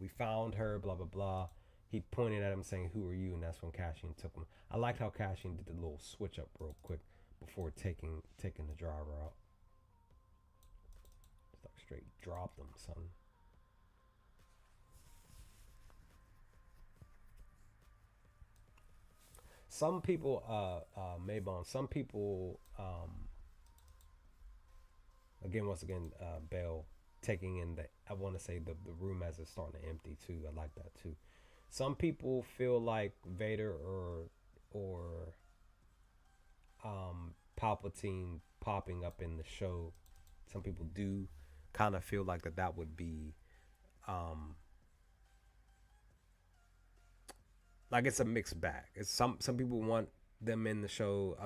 found her. Blah blah blah. He pointed at him saying, "Who are you?" And that's when Cassian took him. I liked how Cassian did the little switch up real quick before taking the driver out. Just like straight dropped him, son. Some people, Maybon. Some people, again, once again, Bell taking in the. I want to say the room as it's starting to empty too. I like that too. Some people feel like Vader or Palpatine popping up in the show. Some people do kind of feel like that would be um, like it's a mixed bag. It's some people want them in the show,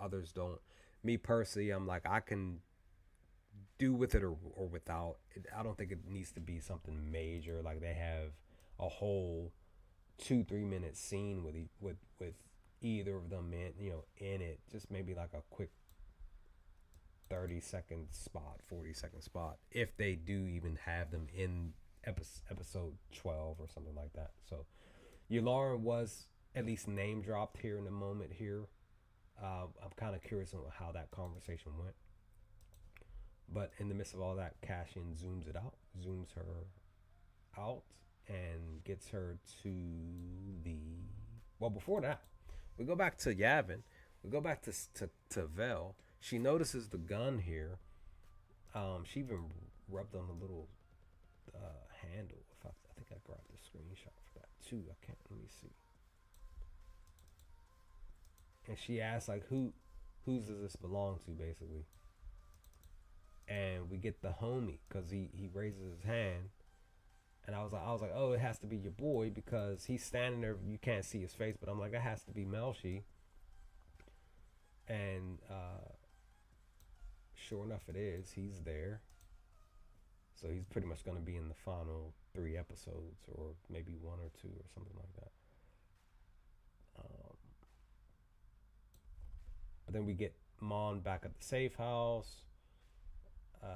others don't. Me personally, I'm like I can do with it or without. I don't think it needs to be something major. Like they have a whole 2 3 minute scene with either of them in it. Just maybe like a quick 30-second spot, 40-second spot, if they do even have them in episode 12 or something like that. So Yularen was at least name dropped here in the moment here. I'm kind of curious on how that conversation went. But in the midst of all that, Cassian zooms her out, and gets her to the. Well, before that, we go back to Yavin. We go back to Vel. She notices the gun here. She even rubbed on the little handle. If I think I grabbed the screenshot for that too. I can't. Let me see. And she asks like, whose does this belong to, basically? And we get the homie because he raises his hand, and I was like, oh, it has to be your boy because he's standing there. You can't see his face, but I'm like, it has to be Melshi. And sure enough, it is. He's there. So he's pretty much going to be in the final 3 episodes, or maybe 1 or 2 or something like that. But then we get Mon back at the safe house. Uh,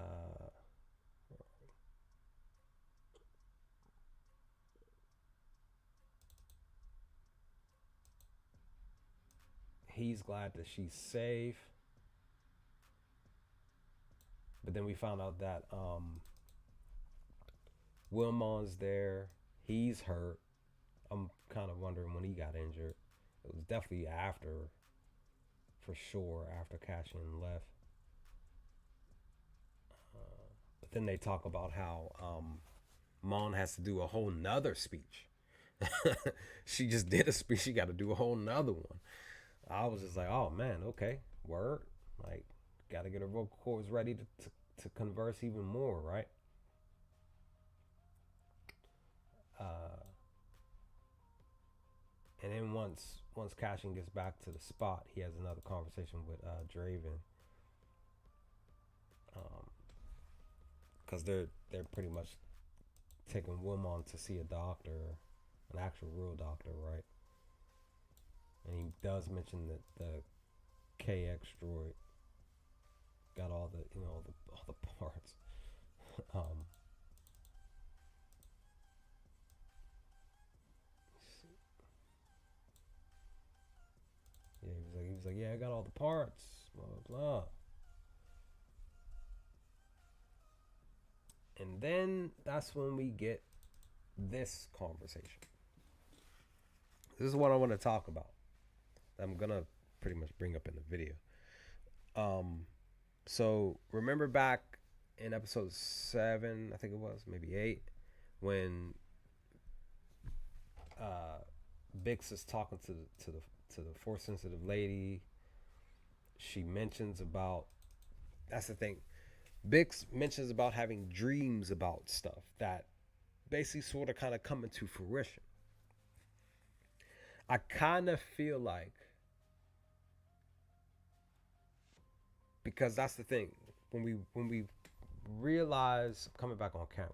he's glad that she's safe. But then we found out that Wilmon's there. He's hurt. I'm kind of wondering when he got injured. It was definitely after, for sure, after Cassian left. But then they talk about how Mon has to do a whole nother speech. She just did a speech. She got to do a whole nother one. I was just like, oh man, okay, word. Like, got to get her vocal cords ready to converse even more, right? Uh, and then once Cassian gets back to the spot, he has another conversation with Draven, because they're pretty much taking Wilmon to see a doctor, an actual real doctor, right? And he does mention that the KX droid got all the all the parts. um, yeah, he was like, yeah, I got all the parts, blah blah blah. And then that's when we get this conversation. This is what I want to talk about. I'm gonna pretty much bring up in the video. Um, so remember back in episode 7, I think it was, maybe 8, when uh, Bix is talking to the force sensitive lady. She mentions about, that's the thing. Bix mentions about having dreams about stuff that basically sort of kind of coming to fruition. I kind of feel like, because that's the thing, when we realize, coming back on camera,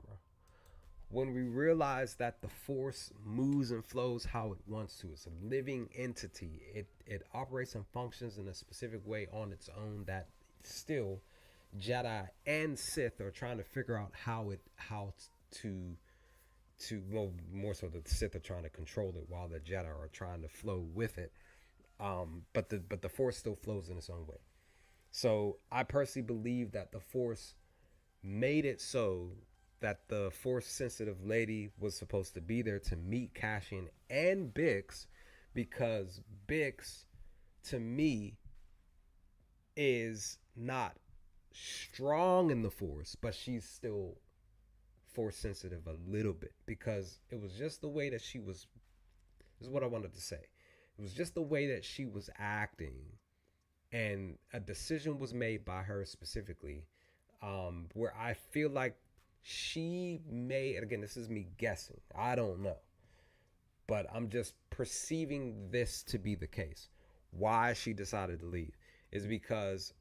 when we realize that the force moves and flows how it wants to, it's a living entity. It operates and functions in a specific way on its own, that still Jedi and Sith are trying to figure out how to, well, more so the Sith are trying to control it while the Jedi are trying to flow with it. But the force still flows in its own way. So I personally believe that the force made it so that the force sensitive lady was supposed to be there to meet Cassian and Bix, because Bix, to me, is not strong in the force, but she's still force sensitive a little bit, because it was just the way that she was. This is what I wanted to say. It was just the way that she was acting, and a decision was made by her specifically, where I feel like she may, and again, this is me guessing, I don't know, but I'm just perceiving this to be the case. Why she decided to leave is because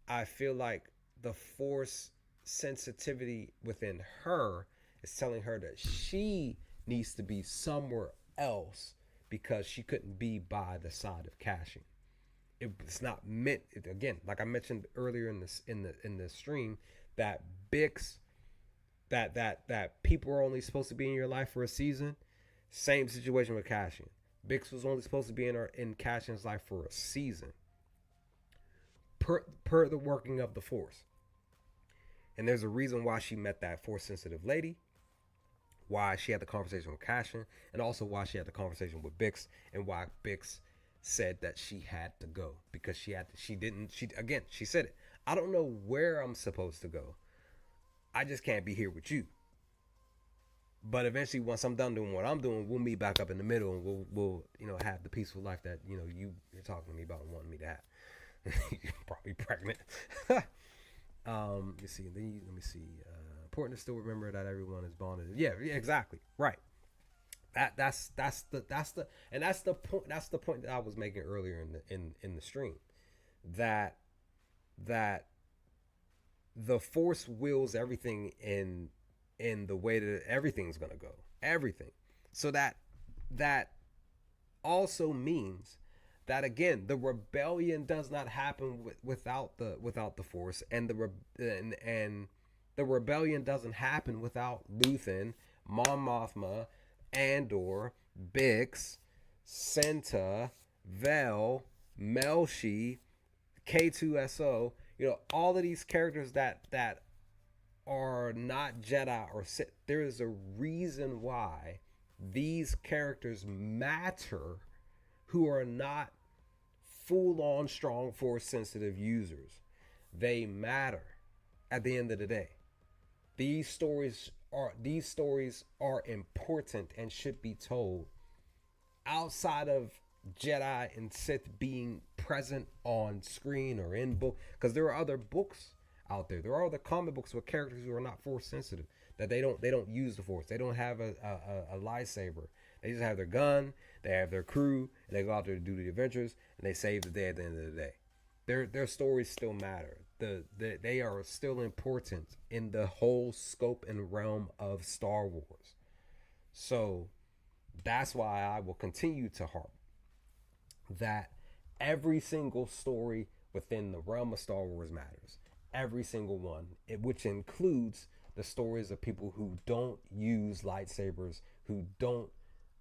I feel like the force sensitivity within her is telling her that she needs to be somewhere else, because she couldn't be by the side of Cassian. It's not meant, again, like I mentioned earlier in this in the stream, that Bix, that people are only supposed to be in your life for a season. Same situation with Cassian. Bix was only supposed to be in Cassian's life for a season, per the working of the force. And there's a reason why she met that force sensitive lady, why she had the conversation with Cassian, and also why she had the conversation with Bix, and why Bix said that she had to go, because she said it. I don't know where I'm supposed to go. I just can't be here with you. But eventually, once I'm done doing what I'm doing, we'll meet back up in the middle, and we'll have the peaceful life that you're talking to me about and wanting me to have. You're probably pregnant. Let me see. Let me see. Important to still remember that everyone is bonded. Yeah, exactly. Right. That's the point. That's the point that I was making earlier in the stream. That that the force wills everything in the way that everything's gonna go. Everything. So that also means that, again, the rebellion does not happen without the force, and and the rebellion doesn't happen without Luthen, Mon Mothma, Andor, Bix, Senta, Vel, Melshi, K2SO. All of these characters that are not Jedi or Sith. There is a reason why these characters matter, who are not full on strong force sensitive users. They matter at the end of the day. These stories are important and should be told outside of Jedi and Sith being present on screen or in book, because there are other books out there. There are other comic books with characters who are not force sensitive, that they don't use the force. They don't have a lightsaber. They just have their gun. They have their crew, and they go out there to do the adventures, and they save the day at the end of the day. Their stories still matter. They are still important in the whole scope and realm of Star Wars. So that's why I will continue to harp that every single story within the realm of Star Wars matters. Every single one, which includes the stories of people who don't use lightsabers, who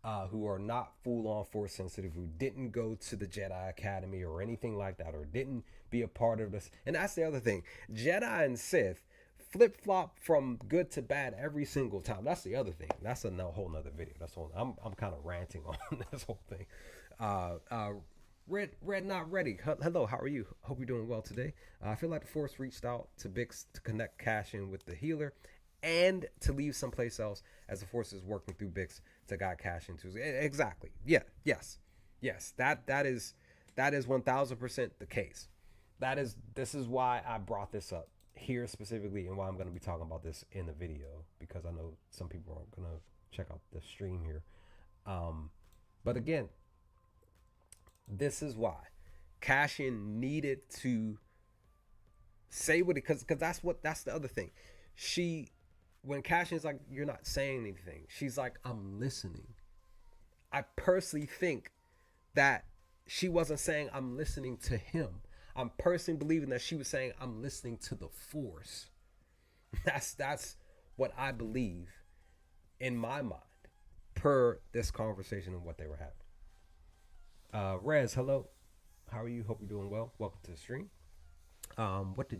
are not full on force sensitive, who didn't go to the Jedi Academy or anything like that, or didn't be a part of this. And that's the other thing. Jedi and Sith flip flop from good to bad every single time. That's the other thing. That's a whole nother video. I'm kind of ranting on this whole thing. Red not ready. Hello, how are you? Hope you're doing well today. I feel like the Force reached out to Bix to connect Cassian with the healer, and to leave someplace else, as the Force is working through Bix to guide Cassian to. Exactly. Yeah. Yes. That is 1000% the case. This is why I brought this up. here specifically, and why I'm going to be talking about this in the video, because I know some people are going to check out the stream here. Um, but again, this is why Cashin needed to say what it, because that's the other thing. She, when Cashin's like, you're not saying anything, she's like, I'm listening. I personally think that she wasn't saying I'm listening to him. I'm personally believing that she was saying I'm listening to the force. That's what I believe in my mind, per this conversation and what they were having. Rez, hello. How are you? Hope you're doing well. Welcome to the stream. What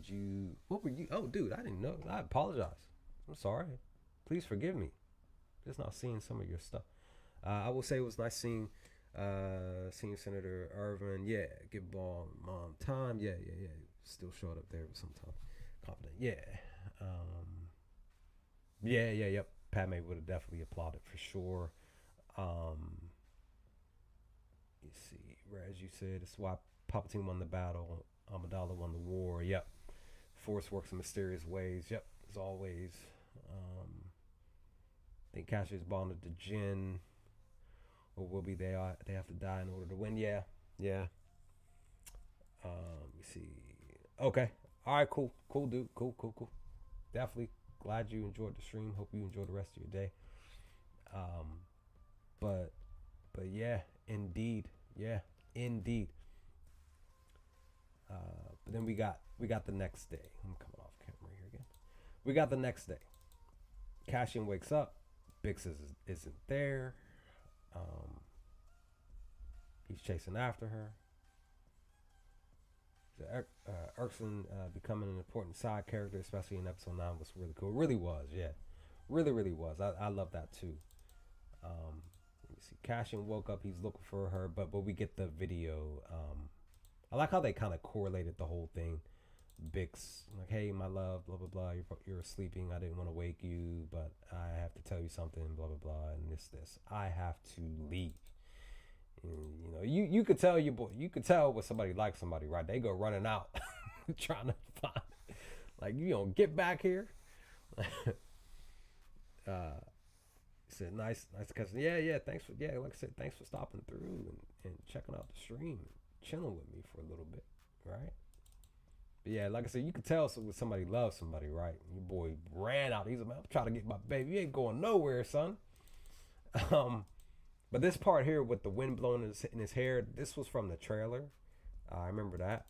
were you? Oh, dude, I didn't know. I apologize. I'm sorry. Please forgive me. Just not seeing some of your stuff. I will say it was nice seeing Senator Irvin. Yeah, give ball mom time. Yeah. Still short up there some time. Confident. Yeah. Yep. Padme would have definitely applauded for sure. You see, as you said, it's why Palpatine won the battle. Amidala won the war. Yep. Force works in mysterious ways. Yep. As always. I think Cassius bonded to Jin, or will be they have to die in order to win. Yeah. You see. Okay. All right. Cool, dude. Cool. Definitely glad you enjoyed the stream. Hope you enjoy the rest of your day. But yeah, indeed. But then we got the next day. I'm coming off camera here again. We got the next day. Cassian wakes up. Bix isn't there. He's chasing after her. Erskine becoming an important side character, especially in episode 9, was really cool. Really was, yeah. Really was. I love that too. Let me see. Cassian woke up. He's looking for her, but we get the video. I like how they kind of correlated the whole thing. Bix, like, hey, my love, blah, blah, blah. You're sleeping. I didn't want to wake you, but I have to tell you something, blah, blah, blah, and this. I have to leave. And, you could tell you could tell when somebody likes somebody, right? They go running out trying to find, like, get back here. He said, nice cousin. Yeah, thanks for, like I said, thanks for stopping through and checking out the stream, chilling with me for a little bit, right? But yeah, like I said, you could tell when somebody loves somebody, right? Your boy ran out. He's like, I'm trying to get my baby. You ain't going nowhere, son. But this part here with the wind blowing in his hair, this was from the trailer. I remember that.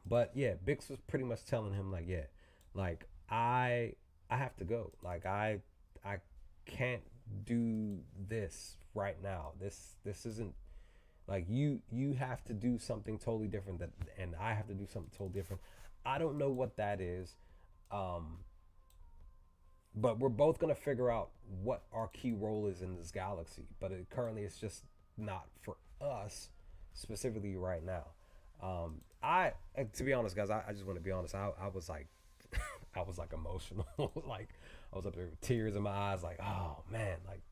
But yeah, Bix was pretty much telling him, like, yeah, like, I have to go. Like, I can't do this right now. This isn't, like, you have to do something totally different, and I have to do something totally different. I don't know what that is, but we're both gonna figure out what our key role is in this galaxy. But currently, it's just not for us specifically right now. To be honest, guys, I just want to be honest. I was like, I was like emotional. Like, I was up there with tears in my eyes. Like, oh man, like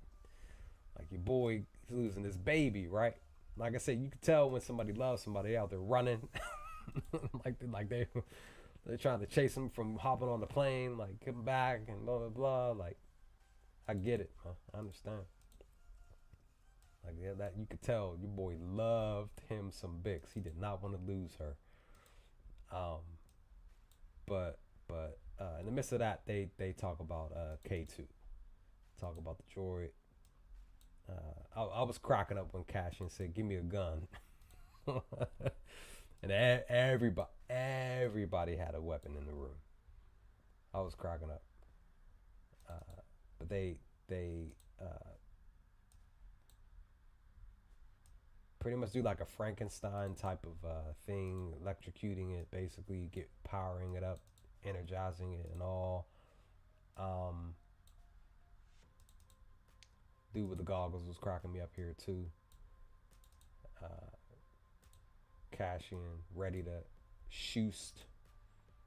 your boy losing his baby, right? Like I said, you can tell when somebody loves somebody out there running, like they're trying to chase him from hopping on the plane, like, come back and blah blah blah. Like, I get it, man. I understand. Like, yeah, that you could tell your boy loved him some Bix. He did not want to lose her. But in the midst of that, they talk about K2, talk about the droid. I was cracking up when Cassian said, "Give me a gun," and everybody had a weapon in the room. I was cracking up. But they pretty much do like a Frankenstein type of thing, electrocuting it, basically powering it up, energizing it, and all. Dude with the goggles was cracking me up here too. Cassian ready to shoot,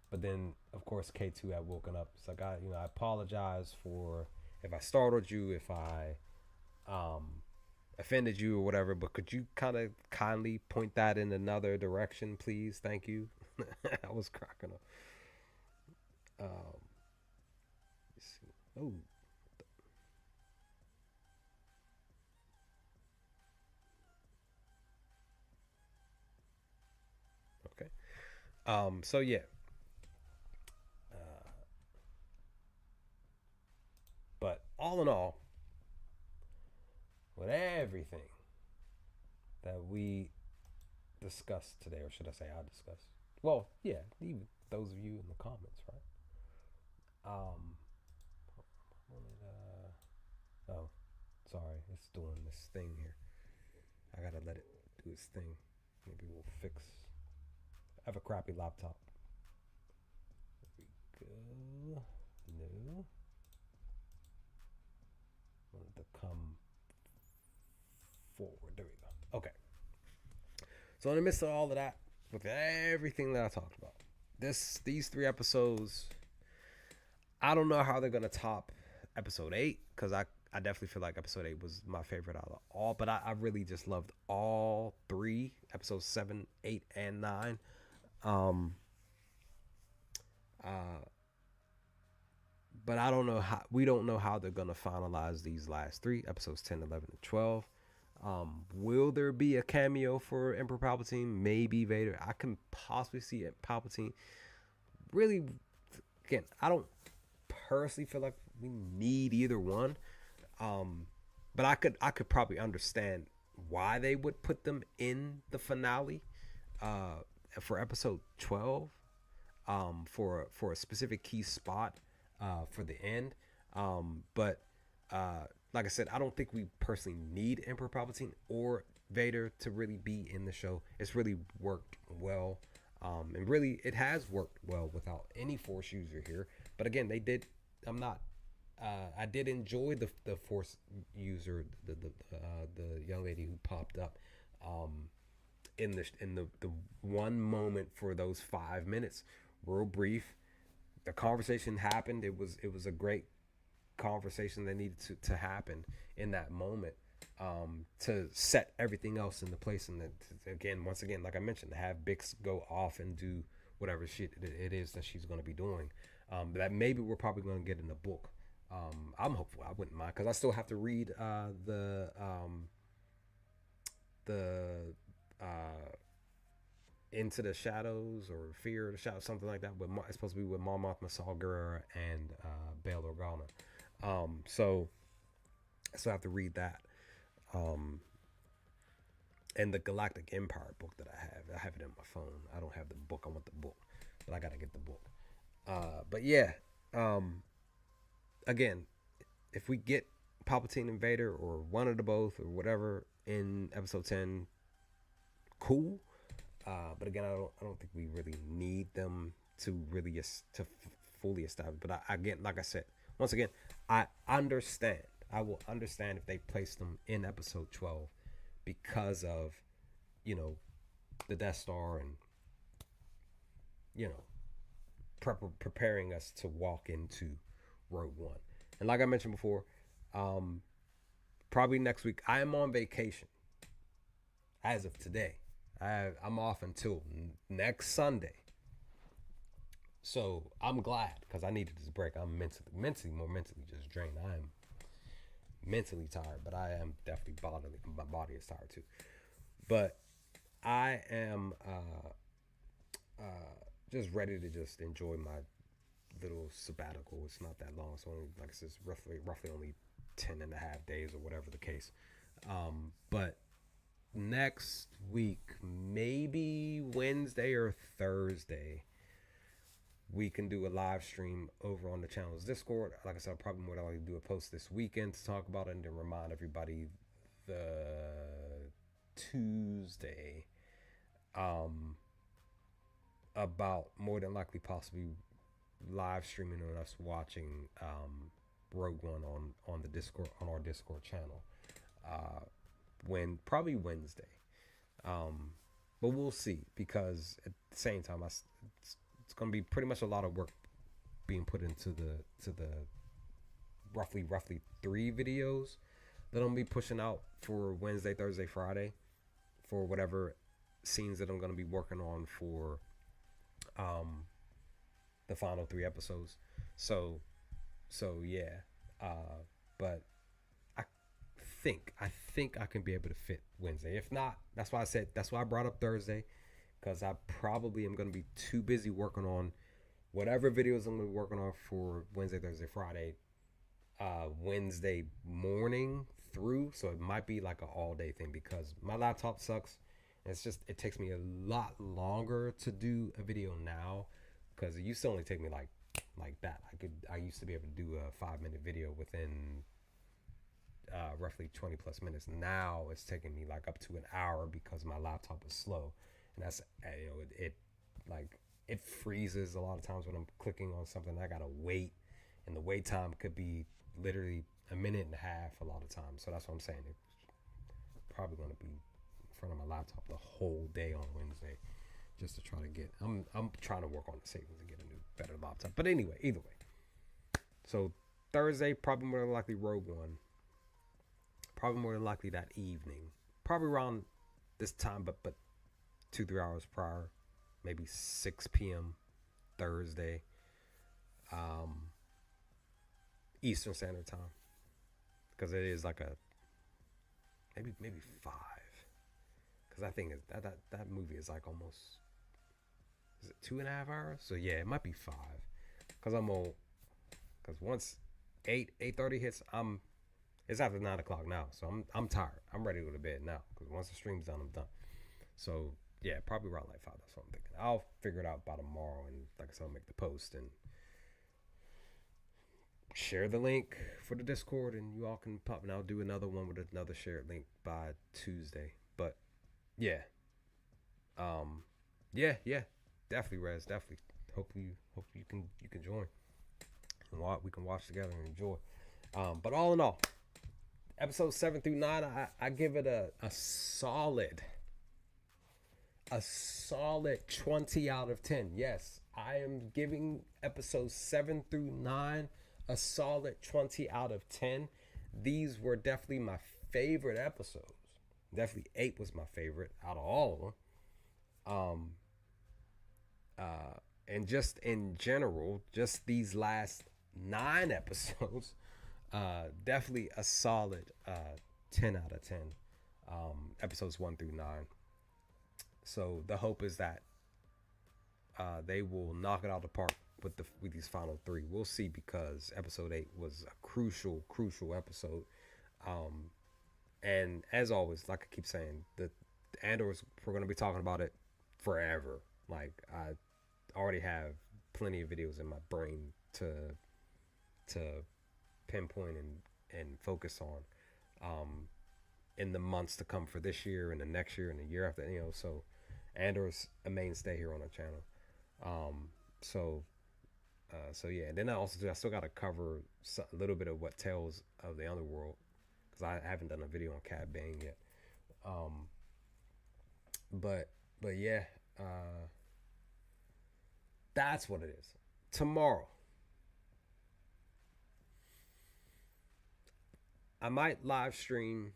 but then of course K2 had woken up. It's like, I apologize for if I startled you, if I offended you or whatever, but could you kind of kindly point that in another direction, please? Thank you. I was cracking up. let's see. Oh, okay. So yeah, but all in all, with everything that we discussed today, or should I say, I discussed? Well, yeah, even those of you in the comments, right? Um, oh, sorry, it's doing this thing here. I gotta let it do its thing. Maybe we'll fix. I have a crappy laptop. There we go. No. I want it to come forward. There we go. Okay. So in the midst of all of that, with everything that I talked about, these 3 episodes, I don't know how they're gonna top episode 8 because I definitely feel like episode 8 was my favorite out of all, but I really just loved all three episodes 7, 8, and 9. Um, uh, but I don't know how we don't know how they're gonna finalize these last three episodes 10, 11, and 12. Will there be a cameo for Emperor Palpatine? Maybe Vader. I can possibly see it. Palpatine. Really, again, I don't personally feel like we need either one. Um, but I could probably understand why they would put them in the finale for episode 12 for a specific key spot for the end. But like I said, I don't think we personally need Emperor Palpatine or Vader to really be in the show. It's really worked well. And really, it has worked well without any Force user here. But again, they did. I'm not. I did enjoy the Force user, the young lady who popped up, in the one moment for those 5 minutes, real brief. The conversation happened. It was a great conversation that needed to happen in that moment, to set everything else into place. And then, again, once again, like I mentioned, to have Bix go off and do whatever shit it is that she's going to be doing. That maybe we're probably going to get in the book. I'm hopeful. I wouldn't mind because I still have to read the Into the Shadows or Fear of the Shadows, something like that. It's supposed to be with Mon Mothma, Saw Gerrera, and Bail Organa. So I still have to read that. Um, and the Galactic Empire book that I have it in my phone. I don't have the book. I want the book, but I gotta get the book. But yeah, again, if we get Palpatine and Vader or one of the both or whatever in episode 10, cool. But again, I don't think we really need them to really fully establish. But again, like I said, once again, I understand. I will understand if they place them in episode 12 because of, you know, the Death Star and, you know, preparing us to walk into Rogue One. And like I mentioned before, um, probably next week I am on vacation as of today. I'm off until next Sunday. So I'm glad because I needed this break. I'm more mentally just drained. I am mentally tired, but I am definitely bodily. My body is tired too. But I am just ready to just enjoy my little sabbatical. It's not that long. It's only, like I said, roughly only 10 and a half days or whatever the case. But next week, maybe Wednesday or Thursday, we can do a live stream over on the channel's Discord. Like I said, I'll probably more likely do a post this weekend to talk about it and then remind everybody the Tuesday about more than likely possibly live streaming and us watching Rogue One on the Discord, on our Discord channel. When probably Wednesday. But we'll see because at the same time, it's going to be pretty much a lot of work being put into the roughly 3 videos that I'm gonna be pushing out for Wednesday, Thursday, Friday for whatever scenes that I'm going to be working on for the final 3 episodes. So yeah. But I I think I can be able to fit Wednesday. If not, that's why I brought up Thursday, because I probably am gonna be too busy working on whatever videos I'm gonna be working on for Wednesday, Thursday, Friday, Wednesday morning through. So it might be like an all day thing because my laptop sucks. It's just it takes me a lot longer to do a video now, because it used to only take me like that. I used to be able to do a 5 minute video within roughly 20 plus minutes. Now it's taking me like up to an hour because my laptop is slow, and that's it like it freezes a lot of times when I'm clicking on something. I gotta wait, and the wait time could be literally a minute and a half a lot of times. So that's what I'm saying. It's probably gonna be in front of my laptop the whole day on Wednesday just to try to get. I'm trying to work on the savings and get a new better laptop. But anyway, either way. So Thursday probably more than likely Rogue One. Probably more than likely that evening. Probably around this time, but 2-3 hours prior, maybe 6 p.m. Thursday, Eastern Standard Time, because it is like a maybe 5, because I think that movie is like almost, is it 2.5 hours? So yeah, it might be 5, because I'm old. Because once 8:30 hits, it's after 9 o'clock now, so I'm tired. I'm ready to go to bed now, because once the stream's done, I'm done. So yeah, probably around like 5. That's what I'm thinking. I'll figure it out by tomorrow, and like I said, I'll make the post and share the link for the Discord, and you all can pop. And I'll do another one with another shared link by Tuesday. But yeah, yeah, definitely, Rez, definitely. Hopefully you can join, and we can watch together and enjoy. But all in all, episodes 7 through 9, I give it a solid 20 out of 10. Yes, I am giving episodes 7 through 9 a solid 20 out of 10. These were definitely my favorite episodes. Definitely 8 was my favorite out of all of them. And just in general, just these last 9 episodes, definitely a solid 10 out of 10. Episodes 1 through 9. So the hope is that they will knock it out of the park with these final 3. We'll see, because episode 8 was a crucial episode. And as always, like I keep saying, the Andor's, we're gonna be talking about it forever. Like, I already have plenty of videos in my brain to pinpoint and focus on in the months to come for this year and the next year and the year after. So Andor's a mainstay here on the channel. So yeah. And then I still got to cover a little bit of what Tales of the Underworld, because I haven't done a video on Cad Bane yet. But yeah, that's what it is. Tomorrow, I might live stream.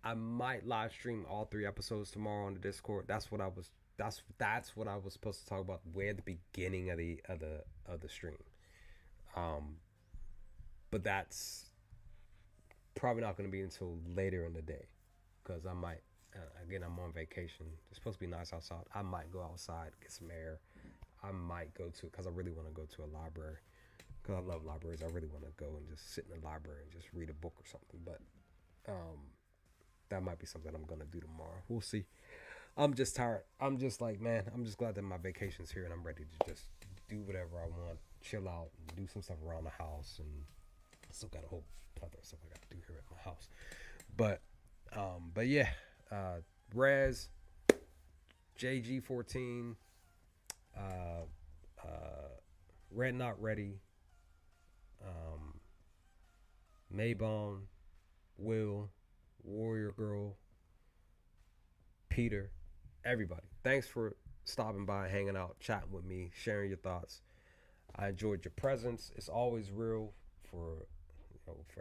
All 3 episodes tomorrow on the Discord. That's what I was supposed to talk about way at the beginning of the stream. But that's probably not going to be until later in the day, because I might again, I'm on vacation. It's supposed to be nice outside. I might go outside, get some air. I might go to, because I really want to go to a library, because I love libraries. I really want to go and just sit in the library and just read a book or something. But that might be something I'm gonna do tomorrow. We'll see. I'm just tired. I'm just like, man, I'm just glad that my vacation's here and I'm ready to just do whatever I want, chill out, and do some stuff around the house. And I still got a whole plethora of stuff I got to do here at my house. But yeah, Rez, JG14, Red Not Ready, Maybone, Will, Warrior Girl, Peter, everybody. Thanks for stopping by, hanging out, chatting with me, sharing your thoughts. I enjoyed your presence. It's always real for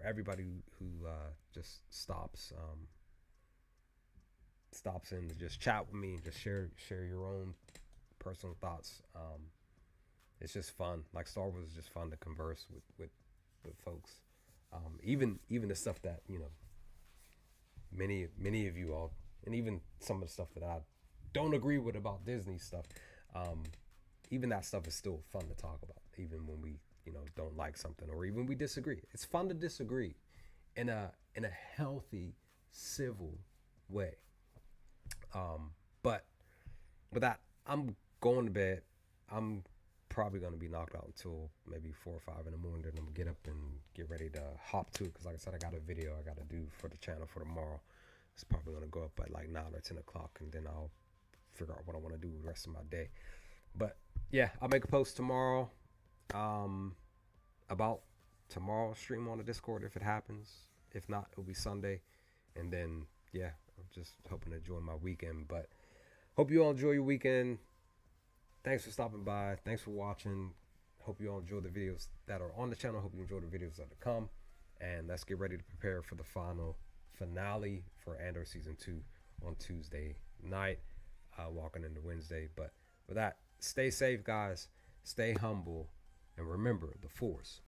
everybody who just stops in to just chat with me and just share your own personal thoughts. It's just fun. Like Star Wars is just fun to converse with folks. Even the stuff that many of you all, and even some of the stuff that I don't agree with about Disney stuff. Um, Even that stuff is still fun to talk about, even when we don't like something or even we disagree. It's fun to disagree in a healthy, civil way. But with that, I'm going to bed. I'm probably going to be knocked out until maybe 4 or 5 in the morning. Then I'm gonna get up and get ready to hop to it because, like I said, I got a video I got to do for the channel for tomorrow. It's probably going to go up at like 9 or 10 o'clock, and then I'll figure out what I want to do the rest of my day. But yeah, I'll make a post tomorrow about tomorrow's stream on the Discord if it happens. If not, it'll be Sunday. And then yeah, I'm just hoping to enjoy my weekend. But hope you all enjoy your weekend. Thanks for stopping by. Thanks for watching. Hope you all enjoy the videos that are on the channel. Hope you enjoy the videos that are to come. And let's get ready to prepare for the finale for Andor season 2 on Tuesday night, walking into Wednesday. But with that, stay safe, guys. Stay humble, and remember, the Force